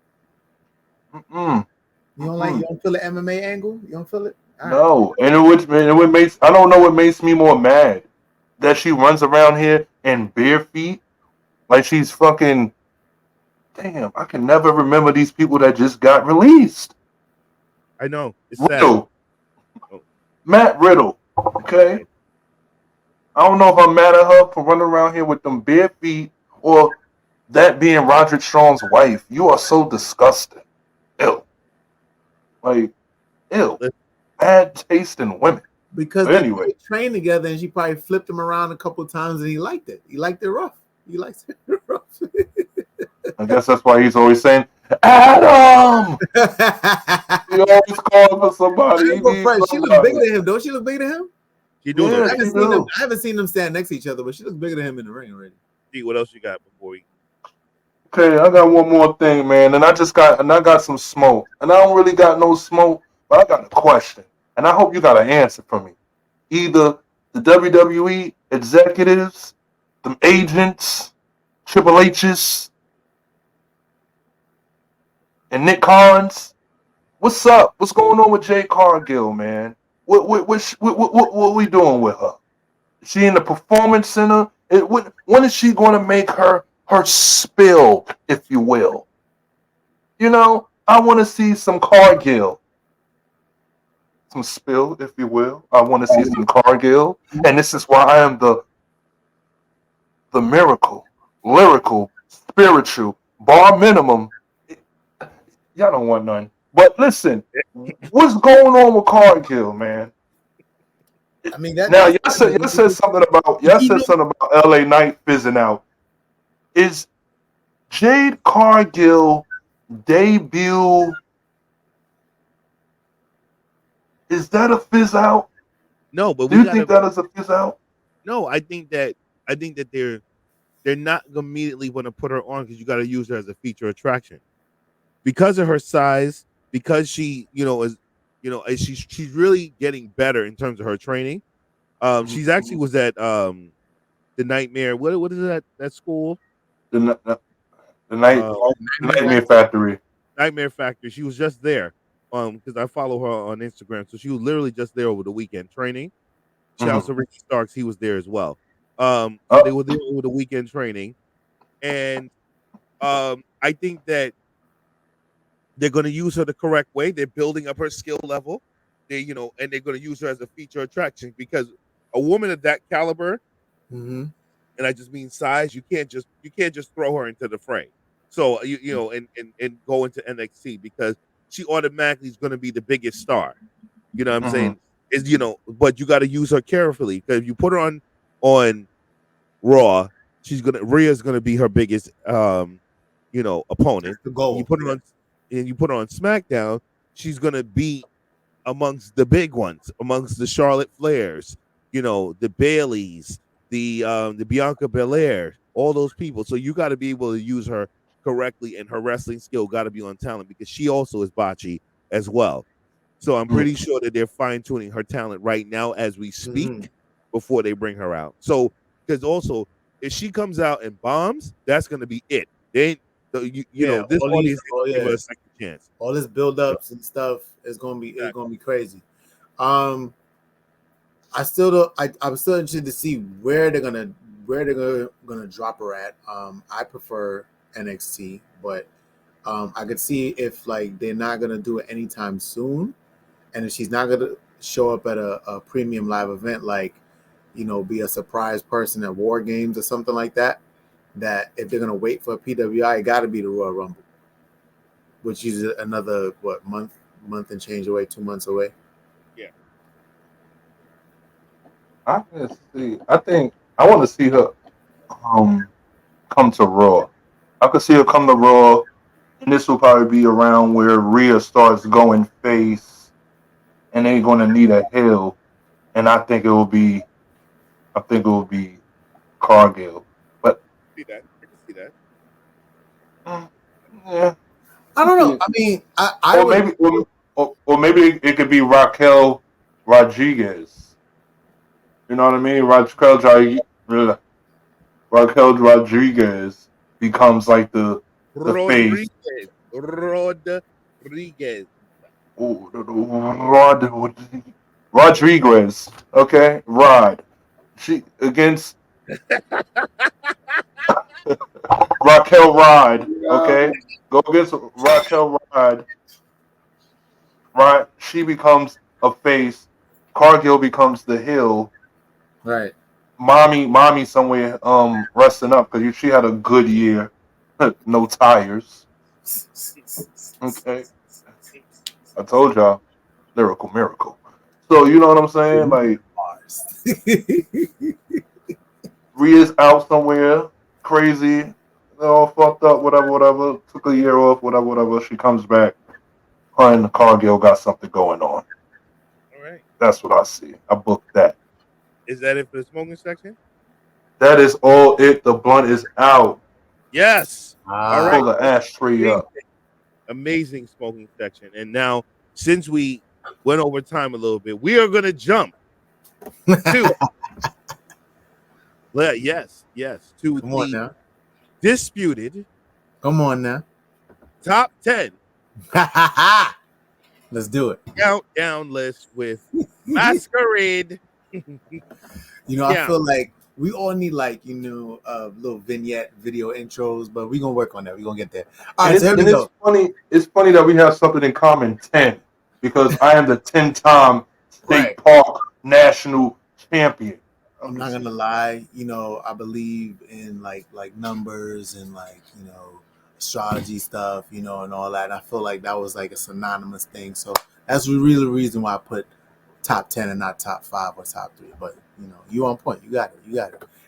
You don't feel the MMA angle? You don't feel it?
Right. No, and it makes I don't know what makes me more mad that she runs around here in bare feet like she's fucking. Damn, I can never remember these people that just got released.
I know it's
Riddle.
sad.
Matt Riddle. Okay. I don't know if I'm mad at her for running around here with them bare feet or that being Roderick Strong's wife, you are so disgusting. Ew. Like, ew. Bad taste in women.
Because
But anyway,
they trained together, and she probably flipped him around a couple of times, and he liked it. He liked it rough. He likes it rough.
I guess that's why he's always saying, Adam! He always calling for somebody.
She looks bigger than him. Don't she look bigger than him?
She do.
Yeah,
I haven't seen them stand next to each other, but she looks bigger than him in the ring already.
See what else you got before we.
Okay, I got one more thing, man, and I got some smoke, and I don't really got no smoke, but I got a question, and I hope you got an answer for me. Either the WWE executives, the agents, Triple H's, and Nick Collins. What's up? What's going on with Jade Cargill, man? What we doing with her? Is she in the performance center? When is she going to make her spill, if you will? You know, I want to see some Cargill. Some spill, if you will. I want to see some Cargill. And this is why I am the miracle, lyrical, spiritual, bar minimum. Y'all don't want none. But listen, what's going on with Cargill, man?
I mean,
y'all said something about LA Knight fizzing out. Is Jade Cargill debut? Is that a fizz out?
No, but
do you think that is a fizz out?
No, I think that they're not immediately going to put her on because you got to use her as a feature attraction because of her size. Because she, she's really getting better in terms of her training. She's actually was at the Nightmare. What is that school?
The Nightmare Factory.
Nightmare Factory. She was just there. Because I follow her on Instagram, so she was literally just there over the weekend training. Shout out to Ricky Starks, he was there as well. They were there over the weekend training, and I think that they're going to use her the correct way. They're building up her skill level. And they're going to use her as a feature attraction because a woman of that caliber, and I just mean size, you can't just throw her into the fray. So and go into NXT because she automatically is going to be the biggest star. You know what I'm saying? But you got to use her carefully because if you put her on Raw, Rhea's gonna be her biggest opponent.
The goal.
You put her on SmackDown, she's gonna be amongst the big ones, amongst the Charlotte Flairs, the Baileys, the Bianca Belair, all those people. So you got to be able to use her correctly, and her wrestling skill got to be on talent because she also is botchy as well. So I'm pretty sure that they're fine tuning her talent right now as we speak before they bring her out. So because also if she comes out and bombs, that's gonna be it. This audience give her a second chance.
All this build-ups and stuff is gonna be crazy. I'm still interested to see where they're gonna drop her at. I prefer NXT, but I could see if they're not gonna do it anytime soon, and if she's not gonna show up at a premium live event, be a surprise person at War Games or something like that. That if they're gonna wait for a PWI, it got to be the Royal Rumble, which is another month and change away, 2 months away.
Yeah,
I can see. I think I want to see her come to Raw. I could see her come to Raw, and this will probably be around where Rhea starts going face, and they're going to need a heel, and I think it will be Cargill. But
I can see that.
Yeah,
I don't know. I mean,
maybe it could be Raquel Rodriguez. You know what I mean? Raquel Rodriguez becomes like the face.
Rodriguez.
Rodriguez. Okay, Rod. She against Raquel Rod. Okay, go against Raquel Rod. Right, she becomes a face. Cargill becomes the heel.
Right.
Mommy somewhere resting up because she had a good year. No tires. Okay. I told y'all, lyrical miracle. So you know what I'm saying? Like, Rhea's out somewhere, crazy, all fucked up, whatever. Took a year off, whatever. She comes back. Her and Cargill got something going on.
All right.
That's what I see. I booked that.
Is that it for the smoking section?
That is all it. The blunt is out.
Yes.
All right. Pull the ashtray up.
Amazing smoking section. And now, since we went over time a little bit, we are going to jump to yes, to
Come on
the
now.
disputed.
Come on now.
Top 10.
Let's do it.
Countdown list with Masquerade.
I feel like we all need little vignette video intros, but we're gonna work on that. We're gonna get there. All right, so here we go.
It's funny that we have something in common, 10, because I am the 10-time State Park National Champion.
I'm not gonna lie, I believe in like numbers and astrology stuff, and all that. And I feel like that was like a synonymous thing. So that's really the reason why I put top 10 and not top 5 or top 3. But you on point. You got it.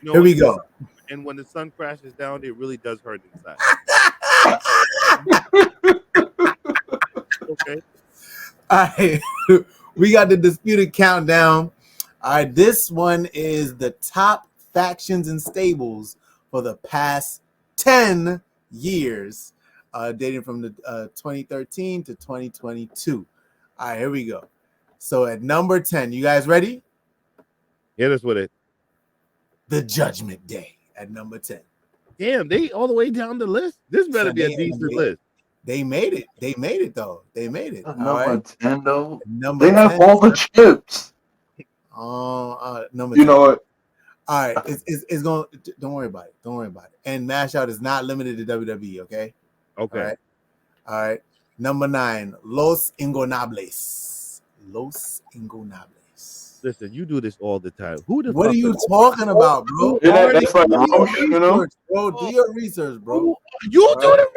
Here we go.
And when the sun crashes down, it really does hurt inside. Okay.
All right. We got the disputed countdown. All right. This one is the top factions and stables for the past 10 years, dating from the 2013 to 2022. All right, here we go. So at number 10, you guys ready?
Hit us with it.
The Judgment Day at number 10.
Damn, they all the way down the list. This better be a decent list.
They made it. They made it though. They made it.
Number 10 though.
Number
they
10,
have all the chips.
Number 10.
You know what?
All right, it's going. Don't worry about it. And MashOut is not limited to WWE. Okay.
Okay.
All right. Number 9, Los Ingonables.
Listen, you do this all the time.
What are you talking about, bro?
That's like Roche,
Bro, do your research, bro.
You do the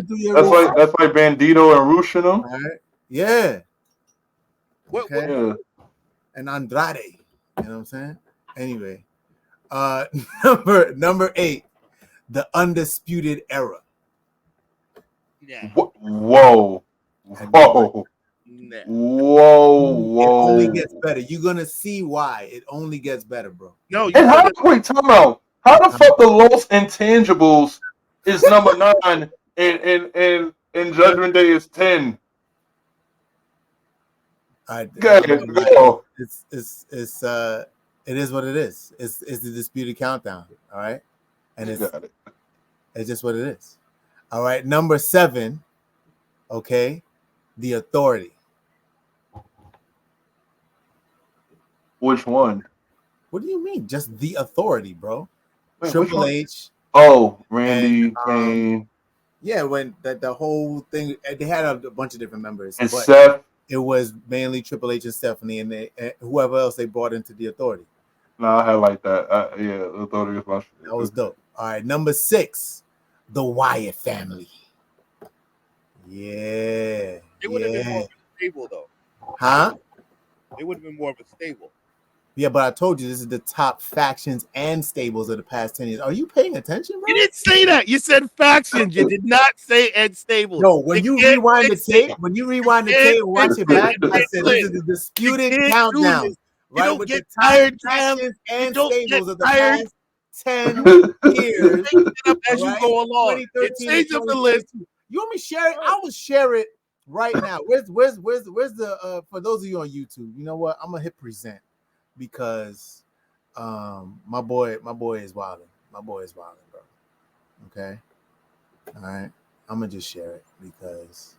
research.
That's like Bandito and Rush,
All right. Yeah.
Okay.
Yeah.
And Andrade. You know what I'm saying? Anyway, number 8, the Undisputed Era.
Yeah.
Whoa.
It only gets better. You're gonna see why it only gets better, bro.
No,
wait, time out. How the fuck the Los Intangibles is number 9 and Judgment Day is 10?
It is what it is. It's the disputed countdown. All right, and it's just what it is. All right, number 7. Okay, the Authority.
Which one?
What do you mean? Just the Authority, bro.
Wait,
Triple H.
Oh, Randy, Kane.
Yeah, when the whole thing, they had a bunch of different members.
And Seth.
It was mainly Triple H and Stephanie, and whoever else they brought into the Authority.
No, I had like that. Yeah, the Authority was my shit.
That was dope. All right, number 6, the Wyatt family. Yeah.
It would have been more of a stable, though.
Huh?
It would have been more of a stable.
Yeah, but I told you this is the top factions and stables of the past 10 years. Are you paying attention, bro?
You didn't say that. You said factions. You did not say and stables.
No, when you rewind the tape and watch it back, I said this is the disputed countdown.
You don't
with
get
the top
tired,
factions and
don't
stables
get
of the
tired.
past 10 years.
As you go along, it changes up the list.
You want me to share it? I will share it right now. Where's the for those of you on YouTube? You know what? I'm gonna hit present because my boy is wilding. My boy is wilding, bro. Okay. All right. I'm gonna just share it because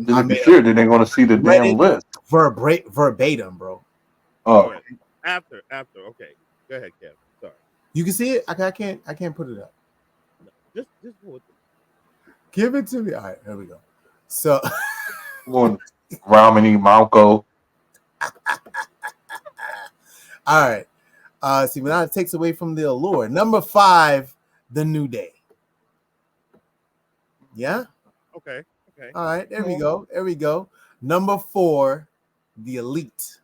I'm sure they ain't gonna see the damn list.
Verbatim, bro.
Oh.
After. Okay. Go ahead, Kev. Sorry.
You can see it. I can't put it up.
No, just
give it to me. All right, here we go. So,
Romney, Malco.
All right. See, now it takes away from the allure. Number 5, The New Day. Yeah.
Okay.
All right. There we go. There we go. Number 4, The Elite.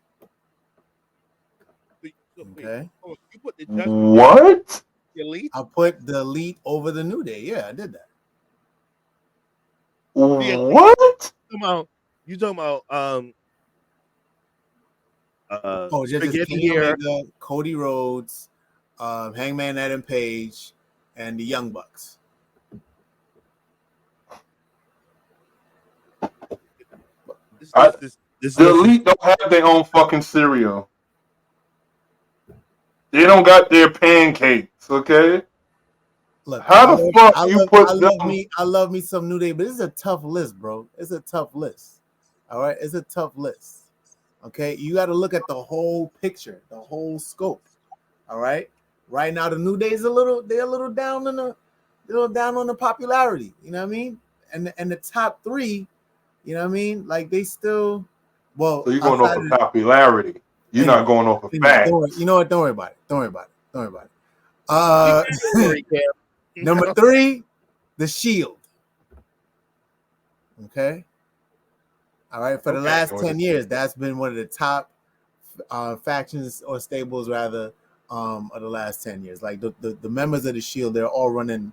Okay.
You put the
What?
Elite?
I put the Elite over the New Day. Yeah, I did that.
What?
You talking about
Just
Kenny
Omega, Cody Rhodes, Hangman Adam Page, and the Young Bucks.
The Elite don't have their own fucking cereal. They don't got their pancakes, okay?
Look,
how the fuck you put them?
I love me some New Day, but this is a tough list, bro. It's a tough list. All right, it's a tough list. Okay, you got to look at the whole picture, the whole scope. All right. Right now, the New Day is a little down on the popularity. You know what I mean? And the top 3, you know what I mean? Like they still. Well,
so you're going off of popularity. You're not going off of facts.
You know what? Don't worry about it. Number 3, The Shield. Okay. All right. For the last 10 years, that's been one of the top factions or stables, rather, of the last 10 years. Like the members of the Shield, they're all running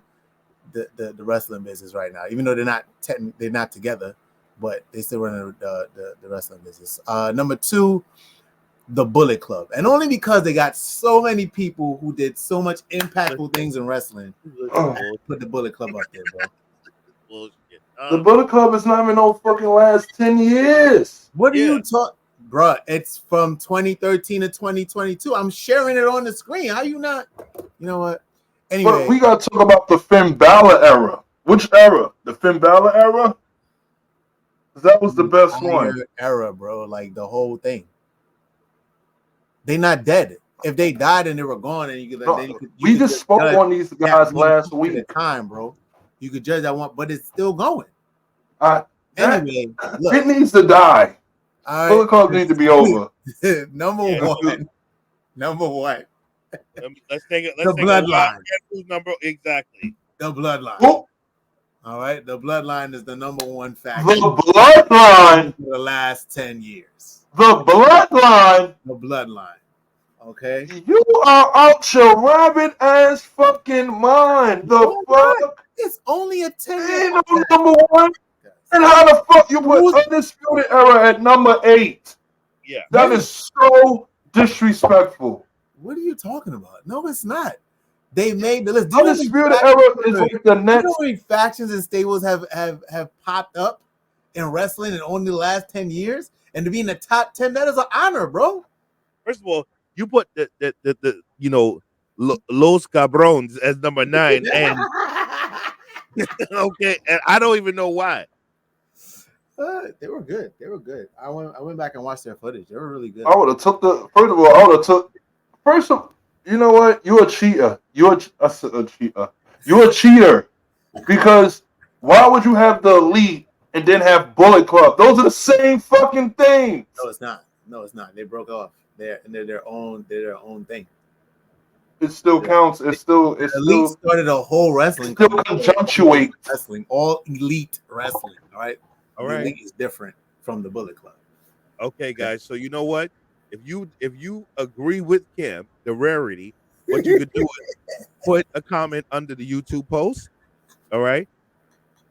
the wrestling business right now, even though they're not together, but they still running the wrestling business. Number 2, the Bullet Club, and only because they got so many people who did so much impactful things in wrestling. Put the Bullet Club up there, bro.
The Bullet Club is not even no fucking last 10 years.
What are you talking, bro? It's from 2013 to 2022. I'm sharing it on the screen. How you not? You know what? Anyway,
but we gotta talk about the Finn Balor era. Which era? The Finn Balor era? That was the best one.
Era, bro. Like the whole thing. They not dead. If they died and they were gone, and
we just spoke on these guys last week.
At the time, bro. You could judge that one, but it's still going.
Anyway, look, it needs to die. Bullet Club needs to be over.
Number one.
Let's take it.
The Bloodline.
Number exactly.
The Bloodline.
Oh.
All right, the Bloodline is the number 1 faction.
The Bloodline
for the last 10 years.
The Bloodline.
The Bloodline. Okay.
You are out your rabbit ass fucking mind. The fuck.
It's only a 10-year.
Number 1. And how the fuck you put Undisputed Era at number 8?
Yeah.
That is so disrespectful.
What are you talking about? No, it's not. They made the list.
Undisputed Era is like the next.
You know how many factions and stables have popped up in wrestling in only the last 10 years? And to be in the top 10, that is an honor, bro.
First of all, you put the Los Cabrones as number 9, and okay, and I don't even know why.
They were good. I went back and watched their footage. They were really good.
I would have took you know what? You're a cheater. You're a cheater. You're a cheater. Because why would you have the Elite and then have Bullet Club? Those are the same fucking things.
No, it's not. They broke off. They're their own thing.
It still counts. Elite
started a whole wrestling.
Still conjunctuate
wrestling, all elite wrestling. All right.
Elite
is different from the Bullet Club.
Okay, guys. So you know what? If you agree with Cam, the rarity, what you could do is put a comment under the YouTube post. All right,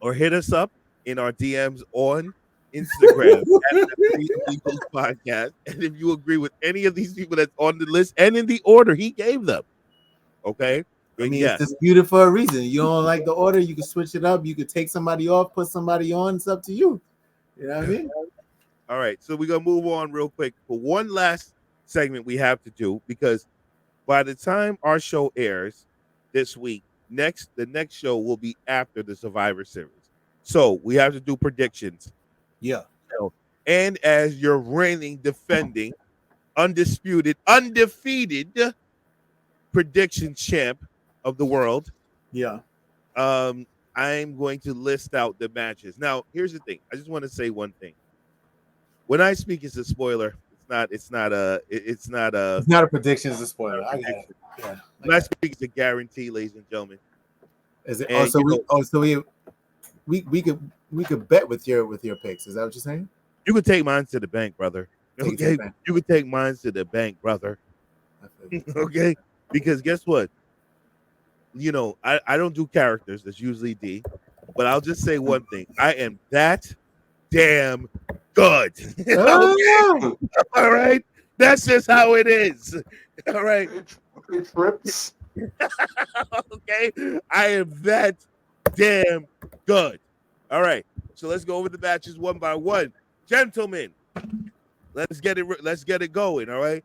or hit us up in our DMs on Instagram at the Three Amigos Podcast. And if you agree with any of these people that's on the list and in the order he gave them, okay.
I mean, it's disputed for a reason. You don't like the order, you can switch it up. You could take somebody off, put somebody on. It's up to you. You know what I mean?
All right, so we're gonna move on real quick for one last segment we have to do, because by the time our show airs this week, the next show will be after the Survivor Series. So we have to do predictions.
Yeah.
And as your reigning, defending, undefeated prediction champ of the world.
Yeah.
I'm going to list out the matches. Now, here's the thing. I just want to say one thing. When I speak, it's a spoiler. It's not a
prediction, it's a spoiler. I got it. Yeah.
When I speak, it's a guarantee, ladies and gentlemen.
Is it?
And,
We could bet with your picks. Is that what you're saying?
you could take mine to the bank, brother.
Take it to the
Okay,
bank.
you could take mine to the bank, brother.
I feel you.
Okay, because guess what? I don't do characters. That's usually D. But I'll just say one thing: I am that damn good. Okay? All right, that's just how it is. All right.
It trips.
Okay, I am that damn good. All right, so let's go over the matches one by one, gentlemen. Let's get it going. All right,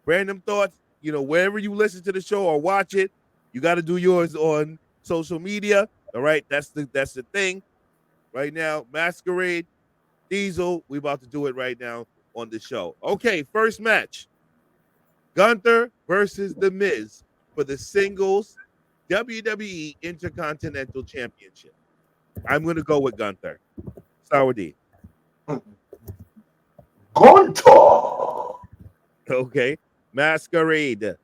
Random Thoughts. Wherever you listen to the show or watch it, you got to do yours on social media. All right, that's the thing. Right now, Masquerade, Diesel. We about to do it right now on the show. Okay, first match: Gunther versus The Miz for the singles WWE Intercontinental Championship. I'm going to go with Gunther. Sour D.
Gunther.
Okay. Masquerade.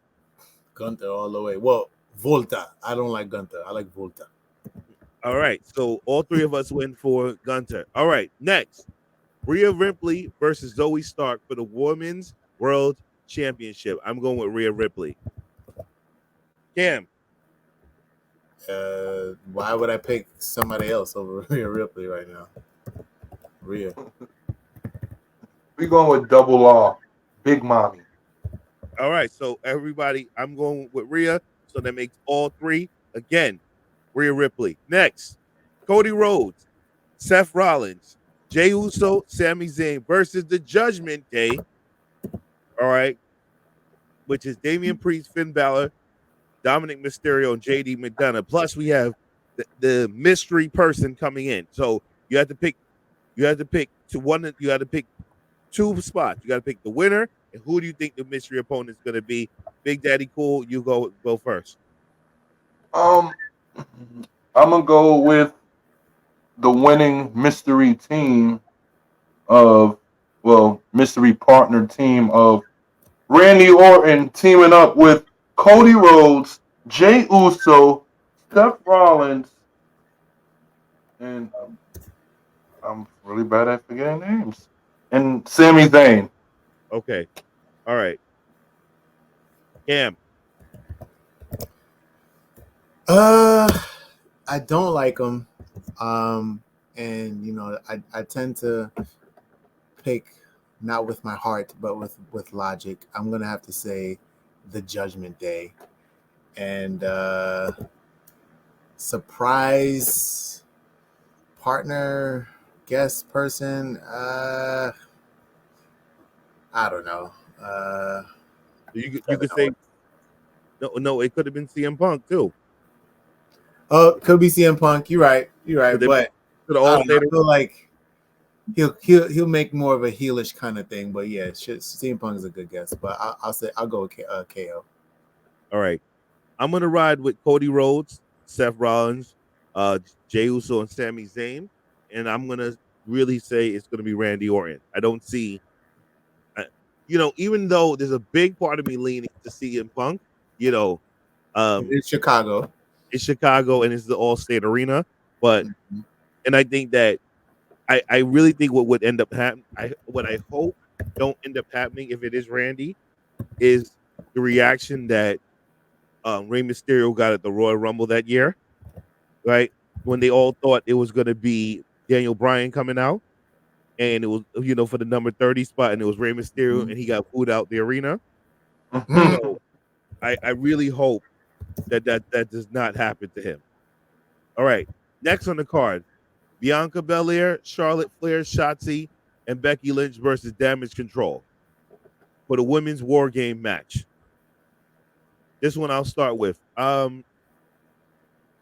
Gunther all the way. Well, Volta. I don't like Gunther. I like Volta.
All right. So all three of us went for Gunther. All right. Next, Rhea Ripley versus Zoe Stark for the Women's World Championship. I'm going with Rhea Ripley. Cam.
Why would I pick somebody else over Rhea Ripley right now? Rhea.
We going with double R. Big Mommy.
All right. So everybody, I'm going with Rhea. So that makes all three. Again, Rhea Ripley. Next, Cody Rhodes, Seth Rollins, Jey Uso, Sami Zayn versus the Judgment Day. All right. Which is Damian Priest, Finn Balor, Dominic Mysterio, and JD McDonough. Plus, we have the mystery person coming in. So you have to pick two spots. You got to pick the winner, and who do you think the mystery opponent is going to be? Big Daddy Cool, you go first.
I'm gonna go with the winning mystery mystery partner team of Randy Orton teaming up with Cody Rhodes, Jey Uso, Seth Rollins, and I'm really bad at forgetting names, and Sami Zayn.
Okay. All right. Cam.
I don't like them. And I tend to pick not with my heart, but with logic. I'm gonna have to say the Judgment Day. And surprise partner, guest person, I don't know.
You could say no, it could have been CM Punk too.
Oh, could be CM Punk. You're right. But I feel like he'll make more of a heelish kind of thing. But yeah, CM Punk is a good guess. But I'll go with KO.
All right, I'm gonna ride with Cody Rhodes, Seth Rollins, Jey Uso, and Sami Zayn, and I'm gonna really say it's gonna be Randy Orton. I don't see, even though there's a big part of me leaning to CM Punk,
It's Chicago.
It's Chicago and it's the All-State Arena, but and I think that I really think what would end up happening, what I hope don't end up happening if it is Randy, is the reaction that Rey Mysterio got at the Royal Rumble that year, right? When they all thought it was going to be Daniel Bryan coming out, and it was for the number 30 spot, and it was Rey Mysterio, and he got booed out the arena. So I really hope that does not happen to him. All right, next on the card, Bianca Belair, Charlotte Flair, Shotzi, and Becky Lynch versus Damage Control for the women's War Game match. This one I'll start with. I'm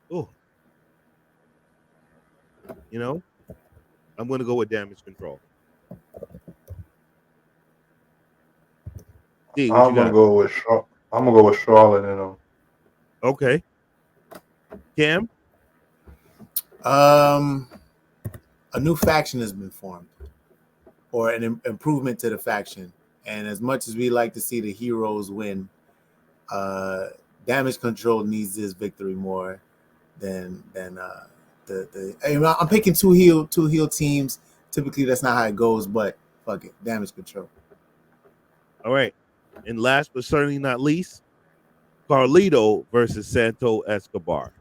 going to go with Damage Control. D,
I'm gonna go with Charlotte and them.
Okay. Cam?
A new faction has been formed, or an improvement to the faction. And as much as we like to see the heroes win, Damage Control needs this victory more than I'm picking two heel teams. Typically, that's not how it goes, but fuck it, Damage Control.
All right, and last but certainly not least, Carlito versus Santo Escobar.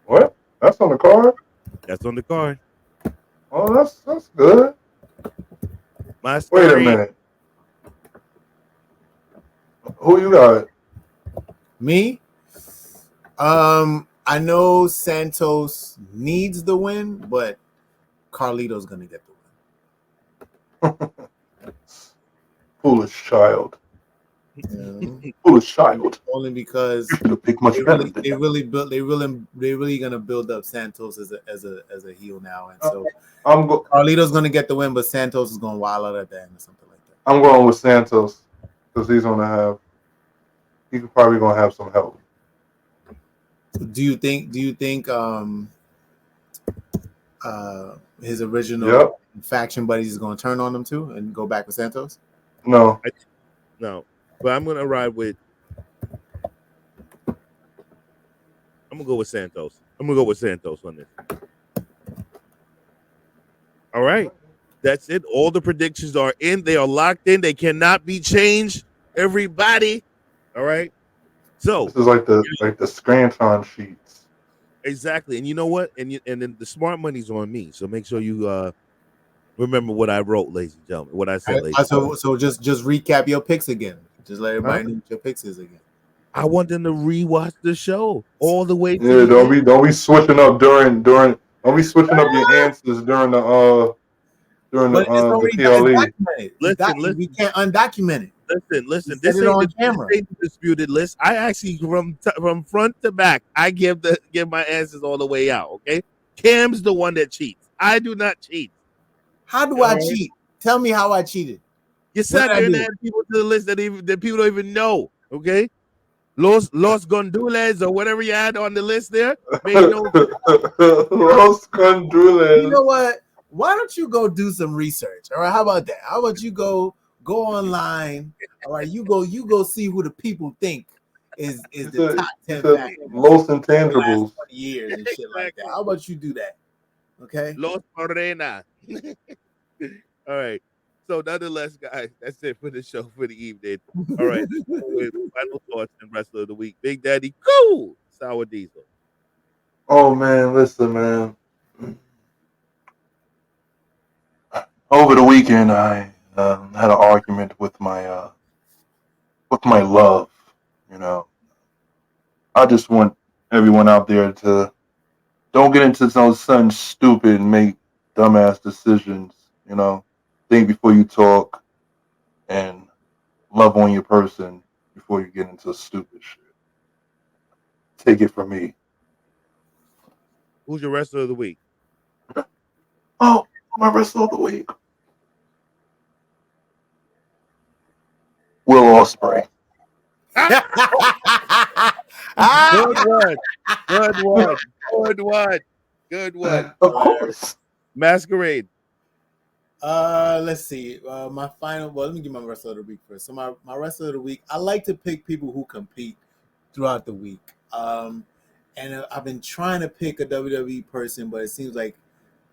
What? That's on the card?
That's on the card.
Oh, that's good.
Masquerade.
Wait a minute. Who you got?
Me? I know Santos needs the win, but Carlito's gonna get the win.
Foolish child.
Yeah.
Foolish child.
Only because
You should have picked much better.
they really gonna build up Santos as a heel now, and so Carlito's gonna get the win, but Santos is gonna wild out at the end or something like that.
I'm going with Santos because he's probably gonna have some help.
Do you think his original faction buddies is gonna turn on him too and go back with Santos?
No.
No. But I'm gonna ride with. I'm gonna go with Santos. I'm gonna go with Santos on this. All right, that's it. All the predictions are in. They are locked in. They cannot be changed. Everybody. All right. So
this is like the Scranton sheets.
Exactly, and you know what? And then the smart money's on me. So make sure you remember what I wrote, ladies and gentlemen. What I said, ladies.
So just recap your picks again. Just let everybody know what your picks is again.
I want them to rewatch the show all the way.
Yeah, don't be switching up during. Don't be switching up your answers during the PLE.
Listen, we can't undocument it.
Listen. This ain't the disputed list. I actually from front to back, I give my answers all the way out. Okay, Cam's the one that cheats. I do not cheat.
How do I cheat? Tell me how I cheated.
You sat there and added people to the list that people don't even know. Okay, Los Gondolas or whatever you had on the list there.
Los Gondolas.
You know what? Why don't you go do some research? All right, how about that? How about you go online? All right, you go see who the people think is the top 10 factors.
Most intangibles.
Years and shit like that. How about you do that? Okay.
Los Morena. All right. So nonetheless, guys, that's it for the show for the evening. All right. With final thoughts and wrestler of the week. Big Daddy Cool SourDiesel.
Oh man, listen, man. Over the weekend, I had an argument with my love. You know, I just want everyone out there to don't get into something stupid and make dumbass decisions. You know, think before you talk and love on your person before you get into stupid shit. Take it from me.
Who's your wrestler of the week?
Oh, my wrestler of the week. Will Ospreay.
Good one.
Of course.
Masquerade.
Let's see. My final. Well, let me give my wrestler of the week first. So my wrestler of the week. I like to pick people who compete throughout the week. And I've been trying to pick a WWE person, but it seems like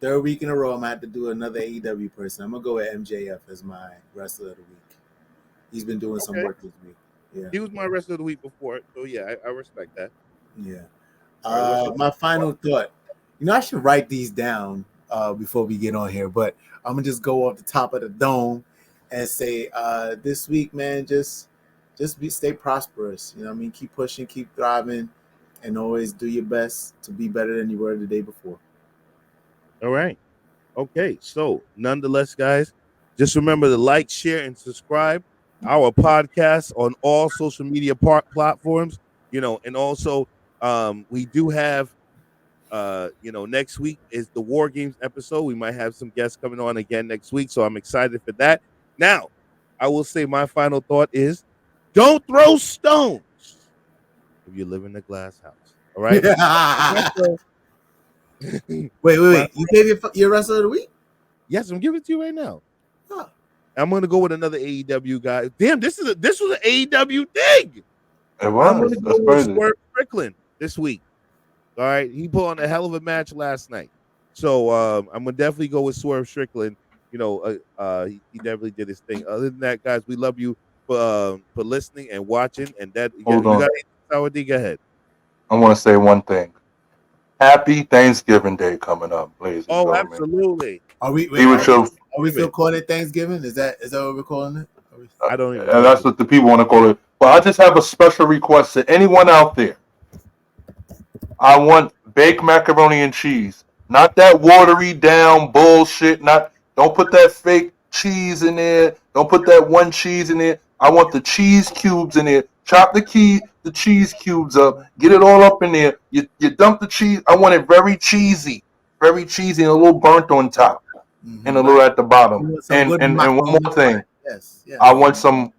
third week in a row I'm gonna have to do another AEW person. I'm gonna go with MJF as my wrestler of the week. He's been doing some work this week. Yeah,
he was my wrestler of the week before, so yeah, I respect that.
Yeah. My final thought. You know, I should write these down before we get on here, but I'm gonna just go off the top of the dome and say, this week, man, just stay prosperous. You know what I mean? Keep pushing, keep thriving, and always do your best to be better than you were the day before.
All right. Okay. So, nonetheless, guys, just remember to like, share, and subscribe our podcast on all social media platforms. You know, and also we do have, next week is the War Games episode. We might have some guests coming on again next week, so I'm excited for that. Now, I will say my final thought is, don't throw stones if you live in a glass house. All right.
Wait. You gave your wrestler of the week?
Yes, I'm giving it to you right now.
Huh.
I'm gonna go with another AEW guy. Damn, this was an AEW thing.
It was.
I'm gonna go with Swerve Strickland this week. All right, he put on a hell of a match last night. So I'm gonna definitely go with Swerve Strickland. You know, he definitely did his thing. Other than that, guys, we love you for listening and watching. And that
Hold
you
on.
got Sour D, go ahead.
I want to say one thing. Happy Thanksgiving Day coming up, ladies and gentlemen.
Absolutely.
Are we still calling it Thanksgiving? Is that what we're calling it?
I don't even.
And that's what the people want to call it. But I just have a special request to anyone out there. I want baked macaroni and cheese, not that watery down bullshit. Don't put that fake cheese in there. Don't put that one cheese in there. I want the cheese cubes in there. Chop the cheese cubes up. Get it all up in there. You dump the cheese. I want it very cheesy, and a little burnt on top, and a little at the bottom. And one more thing.
Yes.
I want some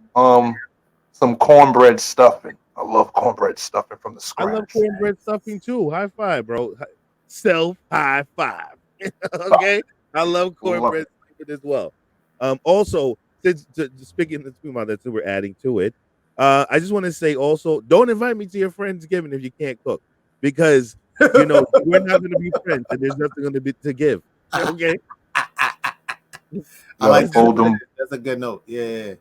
cornbread stuffing. I love cornbread stuffing from the scratch.
I love cornbread stuffing too. High five, bro. Self high five. Okay. I love cornbread stuffing as well. Also, speaking about that, we're adding to it. I just want to say also, don't invite me to your Friendsgiving if you can't cook, because we're not going to be friends and there's nothing going to be to give. Okay.
I like fold them. That's a good note. Yeah.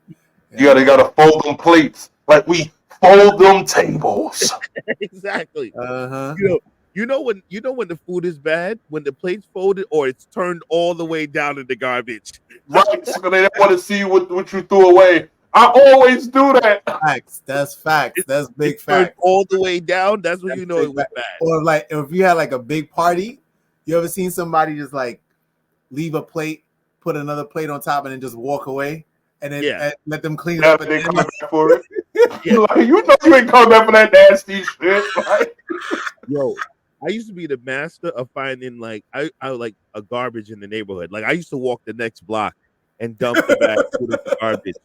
You gotta fold them plates like we fold them tables.
Exactly.
Uh-huh.
You know when the food is bad, when the plate's folded or it's turned all the way down in the garbage.
Right. So they don't want to see what you threw away. I always do that.
Facts. That's facts. That's big facts.
All the way down. That's when you know it was bad.
Or like if you had like a big party, you ever seen somebody just like leave a plate, put another plate on top, and then just walk away, and then let them clean it up.
They come back for it. Like, you know you ain't coming back for that nasty shit. Like.
Yo, I used to be the master of finding like I like a garbage in the neighborhood. Like I used to walk the next block and dump the bag full of the garbage.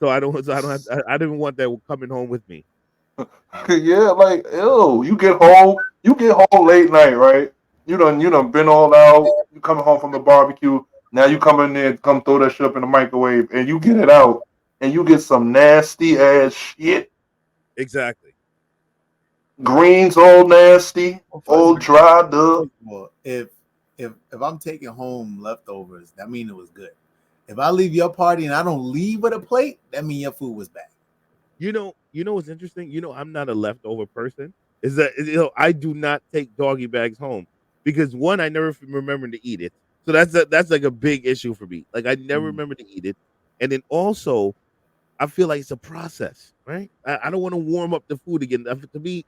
So I didn't want that coming home with me.
Yeah, like you get home late night, right? You done been all out. You coming home from the barbecue. Now you come in there, come throw that shit up in the microwave, and you get it out, and you get some nasty ass shit.
Exactly.
Greens all nasty, all dried up.
Well, if I'm taking home leftovers, that means it was good. If I leave your party and I don't leave with a plate, that means your food was bad.
You know what's interesting? I'm not a leftover person. Is that I do not take doggy bags home because one, I never remember to eat it. So that's like a big issue for me. Like I never remember to eat it, and then also, I feel like it's a process, right? I don't want to warm up the food again. To me,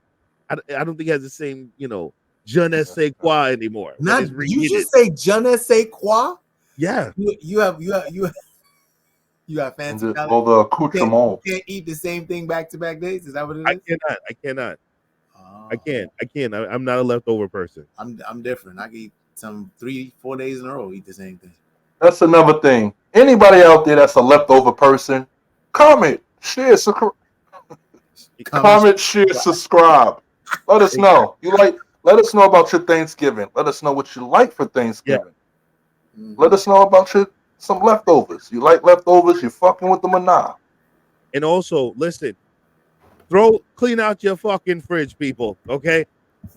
I don't think it has the same je ne sais quoi anymore.
You just say je ne sais quoi?
Yeah,
you have fancy
all the accoutrements.
You can't eat the same thing back to back days. Is that what it is?
I cannot. I can't. I'm not a leftover person.
I'm different. I can eat some 3-4 days in a row. Eat the same thing.
That's another thing. Anybody out there that's a leftover person, comment, share, subscribe. Let us know. Let us know about your Thanksgiving. Let us know what you like for Thanksgiving. Yeah. Let us know about some leftovers. You like leftovers? You fucking with them or not?
And also, listen, clean out your fucking fridge, people. Okay,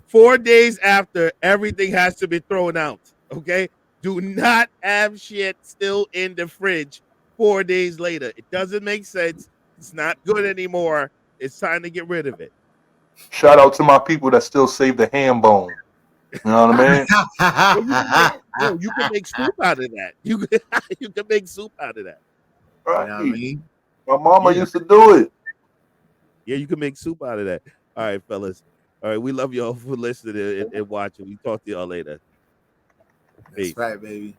4 days after, everything has to be thrown out. Okay, do not have shit still in the fridge 4 days later. It doesn't make sense. It's not good anymore. It's time to get rid of it.
Shout out to my people that still save the ham bone. You know what I
mean? You can make soup out of that. You can make soup out of that.
Right. You know what I mean? My mama used to do it.
Yeah, you can make soup out of that. All right, fellas. All right, we love y'all for listening and watching. We talk to y'all later.
That's right, baby.